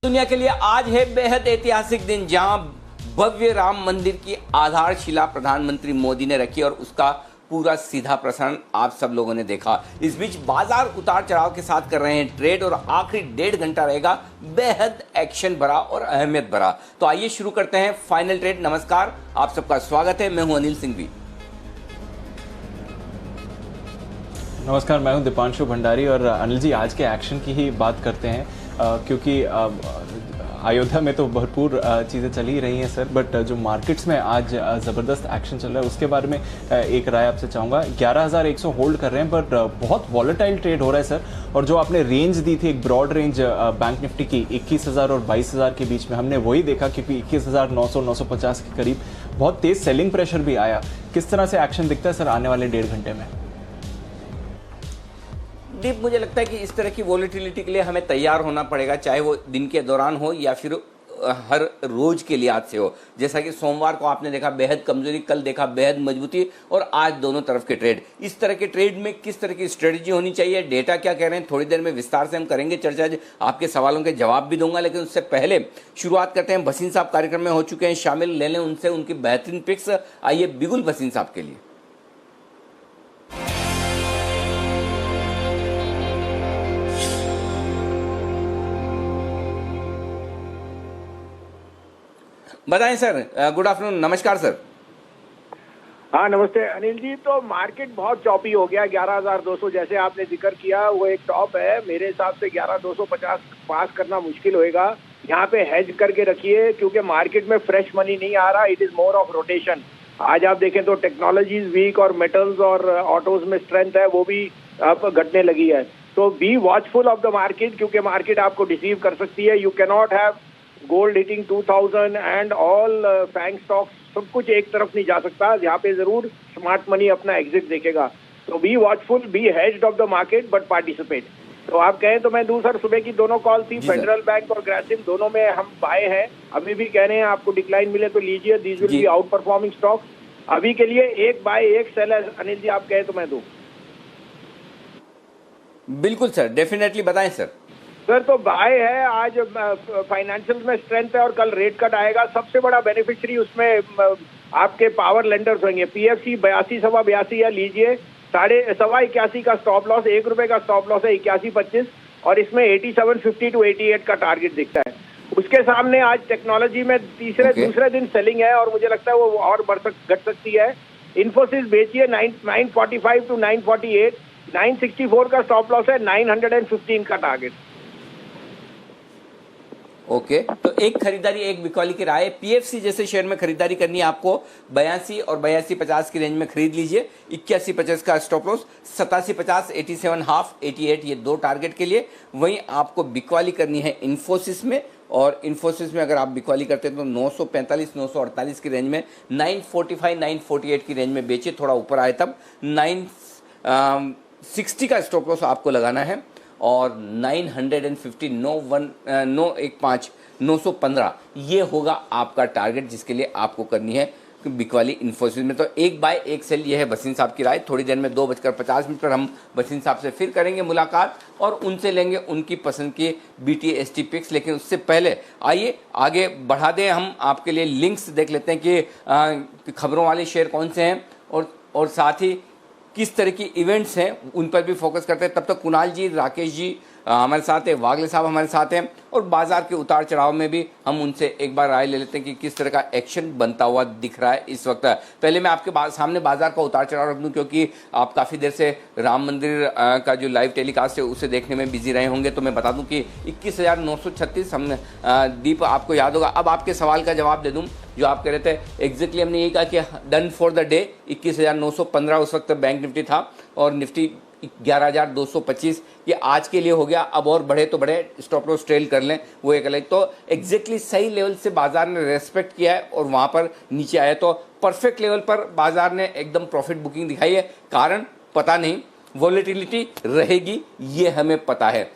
दुनिया के लिए आज है बेहद ऐतिहासिक दिन, जहां भव्य राम मंदिर की आधारशिला प्रधानमंत्री मोदी ने रखी और उसका पूरा सीधा प्रसारण आप सब लोगों ने देखा। इस बीच बाजार उतार चढ़ाव के साथ कर रहे हैं ट्रेड और आखिरी 1.5 घंटा रहेगा बेहद एक्शन भरा और अहमियत भरा। तो आइए शुरू करते हैं फाइनल ट्रेड। नमस्कार, आप सबका स्वागत है। मैं हूं अनिल सिंघवी। नमस्कार, मैं हूं दीपांशु भंडारी और अनिल जी आज के एक्शन की ही बात करते हैं क्योंकि अयोध्या में तो भरपूर चीज़ें चल ही रही हैं सर, बट जो मार्केट्स में आज ज़बरदस्त एक्शन चल रहा है उसके बारे में एक राय आपसे चाहूँगा। 11,100 होल्ड कर रहे हैं बट बहुत वॉलेटाइल ट्रेड हो रहा है सर, और जो आपने रेंज दी थी एक ब्रॉड रेंज बैंक निफ्टी की 21,000 और 22,000 के बीच में, हमने वही देखा क्योंकि 21,900-950 के करीब बहुत तेज़ सेलिंग प्रेशर भी आया। किस तरह से एक्शन दिखता है सर आने वाले 1.5 घंटे में? दीप, मुझे लगता है कि इस तरह की वॉलेटिलिटी के लिए हमें तैयार होना पड़ेगा, चाहे वो दिन के दौरान हो या फिर हर रोज के लिहाज से हो। जैसा कि सोमवार को आपने देखा बेहद कमजोरी, कल देखा बेहद मजबूती और आज दोनों तरफ के ट्रेड। इस तरह के ट्रेड में किस तरह की स्ट्रेटजी होनी चाहिए, डेटा क्या कह रहे हैं, थोड़ी देर में विस्तार से हम करेंगे चर्चा। आपके सवालों के जवाब भी दूंगा, लेकिन उससे पहले शुरुआत करते हैं। भसीन साहब कार्यक्रम में हो चुके हैं शामिल, ले लें उनसे उनकी बेहतरीन पिक्स। आइए बिगुल भसीन साहब के लिए। बताएं सर। गुड आफ्टरनून, नमस्कार सर। हाँ नमस्ते अनिल जी। तो मार्केट बहुत चॉपी हो गया। 11,200 जैसे आपने जिक्र किया वो एक टॉप है। मेरे हिसाब से 11,250 पास करना मुश्किल होएगा। यहाँ पे हेज करके रखिए क्योंकि मार्केट में फ्रेश मनी नहीं आ रहा। It is more of rotation. आज आप देखें तो टेक्नोलॉजीज वीक और मेटल्स और ऑटोज में स्ट्रेंथ है, वो भी अब घटने लगी है। तो be watchful of the market क्योंकि मार्केट आपको डिसीव कर सकती है। You can not have gold hitting 2000 and all FANG stocks, सब कुछ एक तरफ नहीं जा सकता। यहाँ पे जरूर स्मार्ट मनी अपना एग्जिट देखेगा। तो be watchful, B hedged of the market but participate. तो आप कहें तो मैं दूं सर, सुबह की दोनों कॉल थी, फेडरल बैंक और ग्रासिम दोनों में हम बाय हैं। अभी भी कह रहे हैं आपको डिक्लाइन मिले तो लीजिए, these will be out performing stock. अभी के लिए एक बाय एक सेल है अनिल जी, आप कहें तो मैं दूं। बिल्कुल सर, डेफिनेटली बताएं सर। सर तो बाय है। आज फाइनेंशियल में स्ट्रेंथ है और कल रेट कट आएगा। सबसे बड़ा बेनिफिशियरी उसमें आपके पावर लेंडर्स होंगे। पीएफसी 82.82 या लीजिए, 81.25 का स्टॉप लॉस, ₹1 का स्टॉप लॉस है 81.25 और इसमें 87.50 to 88 का टारगेट दिखता है। उसके सामने आज टेक्नोलॉजी में दूसरे दिन सेलिंग है और मुझे लगता है वो और घट सकती है। इन्फोसिस बेचिए 945 to 948, 964 का स्टॉप लॉस है, 915 का टारगेट। ओके तो एक खरीदारी एक बिकॉली की राय। पीएफसी जैसे शेयर में खरीदारी करनी है आपको 82 और 82.50 की रेंज में खरीद लीजिए। 81.50 का स्टॉप लॉस, 87.50, 87.5, 88 ये दो टारगेट के लिए। वहीं आपको बिकॉली करनी है इन्फोसिस में, और इन्फोसिस में अगर आप बिकॉली करते हैं तो 945, 948 की रेंज में, 945, 948 की रेंज में बेचिए। थोड़ा ऊपर आए तब 960 का स्टॉप लॉस आपको लगाना है और 950, 915 ये होगा आपका टारगेट जिसके लिए आपको करनी है बिकवाली इन्फोसिस में। तो एक बाय एक सेल, ये है भसीन साहब की राय। थोड़ी देर में 2:50 पर हम भसीन साहब से फिर करेंगे मुलाकात और उनसे लेंगे उनकी पसंद की BTST पिक्स। लेकिन उससे पहले आइए आगे बढ़ा दें, हम आपके लिए लिंक्स देख लेते हैं कि खबरों वाले शेयर कौन से हैं और साथ ही किस तरह की इवेंट्स हैं उन पर भी फोकस करते हैं। तब तक कुणाल जी, राकेश जी हमारे साथ हैं, वागले साहब हमारे साथ हैं और बाजार के उतार चढ़ाव में भी हम उनसे एक बार राय ले लेते हैं कि किस तरह का एक्शन बनता हुआ दिख रहा है इस वक्त। पहले मैं आपके सामने बाजार का उतार चढ़ाव रख दूं क्योंकि आप काफ़ी देर से राम मंदिर का जो लाइव टेलीकास्ट है उसे देखने में बिजी रहे होंगे। तो मैं बता दूं कि 21,936 हमने दीप आपको याद होगा। अब आपके सवाल का जवाब दे दूं जो आप कह रहे थे। एग्जैक्टली हमने यही कहा कि डन फॉर द डे 21,915 उस वक्त बैंक निफ्टी था और निफ्टी 11,225 ये आज के लिए हो गया। अब और बढ़े तो बढ़े, स्टॉप लॉस ट्रेल कर लें, वो एक अलग। तो एग्जैक्टली सही लेवल से बाजार ने रेस्पेक्ट किया है और वहां पर नीचे आया तो परफेक्ट लेवल पर बाजार ने एकदम प्रॉफिट बुकिंग दिखाई है। कारण पता नहीं, वॉलेटिलिटी रहेगी ये हमें पता है।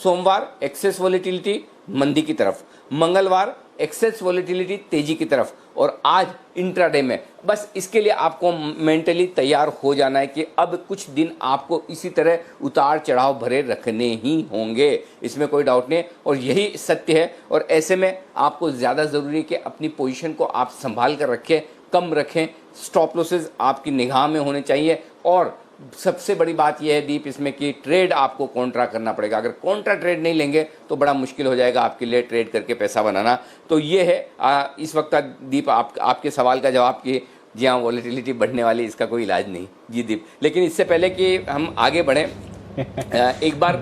सोमवार एक्सेस वॉलेटिलिटी मंदी की तरफ, मंगलवार एक्सेस वॉलेटिलिटी तेजी की तरफ, और आज इंट्राडे में। बस इसके लिए आपको मेंटली तैयार हो जाना है कि अब कुछ दिन आपको इसी तरह उतार चढ़ाव भरे रखने ही होंगे, इसमें कोई डाउट नहीं। और यही सत्य है, और ऐसे में आपको ज़्यादा ज़रूरी है कि अपनी पोजीशन को आप संभाल कर रखें, कम रखें, स्टॉप लॉसेस आपकी निगाह में होने चाहिए। और सबसे बड़ी बात यह है दीप इसमें कि ट्रेड आपको कॉन्ट्रा करना पड़ेगा। अगर कॉन्ट्रा ट्रेड नहीं लेंगे तो बड़ा मुश्किल हो जाएगा आपके लिए ट्रेड करके पैसा बनाना। तो ये है इस वक्त का दीप आपके सवाल का जवाब कि जी हाँ वॉलेटिलिटी बढ़ने वाली, इसका कोई इलाज नहीं जी दीप। लेकिन इससे पहले कि हम आगे बढ़ें एक बार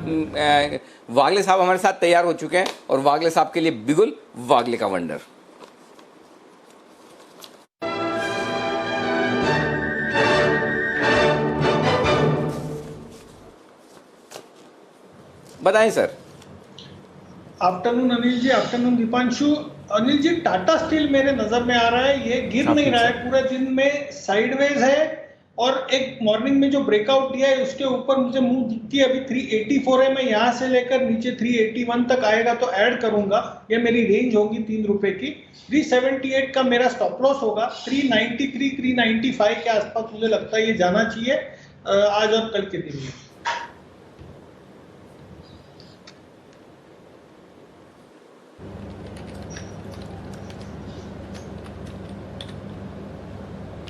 वागले साहब हमारे साथ तैयार हो चुके हैं, और वागले साहब के लिए बिगुल वागले का वंडर। बताएं sir. Afternoon Anil ji, afternoon Deepanshu. Anil ji, Tata steel मेरे नजर में आ रहा है, ये गिर नहीं रहा है, पूरे दिन में साइडवेज है, और एक मॉर्निंग में जो ब्रेकआउट दिया है उसके ऊपर मुझे मुंह दिखती है। अभी 384 है, मैं यहाँ से लेकर नीचे 381 तक आएगा तो ऐड करूंगा, ये मेरी रेंज होगी 3 रुपए की। 378 का मेरा स्टॉप लॉस होगा। 393 395 के आसपास मुझे लगता है ये जाना चाहिए आज और कल के दिन में।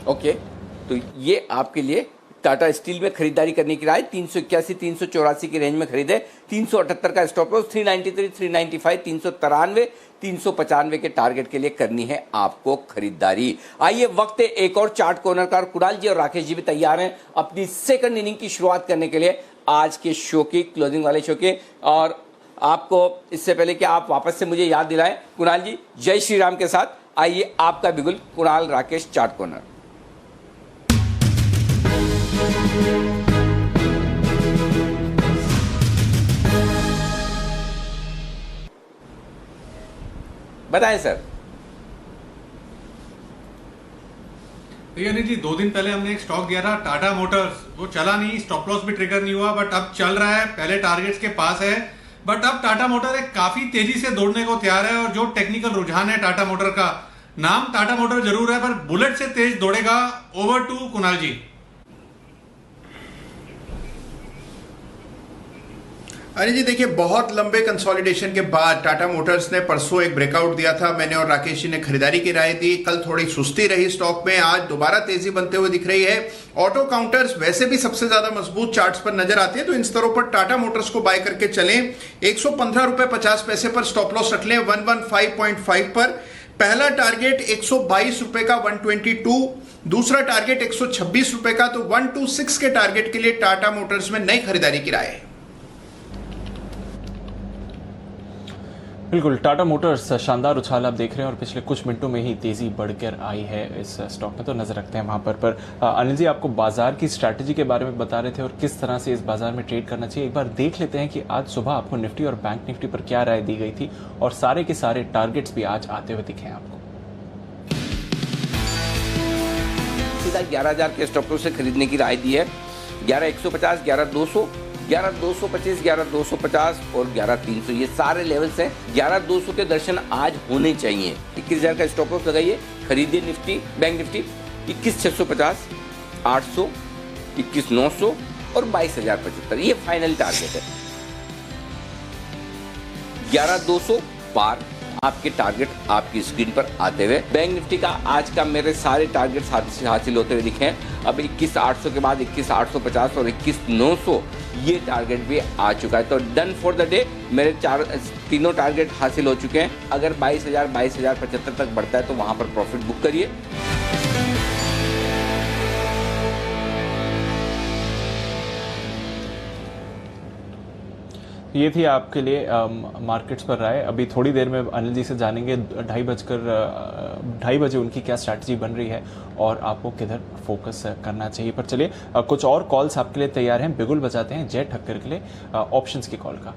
ओके तो ये आपके लिए टाटा स्टील में खरीदारी करने की राय। 381 384 की रेंज में खरीदे। 378 का स्टॉप लॉस, 393 395 393 395 के टारगेट के लिए करनी है आपको खरीदारी। आइए वक्त है एक और चार्ट कॉर्नर का। कुणाल जी और राकेश जी भी तैयार हैं अपनी सेकंड इनिंग की शुरुआत करने के लिए आज के शो की, क्लोजिंग वाले शो के। और आपको इससे पहले कि आप वापस से मुझे याद दिलाएं, कुणाल जी जय श्री राम के साथ आइए आपका बिगुल कुणाल राकेश चार्ट कॉर्नर। बताएं सर। यानी जी 2 दिन पहले हमने एक स्टॉक दिया था टाटा मोटर्स, वो चला नहीं, स्टॉप लॉस भी ट्रिगर नहीं हुआ, बट अब चल रहा है, पहले टारगेट्स के पास है। बट अब टाटा मोटर एक काफी तेजी से दौड़ने को तैयार है, और जो टेक्निकल रुझान है टाटा मोटर का, नाम टाटा मोटर जरूर है पर बुलेट से तेज दौड़ेगा। ओवर टू कुणाल जी। अरे जी देखिए, बहुत लंबे कंसोलिडेशन के बाद टाटा मोटर्स ने परसों एक ब्रेकआउट दिया था। मैंने और राकेश जी ने खरीदारी की राय दी। कल थोड़ी सुस्ती रही स्टॉक में, आज दोबारा तेजी बनते हुए दिख रही है। ऑटो काउंटर्स वैसे भी सबसे ज्यादा मजबूत चार्ट्स पर नजर आती है, तो इन स्तरों पर टाटा मोटर्स को बाय करके चलें। 115 रुपए 50 पैसे पर स्टॉप लॉस रख लें 115.5 पर। पहला टारगेट 122 रुपए का 122, दूसरा टारगेट 126 रुपए का, तो 126 के टारगेट के लिए टाटा मोटर्स में नई खरीदारी की राय है। बिल्कुल, टाटा मोटर्स शानदार उछाल आप देख रहे हैं, और पिछले कुछ मिनटों में ही तेजी बढ़कर आई है इस स्टॉक में, तो नजर रखते हैं वहां पर अनिल जी आपको बाजार की स्ट्रैटेजी के बारे में बता रहे थे और किस तरह से इस बाजार में ट्रेड करना चाहिए। एक बार देख लेते हैं कि आज सुबह आपको निफ्टी और बैंक निफ्टी पर क्या राय दी गई थी, और सारे के सारे टारगेट्स भी आज आते हुए दिखे आपको। सीधा 11,000 के स्टॉप लॉस से खरीदने की राय दी है। 11,150, 11,200, 11,225, 11,250 और 11,300, ये सारे लेवल्स हैं। 11,200 के दर्शन आज होने चाहिए। 21,000 का स्टॉप लॉस लगाइए, खरीदिए निफ्टी बैंक निफ्टी। 21,650, 800, 21,900 और 22,075, ये फाइनल टारगेट है। 11,200 पार आपके टारगेट आपकी स्क्रीन पर आते हुए। बैंक निफ्टी का आज का मेरे सारे टारगेट्स हासिल होते हुए दिखे हैं। अब 21,800 के बाद 21,850 और 21,900 ये टारगेट भी आ चुका है। तो डन फॉर द डे, मेरे तीनों टारगेट हासिल हो चुके हैं। अगर 22,075 तक बढ़ता है तो वहां पर प्रॉफिट बुक करिए। ये थी आपके लिए मार्केट्स पर राय। अभी थोड़ी देर में अनिल जी से जानेंगे 2:30 बजे उनकी क्या स्ट्रैटेजी बन रही है और आपको किधर फोकस करना चाहिए। पर चलिए कुछ और कॉल्स आपके लिए तैयार हैं। बिगुल बजाते हैं जय ठक्कर के लिए ऑप्शंस की कॉल का।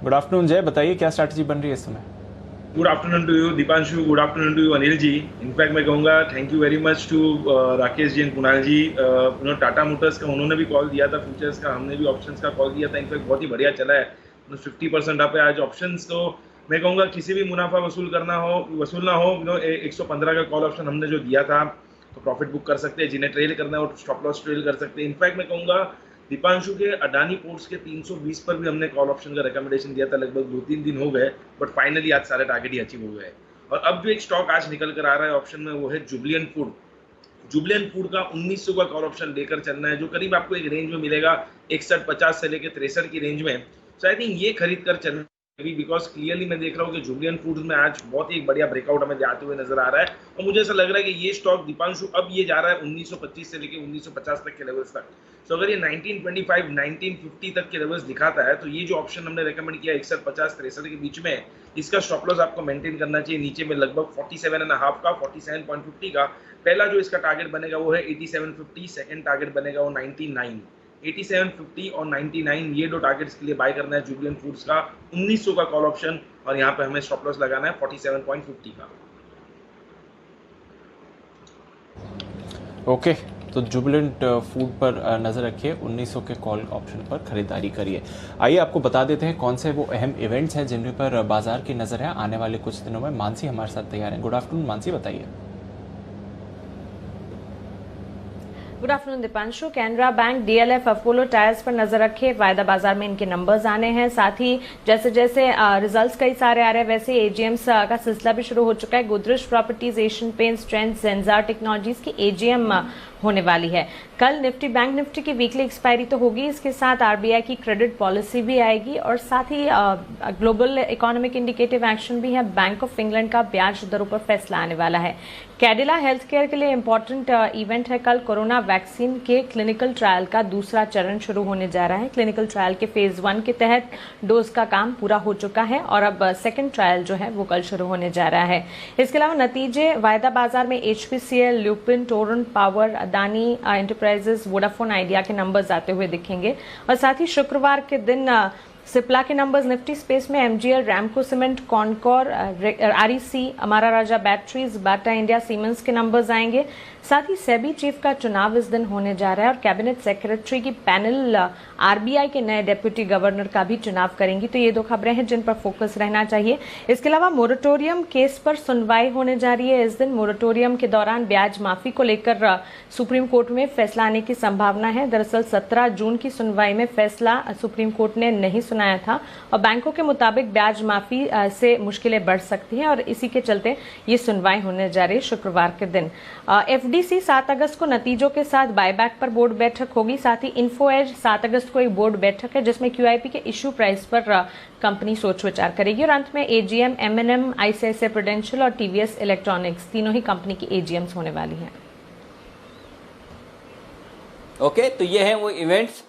गुड आफ्टरनून जय, बताइए क्या स्ट्रैटेजी बन रही है इस समय? Good afternoon to you Deepanshu, good afternoon to you Anil ji. In fact मैं कहूँगा thank you very much to Rakesh ji and Kunal ji. Tata Motors का उन्होंने भी कॉल दिया था, फ्यूचर्स का, हमने भी ऑप्शंस का कॉल दिया था। इनफैक्ट बहुत ही बढ़िया चला है, 50% आप आज ऑप्शंस। तो मैं कहूँगा किसी भी मुनाफा वसूल ना हो 115 का कॉल ऑप्शन हमने जो दिया था, तो प्रॉफिट बुक कर सकते हैं। जिन्हें ट्रेल करना है वो स्टॉप लॉस ट्रेल कर सकते हैं। इनफैक्ट मैं कहूँगा दीपांशु के अडानी पोर्ट्स के 320 पर भी हमने कॉल ऑप्शन का रिकमेंडेशन दिया था, लगभग 2-3 दिन हो गए, बट फाइनली आज सारे टारगेट ही अचीव हो गए। और अब जो एक स्टॉक आज निकल कर आ रहा है ऑप्शन में, वो है जुबिलिएंट फूड। जुबिलिएंट फूड का 1900 का कॉल ऑप्शन लेकर चलना है, जो करीब आपको एक रेंज में मिलेगा 6150 से लेकर 63 की रेंज में। सो आई थिंक ये खरीद कर चलना, बिकॉज क्लियरली मैं देख रहा हूँ कि जुबिलिएंट फूड्स में आज बहुत ही एक बढ़िया ब्रेकआउट हमें आते हुए नजर आ रहा है। और मुझे ऐसा लग रहा है कि ये स्टॉक दीपांशु अब ये जा रहा है 1925 से लेकर 1950 तक के लेवल्स तक। तो अगर ये 1925 1950 तक के लेवल्स दिखाता है, तो ये जो ऑप्शन हमने रेकमेंड किया 6150 63 के बीच में, इसका स्टॉप लॉस आपको मेंटेन करना चाहिए नीचे में लगभग 47.5 का, 47.50 का। पहला जो इसका टारगेट बनेगा वो है 8750, सेकंड टारगेट बनेगा वो 99। 8750 और 99 ये दो टारगेट्स के लिए बाय करना है जुबिलिएंट फूड्स का 1900 का कॉल ऑप्शन, और यहाँ पे हमें स्टॉप लॉस लगाना है 47.50 का। ओके, तो जुबिलेंट फूड पर नज़र रखिए, 1900 के कॉल ऑप्शन पर खरीदारी करिए। आइए आपको बता देते हैं कौन से वो अहम इवेंट्स हैं जिन पर बाजार की नज़र है आने वाले कुछ दिनों में। मानसी हमारे साथ तैयार हैं। गुड आफ्टरनून मानसी, बताइए। Good afternoon Deepanshu. Canara bank, DLF, Apollo tyres पर नजर रखे। वायदा बाजार में इनके नंबर्स आने हैं। साथ ही जैसे जैसे रिजल्ट्स कई सारे आ रहे हैं, वैसे एजीएम्स का सिलसिला भी शुरू हो चुका है। Godrej properties, Asian paints, trends, Zensar technologies की एजीएम होने वाली है। कल निफ्टी, बैंक निफ्टी की वीकली एक्सपायरी तो होगी, इसके साथ आरबीआई की क्रेडिट पॉलिसी भी आएगी, और साथ ही ग्लोबल इकोनॉमिक इंडिकेटिव एक्शन भी है। बैंक ऑफ इंग्लैंड का ब्याज दरों पर फैसला आने वाला है। कैडिला हेल्थ केयर के लिए इंपॉर्टेंट इवेंट है कल। कोरोना वैक्सीन के क्लिनिकल ट्रायल का दूसरा चरण शुरू होने जा रहा है। क्लिनिकल ट्रायल के फेज 1 के तहत डोज का काम पूरा हो चुका है, और अब सेकेंड ट्रायल जो है वो कल शुरू होने जा रहा है। इसके अलावा नतीजे वायदा बाजार में HPCL, lupin, Torrent power, Adani enterprises, Vodafone idea के नंबर्स आते हुए दिखेंगे। और साथ ही शुक्रवार के दिन सिप्ला के नंबर्स निफ्टी स्पेस में MGL, Ramco cement, Concor, REC, Amara Raja batteries, Bata India, siemens के नंबर्स आएंगे। साथ ही सेबी चीफ का चुनाव इस दिन होने जा रहा है, और कैबिनेट सेक्रेटरी की पैनल आरबीआई के नए डेप्यूटी गवर्नर का भी चुनाव करेंगी। तो ये दो खबरें हैं जिन पर फोकस रहना चाहिए। इसके अलावा मोरेटोरियम केस पर सुनवाई होने जा रही है इस दिन। मोरेटोरियम के दौरान ब्याज माफी को लेकर सुप्रीम कोर्ट में फैसला आने की संभावना है। दरअसल 17 जून की सुनवाई में फैसला सुप्रीम कोर्ट ने नहीं सुनाया था, और बैंकों के मुताबिक ब्याज माफी से मुश्किलें बढ़ सकती हैं, और इसी के चलते ये सुनवाई होने जा रही है शुक्रवार के दिन। एफडीसी 7 अगस्त को नतीजों के साथ बायबैक पर बोर्ड बैठक होगी। साथ ही इन्फो एज 7 अगस्त को एक बोर्ड बैठक है, जिसमें क्यूआईपी के इश्यू प्राइस पर कंपनी सोच विचार करेगी। और अंत में एजीएम, एमएनएम, आईसीआईसीआई प्रूडेंशियल और टीवीएस इलेक्ट्रॉनिक्स, तीनों ही कंपनी की एजीएम्स होने वाली हैं। ओके, तो ये हैं वो इवेंट्स।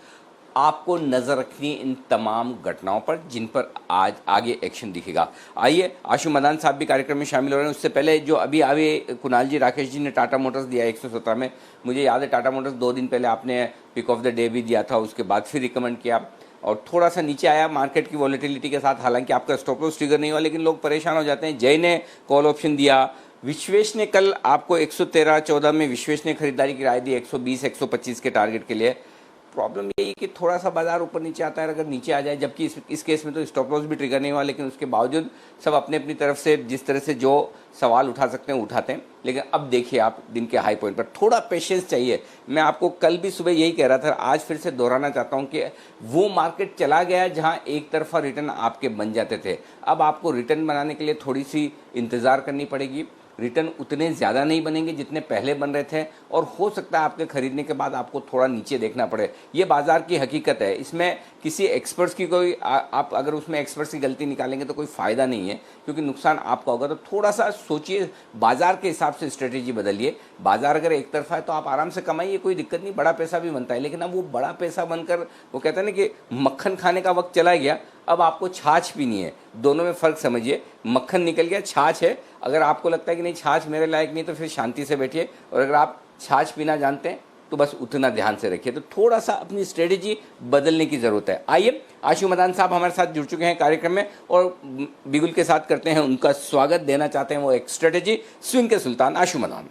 आपको नजर रखनी है इन तमाम घटनाओं पर जिन पर आज आगे एक्शन दिखेगा। आइए, आशु मदान साहब भी कार्यक्रम में शामिल हो रहे हैं। उससे पहले जो अभी कुणाल जी, राकेश जी ने टाटा मोटर्स दिया 117 में, मुझे याद है टाटा मोटर्स 2 दिन पहले आपने पिक ऑफ द डे भी दिया था, उसके बाद फिर रिकमेंड किया, और थोड़ा सा नीचे आया मार्केट की वॉलेटिलिटी के साथ। हालांकि आपका स्टॉप लॉस ट्रिगर नहीं हुआ, लेकिन लोग परेशान हो जाते हैं। जय ने कॉल ऑप्शन दिया, विश्वेश ने कल आपको 113-14 में विश्वेश ने खरीदारी की राय दी 120-125 के टारगेट के लिए। प्रॉब्लम यही है कि थोड़ा सा बाजार ऊपर नीचे आता है, अगर नीचे आ जाए, जबकि इस केस में तो स्टॉप लॉस भी ट्रिगर नहीं हुआ, लेकिन उसके बावजूद सब अपने अपनी तरफ से जिस तरह से जो सवाल उठा सकते हैं उठाते हैं। लेकिन अब देखिए आप दिन के हाई पॉइंट पर थोड़ा पेशेंस चाहिए। मैं आपको कल भी सुबह यही कह रहा था, आज फिर से दोहराना चाहता हूं कि वो मार्केट चला गया जहां एक तरफा रिटर्न आपके बन जाते थे। अब आपको रिटर्न बनाने के लिए थोड़ी सी इंतज़ार करनी पड़ेगी। रिटर्न उतने ज़्यादा नहीं बनेंगे जितने पहले बन रहे थे, और हो सकता है आपके खरीदने के बाद आपको थोड़ा नीचे देखना पड़े। ये बाजार की हकीकत है, इसमें किसी एक्सपर्ट्स की कोई आप अगर उसमें एक्सपर्ट्स की गलती निकालेंगे तो कोई फ़ायदा नहीं है, क्योंकि नुकसान आपका होगा। तो थोड़ा सा सोचिए, बाजार के हिसाब से स्ट्रेटेजी बदलिए। बाजार अगर एक तरफा है तो आप आराम से कमाइए, कोई दिक्कत नहीं, बड़ा पैसा भी बनता है। लेकिन अब वो बड़ा पैसा बनकर वो कहते हैं ना कि मक्खन खाने का वक्त चला गया, अब आपको छाछ पीनी है। दोनों में फ़र्क समझिए, मक्खन निकल गया, छाछ है। अगर आपको लगता है कि नहीं छाछ मेरे लायक नहीं, तो फिर शांति से बैठिए, और अगर आप छाछ पीना जानते हैं तो बस उतना ध्यान से रखिए। तो थोड़ा सा अपनी स्ट्रेटेजी बदलने की ज़रूरत है। आइए, आशु मदान साहब हमारे साथ जुड़ चुके हैं कार्यक्रम में और बिगुल के साथ करते हैं उनका स्वागत। देना चाहते हैं वो एक स्ट्रेटेजी, स्विंग के सुल्तान आशु मदान।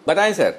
बताएं सर।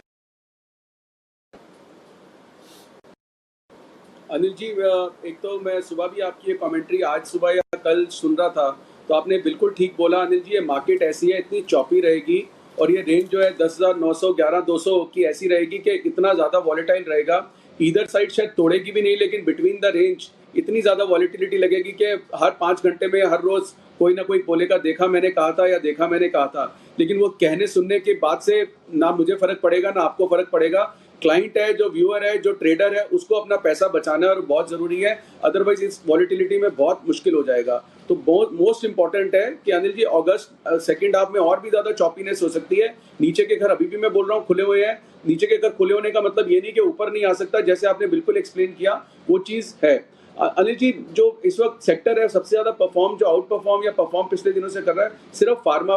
अनिल जी, एक तो मैं सुबह भी आपकी ये कमेंट्री आज सुबह या कल सुन रहा था, तो आपने बिल्कुल ठीक बोला अनिल जी। ये मार्केट ऐसी है, इतनी चॉपी रहेगी और ये रेंज जो है 10,900 11,200 की ऐसी रहेगी कि इतना ज़्यादा वॉलेटाइल रहेगा। इधर साइड शायद तोड़ेगी भी नहीं, लेकिन बिटवीन द रेंज इतनी ज़्यादा वॉलेटिलिटी लगेगी कि हर 5 घंटे में हर रोज़ कोई ना कोई बोलेगा देखा मैंने कहा था या देखा मैंने कहा था। लेकिन वो कहने सुनने के बाद से ना मुझे फ़र्क पड़ेगा ना आपको फ़र्क पड़ेगा। क्लाइंट है, जो व्यूअर है, जो ट्रेडर है, उसको अपना पैसा बचाना और बहुत ज़रूरी है, अदरवाइज इस वॉलेटिलिटी में बहुत मुश्किल हो जाएगा। तो बहुत मोस्ट इंपॉर्टेंट है कि अनिल जी अगस्त सेकेंड हाफ में और भी ज़्यादा चॉपीनेस हो सकती है। नीचे के घर अभी भी मैं बोल रहा हूँ खुले हुए हैं। नीचे के घर खुले होने का मतलब ये नहीं कि ऊपर नहीं आ सकता, जैसे आपने बिल्कुल एक्सप्लेन किया वो चीज़ है। अनिल जी, जो इस वक्त सेक्टर है सबसे ज़्यादा परफॉर्म, जो आउट परफॉर्म या परफॉर्म पिछले दिनों से कर रहा है, सिर्फ फार्मा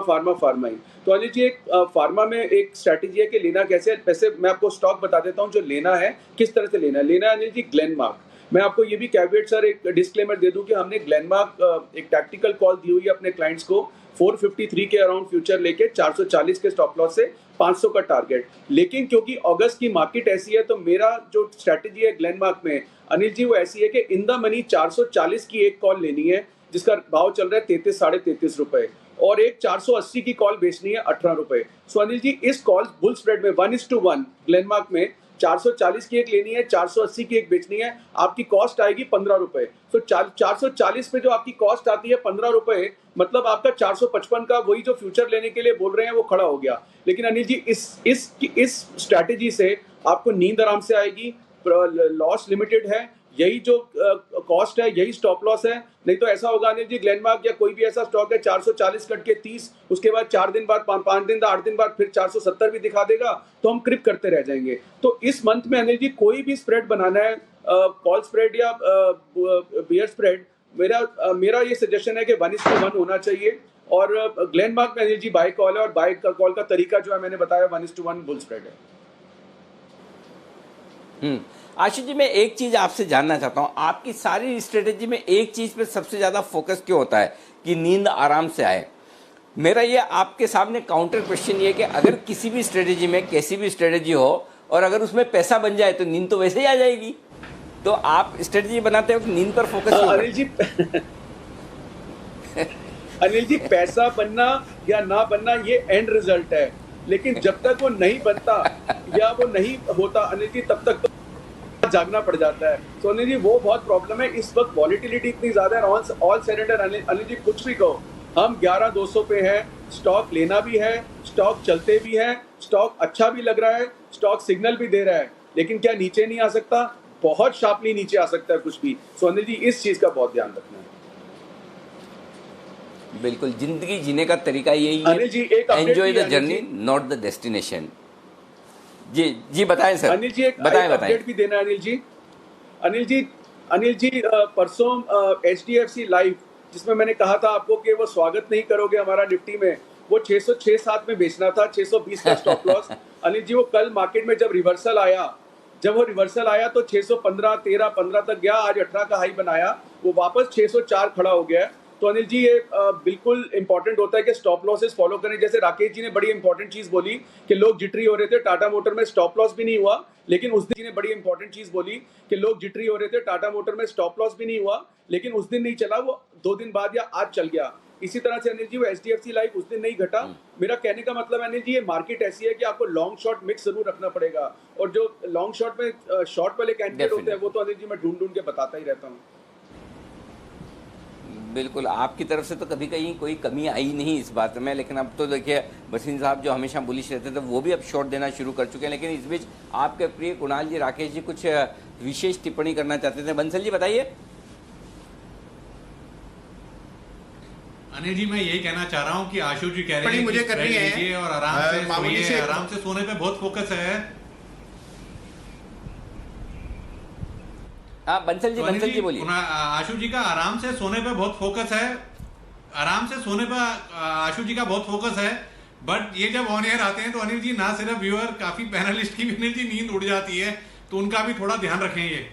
ही। तो अनिल जी, एक फार्मा में एक स्ट्रैटेजी है कि लेना कैसे है। वैसे मैं आपको स्टॉक बता देता हूँ जो लेना है, किस तरह से लेना है अनिल जी, ग्लेनमार्क। मैं आपको ये भी कैविएट सर एक डिस्क्लेमर दे दूं कि हमने ग्लेनमार्क एक टैक्टिकल कॉल दी हुई है अपने क्लाइंट्स को, 453 के अराउंड फ्यूचर लेके 440 के स्टॉप लॉस से 500 का टारगेट। लेकिन क्योंकि अगस्त की मार्केट ऐसी है, तो मेरा जो स्ट्रैटेजी है ग्लेनमार्क में अनिल जी वो ऐसी है कि इन द मनी 440 की एक कॉल लेनी है जिसका भाव चल रहा है 33 साढ़े 33 रुपए, और एक 480 की कॉल बेचनी है 18 रुपए। सो अनिल जी, इस कॉल बुल स्प्रेड में 1:1 ग्लेनमार्क में 440 की एक लेनी है, 480 की एक बेचनी है। आपकी कॉस्ट आएगी 15 रुपए। तो 440 पे जो आपकी कॉस्ट आती है 15 रुपए, मतलब आपका 455 का वही जो फ्यूचर लेने के लिए बोल रहे हैं वो खड़ा हो गया। लेकिन अनिल जी, इस स्ट्रैटेजी से आपको नींद आराम से आएगी, लॉस लिमिटेड है, यही जो कॉस्ट है यही स्टॉप लॉस है। नहीं तो ऐसा होगा अनिल जी, ग्लेनमार्क या कोई भी ऐसा स्टॉक है 440 कट के 30, उसके बाद 4 दिन बाद 5 दिन 8 दिन बाद फिर 470 भी दिखा देगा, तो हम क्रिप करते रह जाएंगे। तो इस मंथ में अनिल जी कोई भी स्प्रेड बनाना है, कॉल स्प्रेड या बियर स्प्रेड, मेरा ये सजेशन है कि 1:1 होना चाहिए। और ग्लेनमार्क में अनिल जी बाय कॉल है, और बाय कॉल का तरीका जो है मैंने बताया 1:1 बुल स्प्रेड है। आशीष जी, मैं एक चीज आपसे जानना चाहता हूं, आपकी सारी स्ट्रेटेजी में एक चीज पे सबसे ज्यादा फोकस क्यों होता है कि नींद आराम से आए? मेरा ये आपके सामने काउंटर क्वेश्चन ये है कि अगर किसी भी स्ट्रेटेजी में कैसी भी स्ट्रेटेजी हो और अगर उसमें पैसा बन जाए तो नींद तो वैसे ही आ जाएगी। तो आप स्ट्रेटेजी बनाते हो कि नींद पर फोकस क्यों? अनिल जी, पैसा बनना या ना बनना ये एंड रिजल्ट है, लेकिन जब तक वो नहीं बनता या वो नहीं होता अनिल जी, तब तक तो जागना पड़ जाता है। तो अनिल जी वो बहुत प्रॉब्लम है इस वक्त। वॉलिटिलिटी इतनी ज्यादा है, ऑल सरेंडर अनिल जी कुछ भी कहो, हम 11,200 पे है, स्टॉक लेना भी है, स्टॉक चलते भी है, स्टॉक अच्छा भी लग रहा है, स्टॉक सिग्नल भी दे रहा है, लेकिन क्या नीचे नहीं आ सकता? बहुत शार्पली नीचे आ सकता है कुछ भी। सो अनिल जी इस चीज का बहुत ध्यान रखना है। बिल्कुल, जिंदगी जीने का तरीका यही अनिल जी, एक enjoy the journey not the destination. जी बताएं सर। अनिल जी, एक अपडेट भी देना है अनिल जी, परसों HDFC लाइफ, जिसमें मैंने कहा था आपको कि वो स्वागत नहीं करोगे हमारा निफ्टी में, वो 606.7 में बेचना था, 620 का स्टॉप लॉस। अनिल जी, वो कल मार्केट में जब रिवर्सल आया तो 615 13 15 तक गया, आज 18 का हाई बनाया, वो वापस 604 खड़ा हो गया। तो अनिल जी ये बिल्कुल इंपॉर्टेंट होता है कि स्टॉप लॉसेस फॉलो करें। जैसे राकेश जी ने बड़ी इंपॉर्टेंट चीज बोली कि लोग जिटरी हो रहे थे, टाटा मोटर में स्टॉप लॉस भी नहीं हुआ, लेकिन उस दिन ने बड़ी इंपॉर्टेंट चीज बोली कि लोग जिटरी हो रहे थे, टाटा मोटर में स्टॉप लॉस भी नहीं हुआ, लेकिन उस दिन नहीं चला, वो 2 दिन बाद या आज चल गया। इसी तरह से अनिल जी वो HDFC लाइफ उस दिन नहीं घटा। मेरा कहने का मतलब अनिल जी, ये मार्केट ऐसी है कि आपको लॉन्ग शॉर्ट मिक्स जरूर रखना पड़ेगा, और जो लॉन्ग शॉर्ट में शॉर्ट वाले कैंडिडेट होते हैं वो तो अनिल जी मैं ढूंढ के बताता ही रहता हूँ। बिल्कुल, आपकी तरफ से तो कभी कहीं कोई कमी आई नहीं इस बात में, लेकिन अब तो देखिए बसीन साहब जो हमेशा बुलिश रहते थे वो भी अब शॉर्ट देना शुरू कर चुके हैं। लेकिन इस बीच आपके प्रिय कुणाल जी, राकेश जी कुछ विशेष टिप्पणी करना चाहते थे। बंसल जी बताइए। अनिल जी, मैं यही कहना चाह रहा हूँ कि आशु जी कह रहे हैं मुझे करनी है और आराम से सोने पे बहुत फोकस है। हाँ बंसल तो जी बोलिए। आशु जी का आराम से सोने पे बहुत फोकस है, आराम से सोने पे आशु जी का बहुत फोकस है, बट ये जब ऑन एयर आते हैं तो अनिल जी ना सिर्फ व्यूअर, काफी पैनलिस्ट की भी अनिल जी नींद उड़ जाती है, तो उनका भी थोड़ा ध्यान रखें ये।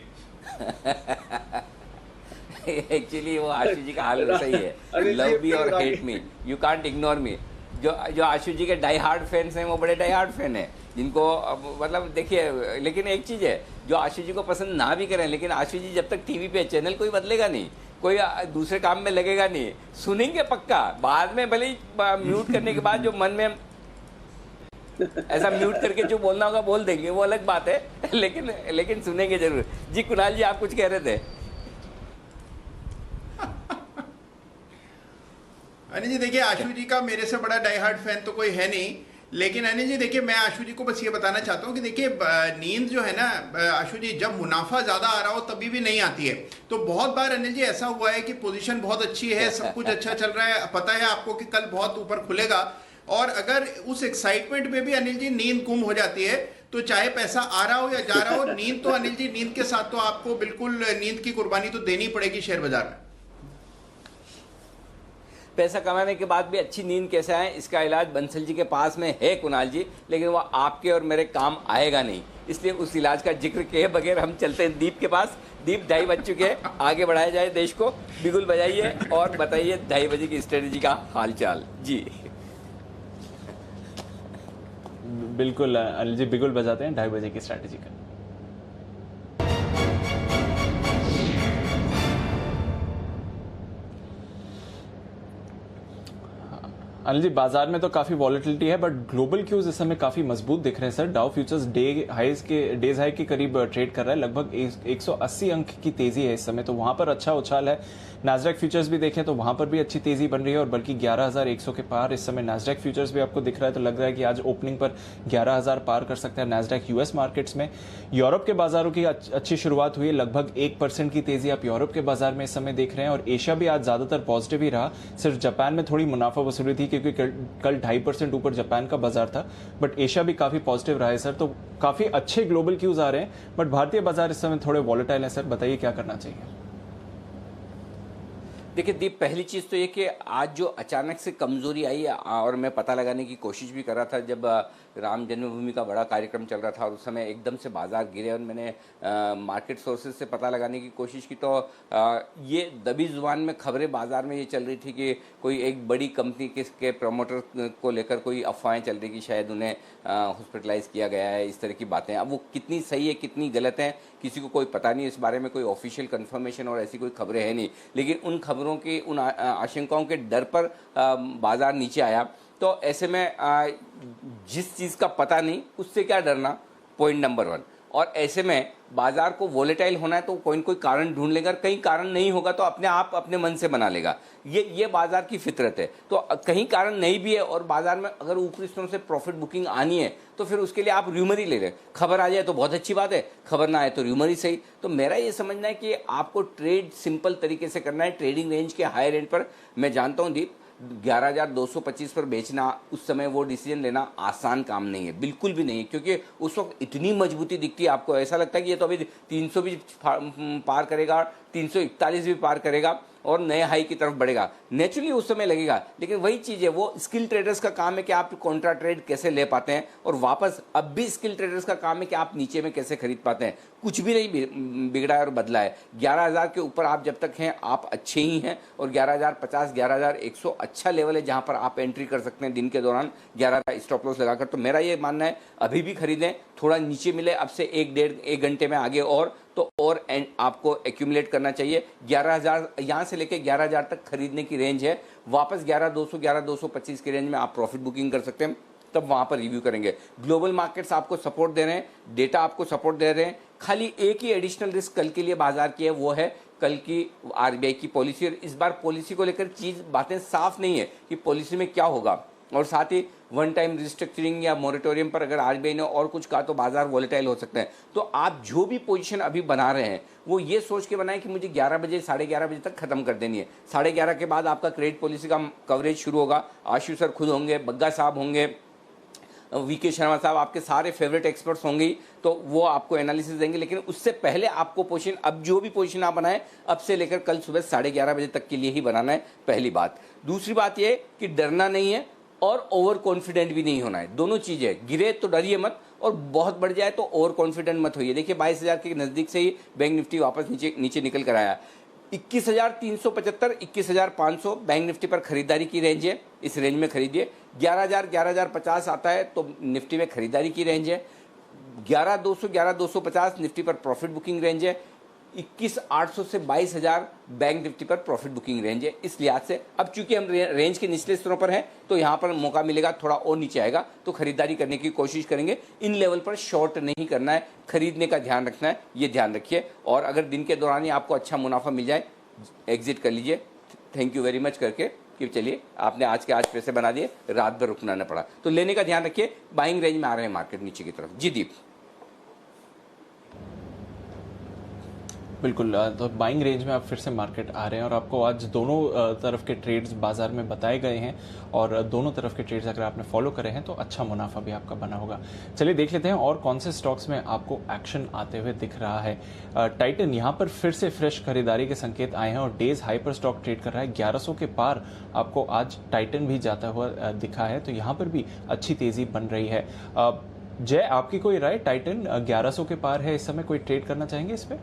एक्चुअली वो आशु जी का हाल वैसा ही है, लव मी और hate me, you can't ignore me. जो आशु जी के डाई हार्ड फैंस हैं वो बड़े डाई हार्ड फैन हैं, जिनको मतलब देखिए, लेकिन एक चीज़ है, जो आशु जी को पसंद ना भी करें, लेकिन आशु जी जब तक टीवी पे चैनल कोई बदलेगा नहीं, कोई दूसरे काम में लगेगा नहीं, सुनेंगे पक्का। बाद में भले ही म्यूट करने के बाद जो मन में ऐसा म्यूट करके जो बोलना होगा बोल देंगे, वो अलग बात है, लेकिन सुनेंगे जरूर। जी कुणाल जी, आप कुछ कह रहे थे? अनिल जी देखिए, आशु जी का मेरे से बड़ा डाई हार्ड फैन तो कोई है नहीं, लेकिन अनिल जी देखिए, मैं आशु जी को बस ये बताना चाहता हूँ कि देखिए नींद जो है ना आशु जी, जब मुनाफा ज्यादा आ रहा हो तभी भी नहीं आती है। तो बहुत बार अनिल जी ऐसा हुआ है कि पोजीशन बहुत अच्छी है, सब कुछ अच्छा चल रहा है, पता है आपको कि कल बहुत ऊपर खुलेगा, और अगर उस एक्साइटमेंट में भी अनिल जी नींद गुम हो जाती है, तो चाहे पैसा आ रहा हो या जा रहा हो, नींद तो अनिल जी, नींद के साथ तो आपको बिल्कुल नींद की कुर्बानी तो देनी पड़ेगी शेयर बाजार में। पैसा कमाने के बाद भी अच्छी नींद कैसे आए, इसका इलाज बंसल जी के पास में है कुणाल जी, लेकिन वो आपके और मेरे काम आएगा नहीं, इसलिए उस इलाज का जिक्र किए बगैर हम चलते हैं दीप के पास। दीप 2:30 बज चुके हैं, आगे बढ़ाया जाए देश को, बिगुल बजाइए और बताइए 2:30 बजे की स्ट्रेटेजी का हालचाल। जी बिल्कुल अनिल जी, बिगुल बजाते हैं 2:30 बजे की स्ट्रैटेजी का। अनिल जी, बाजार में तो काफी वॉलेटिलिटी है, बट ग्लोबल क्यूज इस समय काफी मजबूत दिख रहे हैं sir. Dow futures days high के करीब ट्रेड कर रहा है, लगभग 180 अंक की तेजी है इस समय, तो वहां पर अच्छा उछाल है। नैस्डैक फ्यूचर्स भी देखें तो वहां पर भी अच्छी तेजी बन रही है, और बल्कि 11,100 के पार इस समय नैस्डैक फ्यूचर्स भी आपको दिख रहा है, तो लग रहा है कि आज ओपनिंग पर 11,000 पार कर सकता है नैस्डैक यूएस मार्केट्स में। यूरोप के बाजारों की अच्छी शुरुआत हुई है, लगभग 1% की तेजी आप यूरोप के बाजार में इस समय देख रहे हैं, और एशिया भी आज ज्यादातर पॉजिटिव ही रहा। सिर्फ जापान में थोड़ी मुनाफा वसूली थी, क्योंकि कल 2.5% ऊपर जापान का बाजार था, बट एशिया भी काफी पॉजिटिव रहा है सर। तो काफी अच्छे ग्लोबल क्यूज आ रहे हैं, बट भारतीय बाजार इस समय थोड़े वॉलेटाइल है सर, बताइए क्या करना चाहिए? देखिए दीप, पहली चीज़ तो ये कि आज जो अचानक से कमज़ोरी आई, और मैं पता लगाने की कोशिश भी कर रहा था जब राम जन्मभूमि का बड़ा कार्यक्रम चल रहा था, और उस समय एकदम से बाजार गिरे, और मैंने मार्केट सोर्सेज से पता लगाने की कोशिश की, तो ये दबी जुबान में खबरें बाजार में ये चल रही थी कि कोई एक बड़ी कंपनी के प्रमोटर को लेकर कोई अफवाहें चल रही कि शायद उन्हें हॉस्पिटलाइज किया गया है, इस तरह की बातें। अब वो कितनी सही है कितनी गलत है किसी को कोई पता नहीं, इस बारे में कोई ऑफिशियल कंफर्मेशन और ऐसी कोई खबरें हैं नहीं, लेकिन उन खबरों की, उन आशंकाओं के डर पर बाजार नीचे आया। तो ऐसे में जिस चीज़ का पता नहीं उससे क्या डरना, पॉइंट नंबर 1। और ऐसे में बाजार को वोलेटाइल होना है तो कोई न कोई कारण ढूंढ लेगा, कहीं कारण नहीं होगा तो अपने आप अपने मन से बना लेगा, ये बाजार की फितरत है। तो कहीं कारण नहीं भी है और बाजार में अगर ऊपरी स्तरों से प्रॉफिट बुकिंग आनी है तो फिर उसके लिए आप र्यूमर ही ले लें। खबर आ जाए तो बहुत अच्छी बात है, खबर ना आए तो र्यूमर ही सही। तो मेरा ये समझना है कि आपको ट्रेड सिंपल तरीके से करना है, ट्रेडिंग रेंज के हायर एंड पर। मैं जानता हूँ दीप, 11,225 पर बेचना उस समय वो डिसीजन लेना आसान काम नहीं है, बिल्कुल भी नहीं है, क्योंकि उस वक्त इतनी मजबूती दिखती है, आपको ऐसा लगता है कि ये तो अभी 300 भी पार करेगा, 341 भी पार करेगा और नए हाई की तरफ बढ़ेगा। नेचुरली उस समय लगेगा, लेकिन वही चीज़ है, वो स्किल ट्रेडर्स का काम है कि आप कॉन्ट्रा ट्रेड कैसे ले पाते हैं, और वापस अब भी स्किल ट्रेडर्स का काम है कि आप नीचे में कैसे खरीद पाते हैं। कुछ भी नहीं बिगड़ा है और बदला है। 11,000 के ऊपर आप जब तक हैं आप अच्छे ही हैं, और 11,050, 11,100 अच्छा लेवल है जहां पर आप एंट्री कर सकते हैं दिन के दौरान 11 स्टॉप लॉस लगाकर। तो मेरा ये मानना है अभी भी खरीदें, थोड़ा नीचे मिले अब से 1 घंटे में आगे और तो और आपको एक्यूमुलेट करना चाहिए। 11,000 यहाँ से लेके 11,000 तक खरीदने की रेंज है, वापस 11,200, 11,225 की रेंज में आप प्रॉफिट बुकिंग कर सकते हैं, तब वहाँ पर रिव्यू करेंगे। ग्लोबल मार्केट्स आपको सपोर्ट दे रहे हैं, डेटा आपको सपोर्ट दे रहे हैं, खाली एक ही एडिशनल रिस्क कल के लिए बाजार की है, वो है कल की आरबीआई की पॉलिसी। और इस बार पॉलिसी को लेकर बातें साफ नहीं है कि पॉलिसी में क्या होगा, और साथ ही वन टाइम रिस्ट्रक्चरिंग या मोरेटोरियम पर अगर आरबीआई ने और कुछ कहा तो बाजार वॉलेटाइल हो सकते हैं। तो आप जो भी पोजीशन अभी बना रहे हैं वो ये सोच के बनाएं कि मुझे 11 बजे 11:30 बजे तक खत्म कर देनी है। 11:30 के बाद आपका क्रेडिट पॉलिसी का कवरेज शुरू होगा, आशु सर खुद होंगे, बग्गा साहब होंगे, वीके शर्मा साहब आपके सारे फेवरेट एक्सपर्ट्स होंगे ही, तो वो आपको एनालिसिस देंगे। लेकिन उससे पहले आपको पोजीशन, अब जो भी पोजीशन आप बनाएं अब से लेकर कल सुबह 11:30 बजे तक के लिए ही बनाना है, पहली बात। दूसरी बात ये कि डरना नहीं है और ओवर कॉन्फिडेंट भी नहीं होना है, दोनों चीजें। गिरे तो डरिए मत और बहुत बढ़ जाए तो ओवर कॉन्फिडेंट मत होइए। देखिए 22,000 के नजदीक से ही बैंक निफ्टी वापस नीचे निकल कर आया। 21,375, 21,500 बैंक निफ्टी पर खरीदारी की रेंज है, इस रेंज में खरीदिए। 11,000, 11,050 आता है तो निफ्टी में खरीदारी की रेंज है। 11,200, 11,250 निफ्टी पर प्रॉफिट बुकिंग रेंज है। 21,800 से 22,000 बैंक निफ्टी पर प्रॉफिट बुकिंग रेंज है। इस लिहाज से अब चूंकि हम रेंज के निचले स्तरों पर हैं तो यहां पर मौका मिलेगा, थोड़ा और नीचे आएगा तो खरीदारी करने की कोशिश करेंगे। इन लेवल पर शॉर्ट नहीं करना है, खरीदने का ध्यान रखना है, ये ध्यान रखिए। और अगर दिन के दौरान ही आपको अच्छा मुनाफा मिल जाए एग्जिट कर लीजिए। थैंक यू वेरी मच करके कि चलिए आपने आज पैसे बना दिए, रात भर रुकना न पड़ा। तो लेने का ध्यान रखिए, बाइंग रेंज में आ रहे हैं मार्केट नीचे की तरफ। जी दीप। बिल्कुल, तो बाइंग रेंज में आप फिर से मार्केट आ रहे हैं और आपको आज दोनों तरफ के ट्रेड्स बाजार में बताए गए हैं और दोनों तरफ के ट्रेड्स अगर आपने फॉलो करे हैं तो अच्छा मुनाफा भी आपका बना होगा। चलिए देख लेते हैं और कौन से स्टॉक्स में आपको एक्शन आते हुए दिख रहा है। टाइटन यहाँ पर फिर से फ्रेश खरीदारी के संकेत आए हैं और डेज हाई पर स्टॉक ट्रेड कर रहा है। 1100 के पार आपको आज टाइटन भी जाता हुआ दिखा है, तो यहाँ पर भी अच्छी तेजी बन रही है। जय, आपकी कोई राय? टाइटन 1100 के पार है इस समय, कोई ट्रेड करना चाहेंगे इस पर?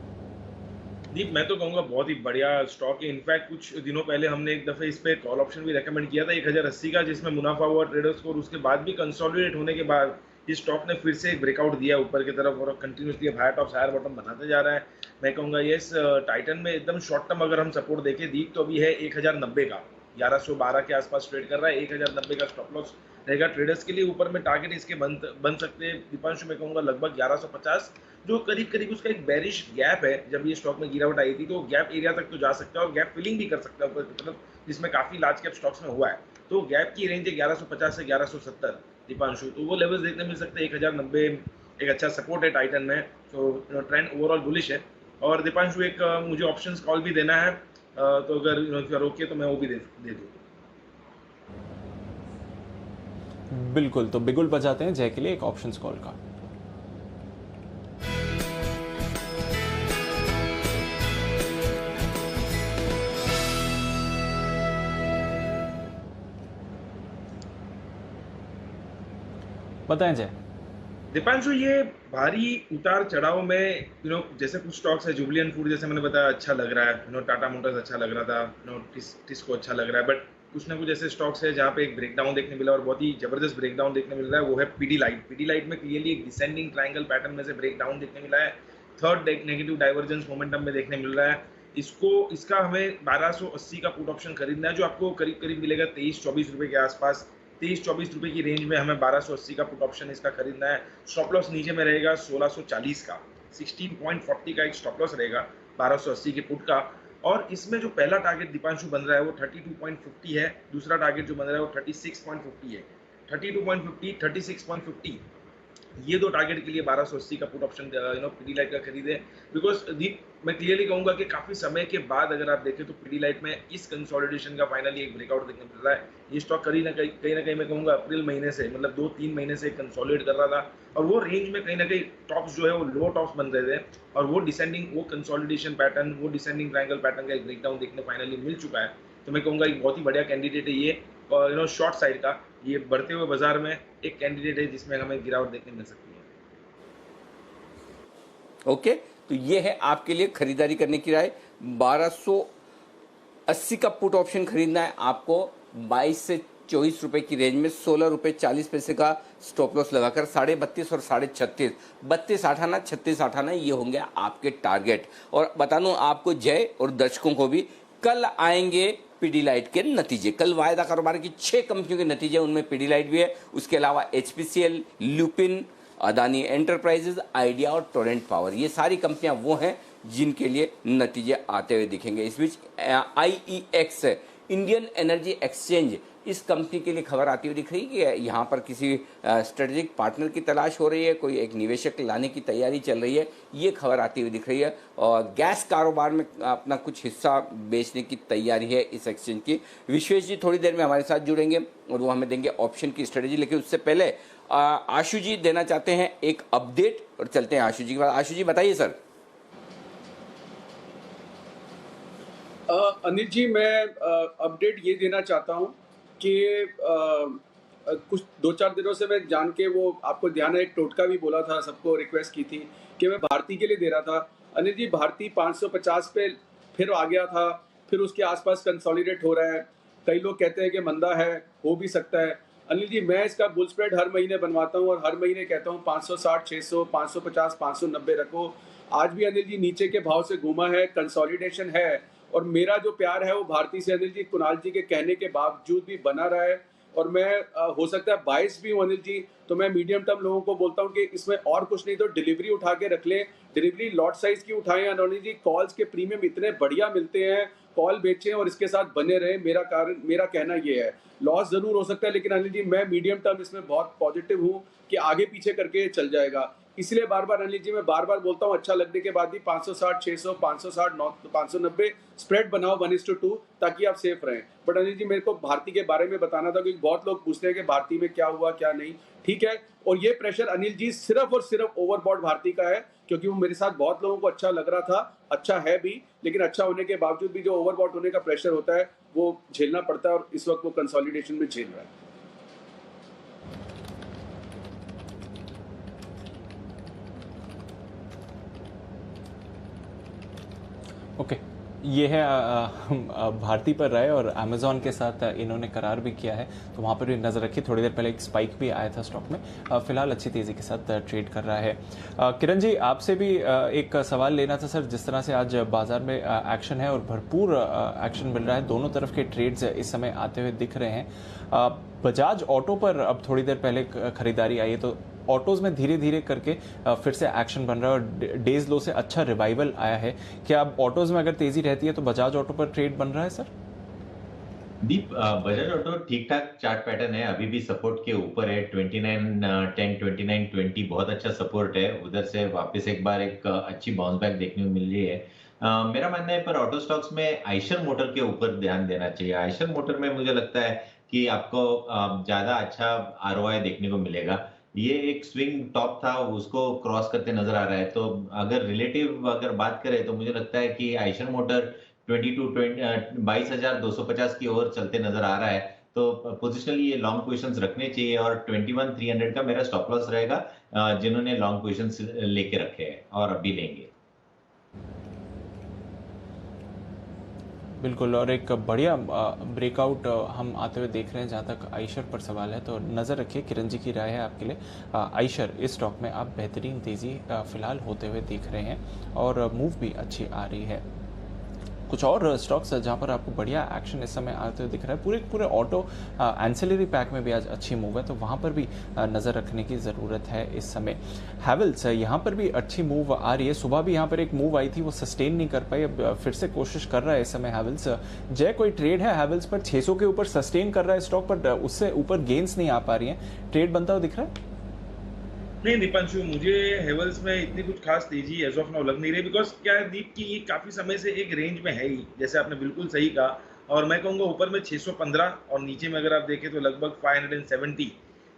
दीप, मैं तो कहूँगा बहुत ही बढ़िया स्टॉक है। इनफैक्ट कुछ दिनों पहले हमने एक दफ़े इस पे कॉल ऑप्शन भी रेकमेंड किया था 1080 का, जिसमें मुनाफा हुआ ट्रेडर्स को, और उसके बाद भी कंसोलिडेट होने के बाद इस स्टॉक ने फिर से एक ब्रेकआउट दिया ऊपर की तरफ और continuously higher top higher bottom बनाते जा रहा है। मैं कहूँगा येस, टाइटन में एकदम शॉर्ट टर्म अगर हम सपोर्ट देखें दीप तो अभी है 1090 का, 1112 के आसपास ट्रेड कर रहा है। 1090 का स्टॉप लॉस रहेगा ट्रेडर्स के लिए। ऊपर में टारगेट इसके बन सकते हैं दीपांशु, मैं कहूँगा लगभग 1150, जो करीब करीब उसका एक बेरिश गैप है। जब ये स्टॉक में गिरावट आई थी तो गैप एरिया तक तो जा सकता है और गैप फिलिंग भी कर सकता है ऊपर की तरफ, जिसमें काफ़ी लार्ज कैप स्टॉक्स में हुआ है। तो गैप की रेंज है 1150 से 1170 दीपांशु, तो वो लेवल्स देखने मिल सकते हैं। 1090 एक अच्छा सपोर्ट है टाइटन में, तो ट्रेंड ओवरऑल बुलिश है। और दीपांशु एक मुझे ऑप्शंस कॉल भी देना है, तो अगर रोके तो मैं वो भी दे दूँ। बिल्कुल, तो बिगुल बजाते हैं जय के लिए एक ऑप्शंस कॉल का। बताएं जय। दीपांशु, ये भारी उतार चढ़ाव में जैसे कुछ स्टॉक्स है, जुबलियन फूड जैसे मैंने बताया अच्छा लग रहा है, टाटा मोटर्स अच्छा लग रहा था, टिस्को अच्छा लग रहा है, बट कुछ ना कुछ ऐसे स्टॉक्स है जहाँ पे एक ब्रेकडाउन देखने मिला और बहुत ही जबरदस्त ब्रेकडाउन देखने मिल रहा है। वो है पीडीलाइट में क्लियरली एक डिसेंडिंग ट्रायंगल पैटर्न में से ब्रेकडाउन देखने मिला है। थर्ड नेगेटिव डाइवर्जेंस मोमेंटम में देखने मिल रहा है। इसका हमें 1280 का पुट ऑप्शन खरीदना है, जो आपको करीब करीब मिलेगा 23-24 रुपये के आसपास। 23-24 रुपये की रेंज में हमें 1280 का पुट ऑप्शन इसका खरीदना है। स्टॉप लॉस नीचे में रहेगा 1640 का, 16.40 का एक स्टॉप लॉस रहेगा 1280 के पुट का। और इसमें जो पहला टारगेट दीपांशु बन रहा है वो 32.50 है, दूसरा टारगेट जो बन रहा है वो 36.50 है। 32.50, 36.50, ये दो टारगेट के लिए 1280 का पुट ऑप्शन पीडीलाइट का खरीदे। बिकॉज दीप, मैं क्लियरली कहूंगा कि काफी समय के बाद अगर आप देखें तो पीडीलाइट में इस कंसोलिडेशन का फाइनली एक ब्रेकआउट देखने मिल रहा है। ये स्टॉक कहीं ना कहीं मैं कहूंगा अप्रैल महीने से, मतलब 2-3 महीने से कंसोलिडेट कर रहा था और वो रेंज में कहीं ना कहीं टॉप्स जो है वो लो टॉप्स बन रहे थे और वो डिसेंडिंग, वो कंसोलिडेशन पैटर्न, वो डिसेंडिंग ट्रायंगल पैटर्न का एक ब्रेकडाउन देखने फाइनली मिल चुका है। तो मैं कहूँगा एक बहुत ही बढ़िया कैंडिडेट है ये, और शॉर्ट साइड का ये बढ़ते हुए बाजार में एक कैंडिडेट है जिसमें हमें गिरावट देखने मिल सकती है। ओके, तो ये है आपके लिए खरीदारी करने की राय। 1280 का पुट ऑप्शन खरीदना है आपको 22 से 24 रुपए की रेंज में, 16 रुपए 40 पैसे का स्टॉप लॉस लगाकर 32.5 और 36.5, 32.58, 36.58 ये होंगे आपके टारगेट। और बता दूं आपको जय और दर्शकों को भी, कल आएंगे पीडीलाइट के नतीजे। कल वायदा कारोबार की 6 कंपनियों के नतीजे, उनमें पीडीलाइट भी है। उसके अलावा HPCL, Lupin, Adani enterprises, idea और टोरेंट पावर, ये सारी कंपनियां वो हैं जिनके लिए नतीजे आते हुए दिखेंगे। इस बीच आईईएक्स, इंडियन एनर्जी एक्सचेंज इस कंपनी के लिए खबर आती हुई दिख रही है कि यहाँ पर किसी स्ट्रेटेजिक पार्टनर की तलाश हो रही है, कोई एक निवेशक लाने की तैयारी चल रही है, ये खबर आती हुई दिख रही है। और गैस कारोबार में अपना कुछ हिस्सा बेचने की तैयारी है इस एक्सचेंज की। विश्वेश जी थोड़ी देर में हमारे साथ जुड़ेंगे और वो हमें देंगे ऑप्शन की स्ट्रेटेजी, लेकिन उससे पहले आशु जी देना चाहते हैं एक अपडेट और चलते हैं आशु जी के बाद। आशु जी बताइए सर। अनिल जी, मैं अपडेट ये देना चाहता हूँ कि कुछ 2-4 दिनों से मैं जान के, वो आपको ध्यान है, एक टोटका भी बोला था, सबको रिक्वेस्ट की थी कि मैं भारती के लिए दे रहा था। अनिल जी, भारती 550 पे फिर आ गया था, फिर उसके आसपास कंसोलिडेट हो रहा है। कई लोग कहते हैं कि मंदा है, हो भी सकता है। अनिल जी, मैं इसका बुल स्प्रेड हर महीने बनवाता हूँ और हर महीने कहता हूँ 560, 600, 550, 590 रखो। आज भी अनिल जी नीचे के भाव से घूमा है, कंसोलिडेशन है, और मेरा जो प्यार है वो भारती से अनिल जी कुणाल जी के कहने के बावजूद भी बना रहा है। और मैं हो सकता है बाइस भी हूँ अनिल जी, तो मैं मीडियम टर्म लोगों को बोलता हूँ कि इसमें और कुछ नहीं तो डिलीवरी उठा के रख लें, डिलीवरी लॉट साइज की उठाएं अनिल जी। कॉल्स के प्रीमियम इतने बढ़िया मिलते हैं, कॉल बेचें और इसके साथ बने रहें। मेरा कहना ये है, लॉस जरूर हो सकता है, लेकिन अनिल जी मैं मीडियम टर्म इसमें बहुत पॉजिटिव हूँ कि आगे पीछे करके चल जाएगा। इसलिए बार बार अनिल जी मैं बार बार बोलता हूँ, अच्छा लगने के बाद भी 560, 600, 560, 590 स्प्रेड बनाओ 1:2, ताकि आप सेफ रहें। बट अनिल जी, मेरे को भारती के बारे में बताना था, क्योंकि बहुत लोग पूछते हैं कि भारती में क्या हुआ क्या नहीं। ठीक है, और ये प्रेशर अनिल जी सिर्फ और सिर्फ ओवरबॉट भारती का है, क्योंकि वो मेरे साथ बहुत लोगों को अच्छा लग रहा था, अच्छा है भी, लेकिन अच्छा होने के बावजूद भी जो ओवरबॉट होने का प्रेशर होता है वो झेलना पड़ता है, और इस वक्त वो कंसोलिडेशन में झेल रहा है। ओके, ये है भारती पर राय, और अमेजॉन के साथ इन्होंने करार भी किया है, तो वहाँ पर भी नज़र रखिए। थोड़ी देर पहले एक स्पाइक भी आया था स्टॉक में, फिलहाल अच्छी तेज़ी के साथ ट्रेड कर रहा है। किरण जी, आपसे भी एक सवाल लेना था सर। जिस तरह से आज बाजार में एक्शन है और भरपूर एक्शन मिल रहा है, दोनों तरफ के ट्रेड्स इस समय आते हुए दिख रहे हैं। बजाज ऑटो पर अब थोड़ी देर पहले खरीदारी आई है, तो ऑटोज में धीरे धीरे करके फिर से एक्शन बन रहा है और डेज लो से अच्छा रिवाइवल आया है। क्या अब ऑटोज में अगर तेजी रहती है तो बजाज ऑटो पर ट्रेड बन रहा है सर? दीप, बजाज ऑटो ठीक ठाक चार्ट पैटर्न है, अभी भी सपोर्ट के ऊपर है। 2910, 2920 बहुत अच्छा सपोर्ट है। उधर से वापस एक बार एक अच्छी बाउंस बैक देखने को मिल रही है। मेरा मानना है पर ऑटो स्टॉक्स में आइशर मोटर के ऊपर ध्यान देना चाहिए। आइशर मोटर में मुझे लगता है कि आपको ज्यादा अच्छा आरओआई देखने को मिलेगा। ये एक स्विंग टॉप था, उसको क्रॉस करते नजर आ रहा है। तो अगर रिलेटिव अगर बात करें तो मुझे लगता है कि आइशर मोटर 22,250 की ओर चलते नजर आ रहा है। तो पोजिशनली ये लॉन्ग पोजिशंस रखने चाहिए, और 21,300 का मेरा स्टॉप लॉस रहेगा जिन्होंने लॉन्ग पोजिशंस लेके रखे हैं और अभी लेंगे। बिल्कुल, और एक बढ़िया ब्रेकआउट हम आते हुए देख रहे हैं। जहाँ तक आइशर पर सवाल है तो नज़र रखिए, किरण जी की राय है आपके लिए। आइशर इस स्टॉक में आप बेहतरीन तेज़ी फिलहाल होते हुए देख रहे हैं और मूव भी अच्छी आ रही है। कुछ और स्टॉक्स जहां पर आपको बढ़िया एक्शन इस समय आते हुए दिख रहा है, पूरे ऑटो एंसिलरी पैक में भी आज अच्छी मूव है, तो वहां पर भी नज़र रखने की ज़रूरत है इस समय। हैवेल्स यहाँ पर भी अच्छी मूव आ रही है। सुबह भी यहाँ पर एक मूव आई थी, वो सस्टेन नहीं कर पाई, अब फिर से कोशिश कर रहा है इस समय हैवेल्स। जय, कोई ट्रेड है हैवेल्स पर? 600 के ऊपर सस्टेन कर रहा है स्टॉक, पर उससे ऊपर गेंस नहीं आ पा रही है। ट्रेड बनता हुआ दिख रहा है? नहीं दीपांशु, मुझे हेवल्स में इतनी कुछ खास तेजी एज ऑफ नाउ लग नहीं रही, बिकॉज क्या है दीप की ये काफी समय से एक रेंज में है ही, जैसे आपने बिल्कुल सही कहा। और मैं कहूँगा ऊपर में 615 और नीचे में अगर आप देखें तो लगभग 570।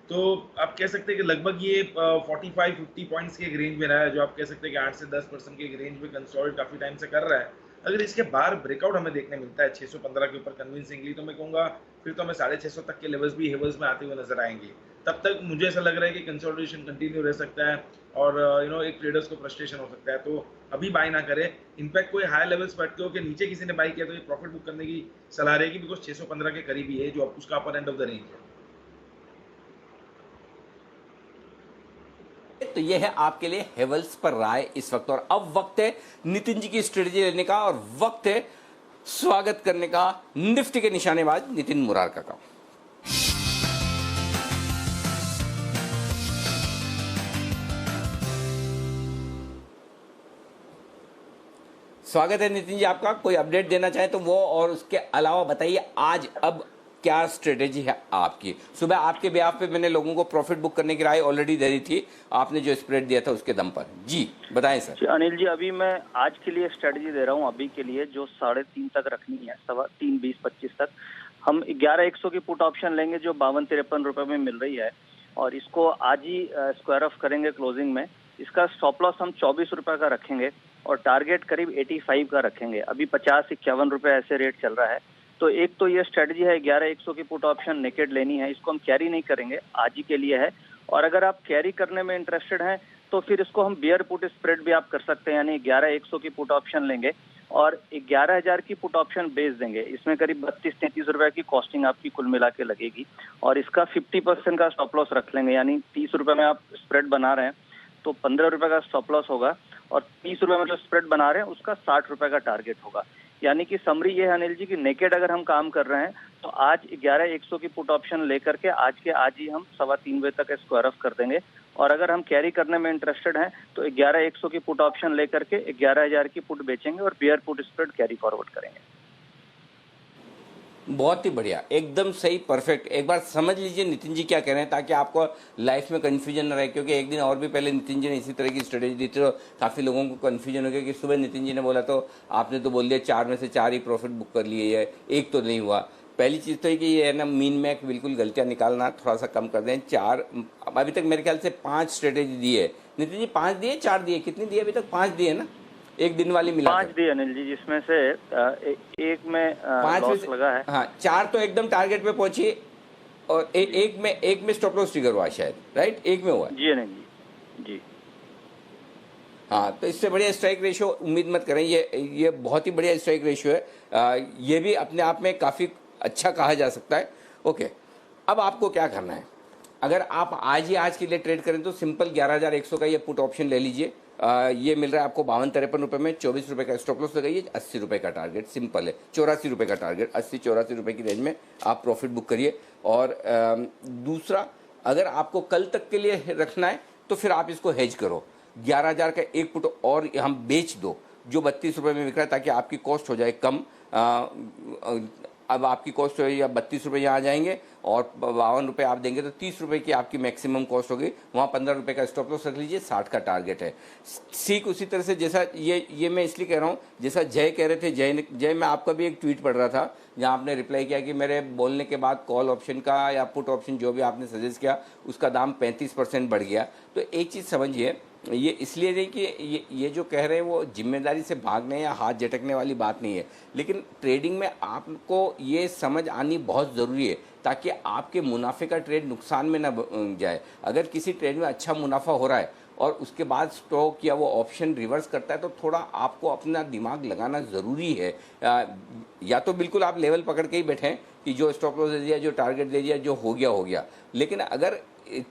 तो आप कह सकते हैं कि लगभग ये 45-50 पॉइंट्स के एक रेंज में रहा है, जो आप कह सकते हैं कि 8 से 10% के एक रेंज में कंसोलिडेट काफी टाइम से कर रहा है। अगर इसके बाहर ब्रेकआउट हमें देखने मिलता है 615 के ऊपर कन्विंसिंगली, तो मैं कहूँगा फिर तो हमें 650 तक के लेवल्स भी हेवल्स में आते हुए नजर आएंगे। तब तक मुझे ऐसा लग रहा है कि कंसोलिडेशन कंटिन्यू रह सकता है और एक ट्रेडर्स को फ्रस्ट्रेशन हो सकता है, तो अभी बाय ना करें। इनफैक्ट कोई हाई लेवल्स पर अटके हो कि नीचे किसी ने बाय किया तो ये प्रॉफिट बुक करने की सलाह रहेगी, बिकॉज 615 के करीब ही है जो उसका अपर एंड ऑफ द रेंज है। तो ये है आपके लिए हेवल्स पर राय इस वक्त। और अब वक्त है नितिन जी की स्ट्रेटेजी लेने का, और वक्त है स्वागत करने का निफ्टी के निशानेबाज नितिन मुरारका का। स्वागत है नितिन जी आपका। कोई अपडेट देना चाहे तो वो, और उसके अलावा बताइए आज अब क्या स्ट्रेटेजी है आपकी? सुबह आपके ब्याह पे मैंने लोगों को प्रॉफिट बुक करने की राय ऑलरेडी दे दी थी, आपने जो स्प्रेड दिया था उसके दम पर। जी बताएं सर। अनिल जी, अभी मैं आज के लिए स्ट्रेटजी दे रहा हूँ, अभी के लिए जो 3.5 तक रखनी है, 3.20-25 तक हम 11,100 की पुट ऑप्शन लेंगे जो 52-53 रुपए में मिल रही है, और इसको आज ही स्क्वायर ऑफ करेंगे क्लोजिंग में। इसका स्टॉप लॉस हम 24 रुपए का रखेंगे और टारगेट करीब 85 का रखेंगे। अभी 50-51 रुपए ऐसे रेट चल रहा है। तो एक तो ये स्ट्रेटजी है, 11,100 की पुट ऑप्शन नेकेड लेनी है, इसको हम कैरी नहीं करेंगे, आज ही के लिए है। और अगर आप कैरी करने में इंटरेस्टेड हैं तो फिर इसको हम बियर पुट स्प्रेड भी आप कर सकते हैं, यानी 11,100 की पुट ऑप्शन लेंगे और 11,000 की पुट ऑप्शन बेच देंगे। इसमें करीब 32-33 रुपए की कॉस्टिंग आपकी कुल मिला के लगेगी और इसका 50% का स्टॉप लॉस रख लेंगे, यानी 30 रुपए में आप स्प्रेड बना रहे हैं तो 15 रुपए का स्टॉप लॉस होगा और 30 रुपए में जो स्प्रेड बना रहे हैं उसका 60 रुपए का टारगेट होगा। यानी कि समरी ये है अनिल जी कि नेकेड अगर हम काम कर रहे हैं तो आज 11,100 की पुट ऑप्शन लेकर के आज ही हम 3:15 बजे तक स्क्वायर ऑफ कर देंगे। और अगर हम कैरी करने में इंटरेस्टेड हैं तो 11,100 की पुट ऑप्शन लेकर के 11,000 की पुट बेचेंगे और beer put spread carry forward करेंगे। बहुत ही बढ़िया, एकदम सही, परफेक्ट। एक बार समझ लीजिए नितिन जी क्या कह रहे हैं ताकि आपको लाइफ में कन्फ्यूजन न रहे, क्योंकि एक दिन और भी पहले नितिन जी ने इसी तरह की स्ट्रेटेजी दी थी तो काफ़ी लोगों को कन्फ्यूजन हो गया कि सुबह नितिन जी ने बोला तो आपने तो बोल दिया 4 में से 4 ही प्रॉफिट बुक कर लिए है, एक तो नहीं हुआ। पहली चीज़ तो है कि ये है ना, मीन में बिल्कुल गलतियाँ निकालना थोड़ा सा कम कर दें। 4 अभी तक मेरे ख्याल से 5 स्ट्रेटेजी दी है नितिन जी, 5 दिए 4 दिए, कितनी दिए अभी तक? 5 दिए ना, एक दिन वाली मिला 5 दिए अनिल जी, जिसमें से एक में 5 लॉस लगा है। हाँ, 4 तो एकदम टारगेट पे पहुंची और एक में स्टॉप लॉस ट्रिगर हुआ शायद, राइट? एक में हुआ जी अनिल जी। हाँ, तो इससे बढ़िया स्ट्राइक रेशियो उम्मीद मत करें, ये बहुत ही बढ़िया स्ट्राइक रेशियो है। ये भी अपने आप में काफ़ी अच्छा कहा जा सकता है। ओके, अब आपको क्या करना है? अगर आप आज के लिए ट्रेड करें तो सिंपल 11,100 का ये पुट ऑप्शन ले लीजिए। ये मिल रहा है आपको 52-53 रुपये में, 24 रुपये का स्टॉप लॉस लगाइए, 80 रुपये का टारगेट, सिंपल है। 84 रुपये का टारगेट, 80-84 रुपये की रेंज में आप प्रॉफिट बुक करिए। और दूसरा, अगर आपको कल तक के लिए रखना है तो फिर आप इसको हेज करो, 11,000 का एक पुट और हम बेच दो जो 32 रुपये में बिक रहा है, ताकि आपकी कॉस्ट हो जाए कम। अब आपकी कॉस्ट है या 32 रुपये यहाँ आ जाएंगे और 52 रुपये आप देंगे तो 30 रुपये की आपकी मैक्सिमम कॉस्ट होगी। वहाँ 15 रुपये का स्टॉप लॉस रख लीजिए, 60 का टारगेट है। ठीक उसी तरह से जैसा ये मैं इसलिए कह रहा हूँ, जैसा जय कह रहे थे, जय मैं आपका भी एक ट्वीट पढ़ रहा था जहाँ आपने रिप्लाई किया कि मेरे बोलने के बाद कॉल ऑप्शन का या पुट ऑप्शन जो भी आपने सजेस्ट किया उसका दाम 35% बढ़ गया। तो एक चीज़ समझिए, ये इसलिए नहीं कि ये जो कह रहे हैं वो जिम्मेदारी से भागने या हाथ झटकने वाली बात नहीं है, लेकिन ट्रेडिंग में आपको ये समझ आनी बहुत ज़रूरी है ताकि आपके मुनाफे का ट्रेड नुकसान में ना जाए। अगर किसी ट्रेड में अच्छा मुनाफा हो रहा है और उसके बाद स्टॉक या वो ऑप्शन रिवर्स करता है तो थोड़ा आपको अपना दिमाग लगाना ज़रूरी है। या तो बिल्कुल आप लेवल पकड़ के ही बैठें कि जो स्टॉप लॉस दे दिया, जो टारगेट दे दिया, जो हो गया। लेकिन अगर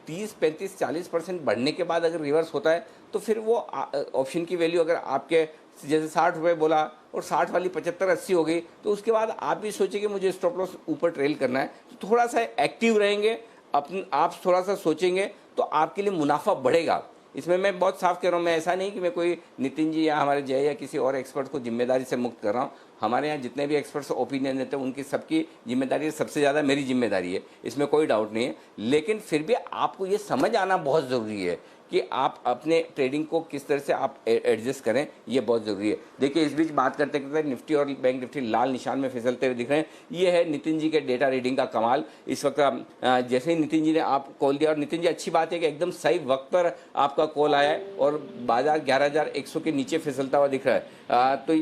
30, 35, 40% बढ़ने के बाद अगर रिवर्स होता है तो फिर वो ऑप्शन की वैल्यू अगर आपके जैसे 60 रुपये बोला और 60 वाली 75-80 हो गई तो उसके बाद आप भी सोचिए कि मुझे स्टॉप लॉस ऊपर ट्रेल करना है, तो थोड़ा सा एक्टिव रहेंगे, आप थोड़ा सा सोचेंगे तो आपके लिए मुनाफा बढ़ेगा। इसमें मैं बहुत साफ कह रहा हूँ, मैं ऐसा नहीं कि मैं कोई नितिन जी या हमारे जय या किसी और एक्सपर्ट को जिम्मेदारी से मुक्त कर रहा हूँ। हमारे यहाँ जितने भी एक्सपर्ट्स ओपिनियन देते हैं उनकी सबकी जिम्मेदारी, सबसे ज़्यादा मेरी जिम्मेदारी है, इसमें कोई डाउट नहीं है। लेकिन फिर भी आपको ये समझ आना बहुत ज़रूरी है कि आप अपने ट्रेडिंग को किस तरह से आप एडजस्ट करें, ये बहुत ज़रूरी है। देखिए, इस बीच बात करते करते निफ्टी और बैंक निफ्टी लाल निशान में फिसलते हुए दिख रहे हैं। ये है नितिन जी के डेटा रीडिंग का कमाल। इस वक्त जैसे ही नितिन जी ने आप कॉल दिया, और नितिन जी अच्छी बात है कि एकदम सही वक्त पर आपका कॉल आया है और बाजार 11,100 के नीचे फिसलता हुआ दिख रहा है। तो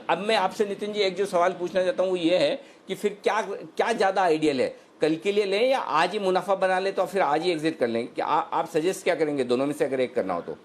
अब मैं आपसे नितिन जी एक जो सवाल पूछना चाहता हूँ वो ये है कि फिर क्या ज़्यादा आइडियल है, कल के लिए लें या आज ही मुनाफा बना ले तो फिर आज ही एग्जिट कर लें? कि आप सजेस्ट क्या करेंगे दोनों में से अगर एक करना हो तो?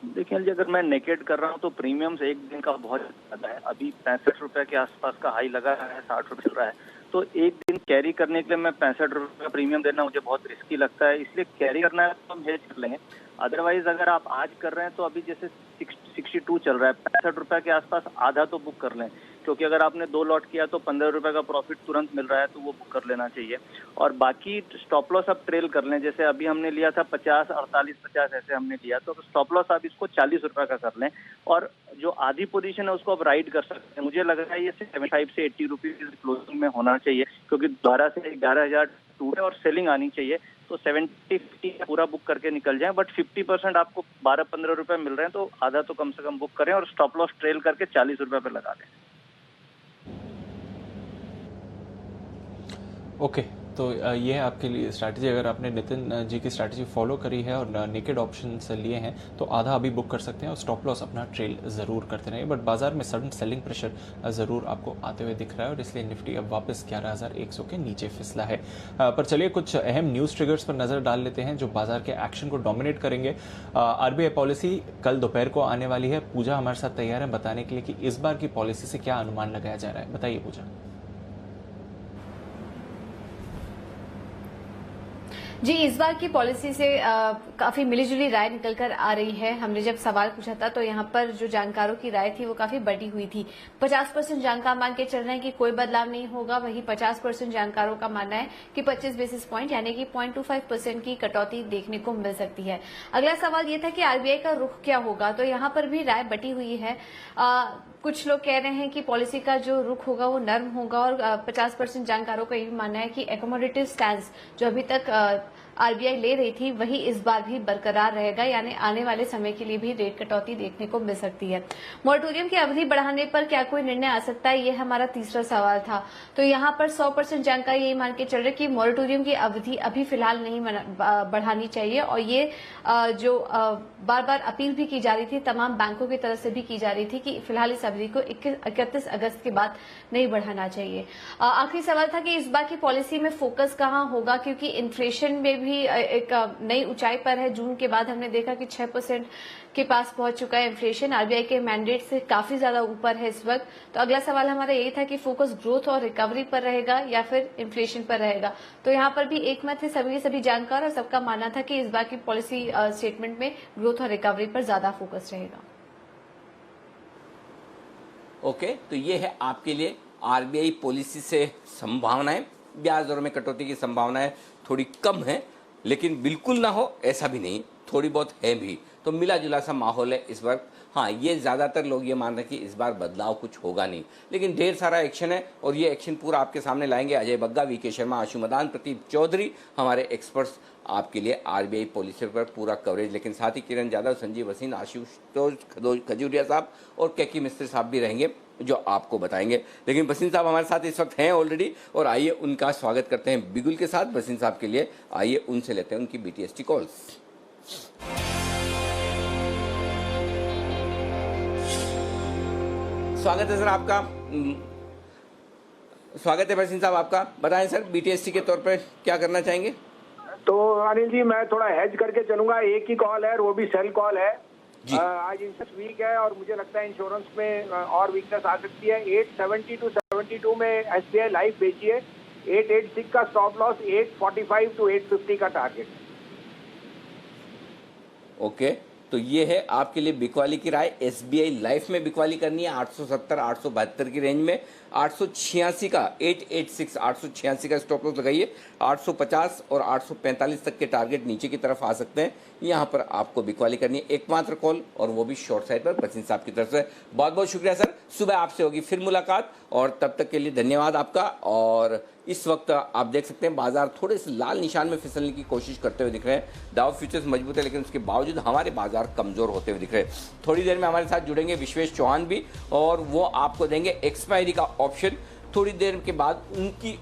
देखिए अगर मैं नेकेड कर रहा हूँ तो प्रीमियम से एक दिन का बहुत ज़्यादा है। अभी 65 रुपये के आसपास का हाई लगा है, 60 रुपये चल रहा है, तो एक दिन कैरी करने के लिए मैं 65 रुपये का प्रीमियम देना मुझे बहुत रिस्की लगता है, इसलिए कैरी करना है तो हम हेज कर लेंगे। अदरवाइज अगर आप आज कर रहे हैं तो अभी जैसे 62 चल रहा है, 65 रुपये के आसपास आधा तो बुक कर लें, क्योंकि अगर आपने 2 लॉट किया तो 15 रुपए का प्रॉफिट तुरंत मिल रहा है, तो वो बुक कर लेना चाहिए। और बाकी स्टॉप लॉस आप ट्रेल कर लें, जैसे अभी हमने लिया था 50, 48, 50 ऐसे हमने लिया, तो स्टॉप लॉस आप इसको 40 रुपए का कर लें और जो आधी पोजीशन है उसको आप राइड कर सकते हैं। मुझे लग रहा है ये 75 से 80 रुपीज क्लोजिंग में होना चाहिए, क्योंकि 12 से 11,002 है और सेलिंग आनी चाहिए, तो 70-50 पूरा बुक करके निकल जाएं। बट 50% आपको 12-15 रुपए मिल रहे हैं, तो आधा तो कम से कम बुक करें और स्टॉप लॉस ट्रेल करके 40 रुपए पे लगा दें। ओके, तो ये है आपके लिए स्ट्रैटेजी। अगर आपने नितिन जी की स्ट्रैटेजी फॉलो करी है और नेकेड ऑप्शन लिए हैं तो आधा अभी बुक कर सकते हैं और स्टॉप लॉस अपना ट्रेल ज़रूर करते रहें। बट बाजार में सडन सेलिंग प्रेशर ज़रूर आपको आते हुए दिख रहा है और इसलिए निफ्टी अब वापस 11,100 के नीचे फिसला है। पर चलिए कुछ अहम न्यूज़ ट्रिगर्स पर नज़र डाल लेते हैं जो बाजार के एक्शन को डोमिनेट करेंगे। आरबीआई पॉलिसी कल दोपहर को आने वाली है। पूजा हमारे साथ तैयार है बताने के लिए कि इस बार की पॉलिसी से क्या अनुमान लगाया जा रहा है। बताइए पूजा। जी, इस बार की पॉलिसी से काफी मिलीजुली राय निकल कर आ रही है। हमने जब सवाल पूछा था तो यहाँ पर जो जानकारों की राय थी वो काफी बढ़ी हुई थी। 50% जानकार मान के चल रहे हैं कि कोई बदलाव नहीं होगा, वहीं 50% जानकारों का मानना है कि 25 बेसिस पॉइंट यानी कि 0.25% की कटौती देखने को मिल सकती है। अगला सवाल ये था कि आरबीआई का रुख क्या होगा, तो यहाँ पर भी राय बटी हुई है। कुछ लोग कह रहे हैं कि पॉलिसी का जो रुख होगा वो नर्म होगा और 50% जानकारों का ये भी मानना है कि एकोमोडेटिव स्टैंस जो अभी तक आरबीआई ले रही थी वही इस बार भी बरकरार रहेगा, यानी आने वाले समय के लिए भी रेट कटौती देखने को मिल सकती है। मोरेटोरियम की अवधि बढ़ाने पर क्या कोई निर्णय आ सकता है, ये हमारा तीसरा सवाल था। तो यहाँ पर 100% जानकारी यही मान के चल रही कि मोरेटोरियम की अवधि अभी फिलहाल नहीं बढ़ानी चाहिए और ये जो बार बार अपील भी की जा रही थी, तमाम बैंकों की तरफ से भी की जा रही थी कि फिलहाल इस अवधि को 31 अगस्त के बाद नहीं बढ़ाना चाहिए। आखिरी सवाल था कि इस बार की पॉलिसी में फोकस कहाँ होगा, क्योंकि इन्फ्लेशन में भी एक नई ऊंचाई पर है। जून के बाद हमने देखा कि 6% के पास पहुंच चुका है इन्फ्लेशन, आरबीआई के मैंडेट से काफी ज्यादा ऊपर है इस वक्त। तो अगला सवाल हमारा यही था कि फोकस ग्रोथ और रिकवरी पर रहेगा या फिर इन्फ्लेशन पर रहेगा। तो यहाँ पर भी एक मत है सभी जानकार और सबका मानना था कि इस बार की पॉलिसी स्टेटमेंट में ग्रोथ और रिकवरी पर ज्यादा फोकस रहेगा। ओके, तो ये है आपके लिए आरबीआई पॉलिसी से संभावनाएं। ब्याज दरों में कटौती की संभावनाएं थोड़ी कम है, लेकिन बिल्कुल ना हो ऐसा भी नहीं, थोड़ी बहुत है भी। तो मिला जुला सा माहौल है इस वक्त। हाँ, ये ज़्यादातर लोग ये मान रहे हैं कि इस बार बदलाव कुछ होगा नहीं, लेकिन ढेर सारा एक्शन है और ये एक्शन पूरा आपके सामने लाएंगे अजय बग्गा, वीके शर्मा, आशु मदान, प्रदीप चौधरी, हमारे एक्सपर्ट्स आपके लिए आरबीआई पॉलिसी पर पूरा कवरेज। लेकिन साथ ही किरण यादव, संजीव हसीन, आशुतोष खजूरिया साहब और कैकी मिस्त्री साहब भी रहेंगे जो आपको बताएंगे। लेकिन बसीन साहब हमारे साथ इस वक्त हैं ऑलरेडी और आइए उनका स्वागत करते हैं बिगुल के साथ बसीन साहब के लिए। आइए उनसे लेते हैं उनकी बीटीएसटी कॉल्स। स्वागत है सर आपका। स्वागत है बसीन साहब आपका। बताएं सर, बीटीएसटी के तौर पर क्या करना चाहेंगे? तो अनिल जी, मैं थोड़ा हेज करके चलूंगा। एक ही कॉल है और वो भी सेल कॉल है। आज इंश्योरेंस वीक है और मुझे लगता है इंश्योरेंस में और वीकनेस आ सकती है। 870 to 72 में एसबीआई लाइफ बेचिए। 886 का स्टॉप लॉस, 845 to 850 का टारगेट। ओके, तो ये है आपके लिए बिकवाली की राय। एसबीआई लाइफ में बिकवाली करनी है 870 872 की रेंज में। 886 का 886 का स्टॉप लॉस लगाइए। 850 और 845 तक के टारगेट नीचे की तरफ आ सकते हैं। यहाँ पर आपको बिकवाली करनी है। एकमात्र कॉल और वो भी शॉर्ट साइड पर बसीन साहब की तरफ से। बहुत बहुत शुक्रिया सर। सुबह आपसे होगी फिर मुलाकात और तब तक के लिए धन्यवाद आपका। और इस वक्त आप देख सकते हैं बाजार थोड़े से लाल निशान में फिसलने की कोशिश करते हुए दिख रहे हैं। डाउ फ्यूचर्स मजबूत है लेकिन उसके बावजूद हमारे बाजार कमजोर होते हुए दिख रहे हैं। थोड़ी देर में हमारे साथ जुड़ेंगे विश्वेश चौहान भी और वो आपको देंगे एक्सपायरी का ऑप्शन। थोड़ी देर के बाद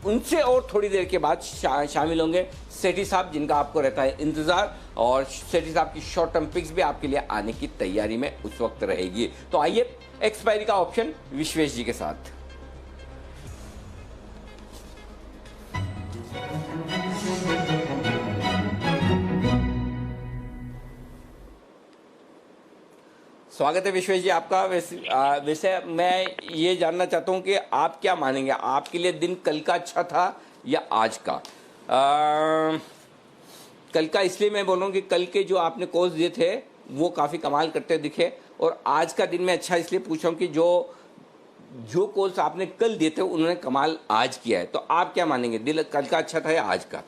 उनसे और थोड़ी देर के बाद शामिल होंगे सेठी साहब, जिनका आपको रहता है इंतजार। और सेठी साहब की शॉर्ट टर्म पिक्स भी आपके लिए आने की तैयारी में उस वक्त रहेगी। तो आइए एक्सपायरी का ऑप्शन विश्वेश जी के साथ। स्वागत है विश्वेश जी आपका। वैसे मैं ये जानना चाहता हूँ कि आप क्या मानेंगे, आपके लिए दिन कल का अच्छा था या आज का? कल का इसलिए मैं बोल रहा हूँ कि कल के जो आपने कॉल्स दिए थे वो काफ़ी कमाल करते दिखे और आज का दिन में अच्छा इसलिए पूछ रहा हूँ कि जो जो कॉल्स आपने कल दिए थे उन्होंने कमाल आज किया है, तो आप क्या मानेंगे, दिल कल का अच्छा था या आज का?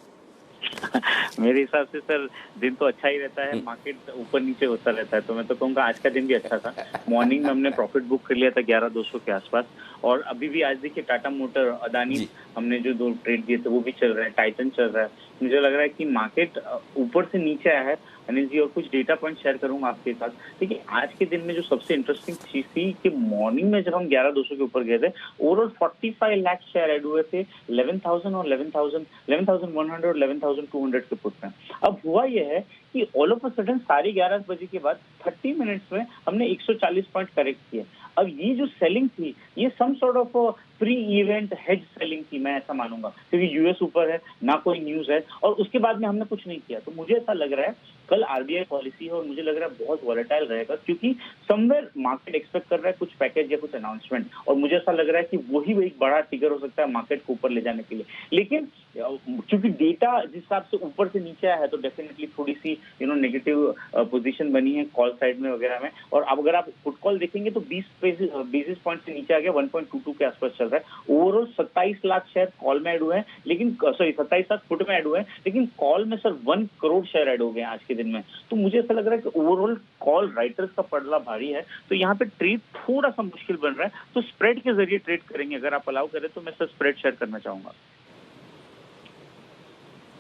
मेरे हिसाब से सर दिन तो अच्छा ही रहता है, मार्केट ऊपर नीचे होता रहता है, तो मैं तो कहूँगा आज का दिन भी अच्छा था। मॉर्निंग में हमने प्रॉफिट बुक कर लिया था 11,200 के आसपास, और अभी भी आज देखिए टाटा मोटर, अदानी हमने जो 2 ट्रेड दिए थे वो भी चल रहे हैं, टाइटन चल रहा है। मुझे लग रहा है कि मार्केट ऊपर से नीचे आया है अनिल जी। और कुछ डेटा पॉइंट शेयर करूंगा आपके साथ। देखिए आज के दिन में जो सबसे इंटरेस्टिंग चीज थी कि मॉर्निंग में जब हम 11,200 के ऊपर गए थे, ओवरऑल 45 लाख शेयर ऐड हुए थे 11,000 और 11,100 और 11,200 के पुट में। अब हुआ यह है कि ऑल ऑफ अ सडन 11:30 बजे के बाद 30 मिनट्स में हमने 140 पॉइंट करेक्ट किए। अब ये जो सेलिंग थी ये some sort of pre event hedge selling थी, मैं ऐसा मानूंगा, क्योंकि यूएस ऊपर है, ना कोई न्यूज है, और उसके बाद में हमने कुछ नहीं किया। तो मुझे ऐसा लग रहा है कल आरबीआई पॉलिसी है और मुझे लग रहा है बहुत वॉलेटाइल रहेगा, क्योंकि समवेयर मार्केट एक्सपेक्ट कर रहा है कुछ पैकेज या कुछ अनाउंसमेंट, और मुझे ऐसा लग रहा है कि वही एक बड़ा ट्रिगर हो सकता है मार्केट को ऊपर ले जाने के लिए। लेकिन क्योंकि डेटा जिस हिसाब से ऊपर से नीचे आया है तो डेफिनेटली थोड़ी सी नेगेटिव पोजीशन बनी है कॉल साइड में वगैरह में। और अब अगर आप पुट कॉल देखेंगे तो 20 बेसिस पॉइंट से नीचे आ गया, 1.22 के आसपास चल रहा है। ओवरऑल 27 लाख शेयर कॉल में ऐड हुए हैं, लेकिन 27 लाख पुट में ऐड हुए हैं, लेकिन कॉल में सर 1 करोड़ शेयर ऐड हो गए आज के दिन में। तो मुझे ऐसा लग रहा है कि ओवरऑल कॉल राइटर्स का पड़ला भारी है, तो यहाँ पे ट्रेड थोड़ा सा मुश्किल बन रहा है। तो स्प्रेड के जरिए ट्रेड करेंगे, अगर आप अलाउ करें तो मैं सर स्प्रेड शेयर करना चाहूंगा।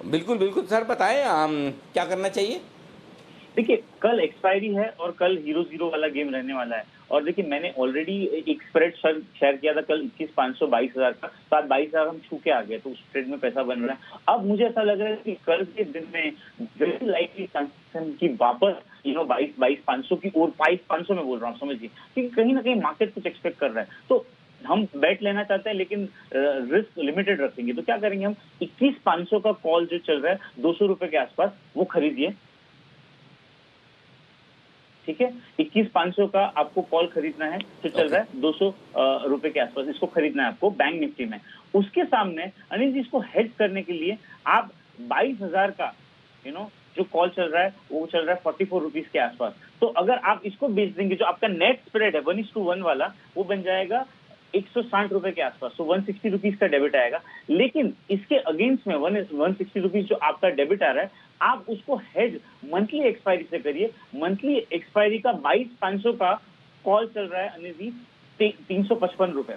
बिल्कुल बिल्कुल सर, बताएं क्या करना चाहिए? देखिए कल एक्सपायरी है और कल 0-0 वाला गेम रहने वाला है। और देखिए मैंने ऑलरेडी एक स्प्रेड शेयर किया था कल 21,500 22,000 का, तो आज 22,000 हम छू के आ गए, तो उस ट्रेड में पैसा बन रहा है। अब मुझे ऐसा लग रहा है कि कल के दिन में वेरी लाइकली चांसेस की वापस 22,500 की और 22,500 में बोल रहा हूँ, समझिए, क्योंकि कहीं ना कहीं मार्केट कुछ एक्सपेक्ट कर रहा है। तो हम बैट लेना चाहते हैं लेकिन रिस्क लिमिटेड रखेंगे, तो क्या करेंगे हम 21,500 का कॉल जो चल रहा है 200 रुपए के आसपास, वो खरीदिए, ठीक है। 21,500 का आपको कॉल खरीदना है, जो चल रहा है 200 रुपए के आसपास, इसको खरीदना है आपको बैंक निफ्टी में। उसके सामने अनिल जी इसको हेज करने के लिए आप 22,000 का जो कॉल चल रहा है वो चल रहा है 44 रुपीज के आसपास। तो अगर आप इसको बेच देंगे, जो आपका नेट स्प्रेड है 1:1 वाला, वो बन जाएगा 160 रुपए के आसपास, तो 160 रुपीज का डेबिट आएगा। लेकिन इसके अगेंस्ट में 160 रुपीज जो आपका डेबिट आ रहा है, आप उसको हेज मंथली एक्सपायरी से करिए। मंथली एक्सपायरी का 22,500 का कॉल चल रहा है अनिल जी 355 रुपए,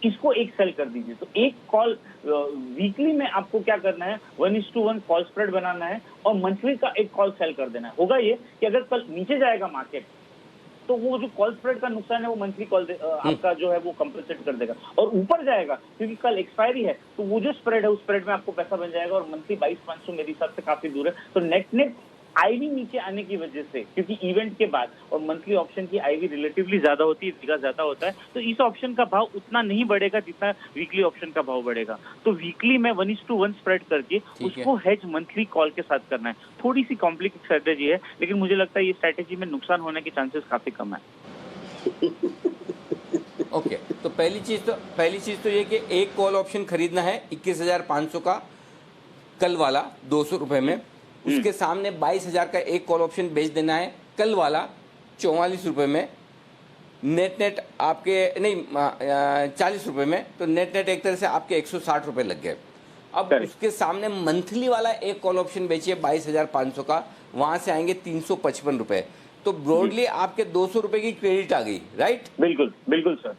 इसको एक सेल कर दीजिए। तो एक कॉल वीकली में आपको क्या करना है, 1:1 कॉल स्प्रेड बनाना है और मंथली का एक कॉल सेल कर देना है। होगा ये कि अगर कल नीचे जाएगा मार्केट तो वो जो कॉल स्प्रेड का नुकसान है वो मंथली कॉल आपका जो है वो कंपनसेट कर देगा, और ऊपर जाएगा क्योंकि कल एक्सपायरी है तो वो जो स्प्रेड है उस स्प्रेड में आपको पैसा बन जाएगा, और मंथली 22,500 मेरे हिसाब से काफी दूर है। तो नेट आईवी नीचे आने की वजह से, क्योंकि इवेंट के बाद और मंथली ऑप्शन की आईवी रिलेटिवली ज्यादा होती है, बिका ज्यादा होता है, तो इस ऑप्शन का भाव उतना नहीं बढ़ेगा जितना वीकली ऑप्शन का भाव बढ़ेगा। तो वीकली में 1:1 स्प्रेड करके उसको हेज मंथली कॉल के साथ करना है। थोड़ी सी कॉम्प्लिकेटेड स्ट्रेटेजी है, लेकिन मुझे लगता है ये स्ट्रेटेजी में नुकसान होने के चांसेस काफी कम है। ओके, तो पहली चीज तो ये कि एक कॉल ऑप्शन खरीदना है 21,500 का कल वाला 200 रुपए में, उसके सामने 22,000 का एक कॉल ऑप्शन बेच देना है कल वाला 44 रुपए में, नेट आपके नहीं 40 रुपए में, तो नेट एक तरह से आपके 160 रुपए लग गए। अब उसके सामने मंथली वाला एक कॉल ऑप्शन बेचिए 22,500 का, वहां से आएंगे 355 रुपए, तो ब्रॉडली आपके 200 रुपए की क्रेडिट आ गई, राइट? बिल्कुल बिल्कुल सर,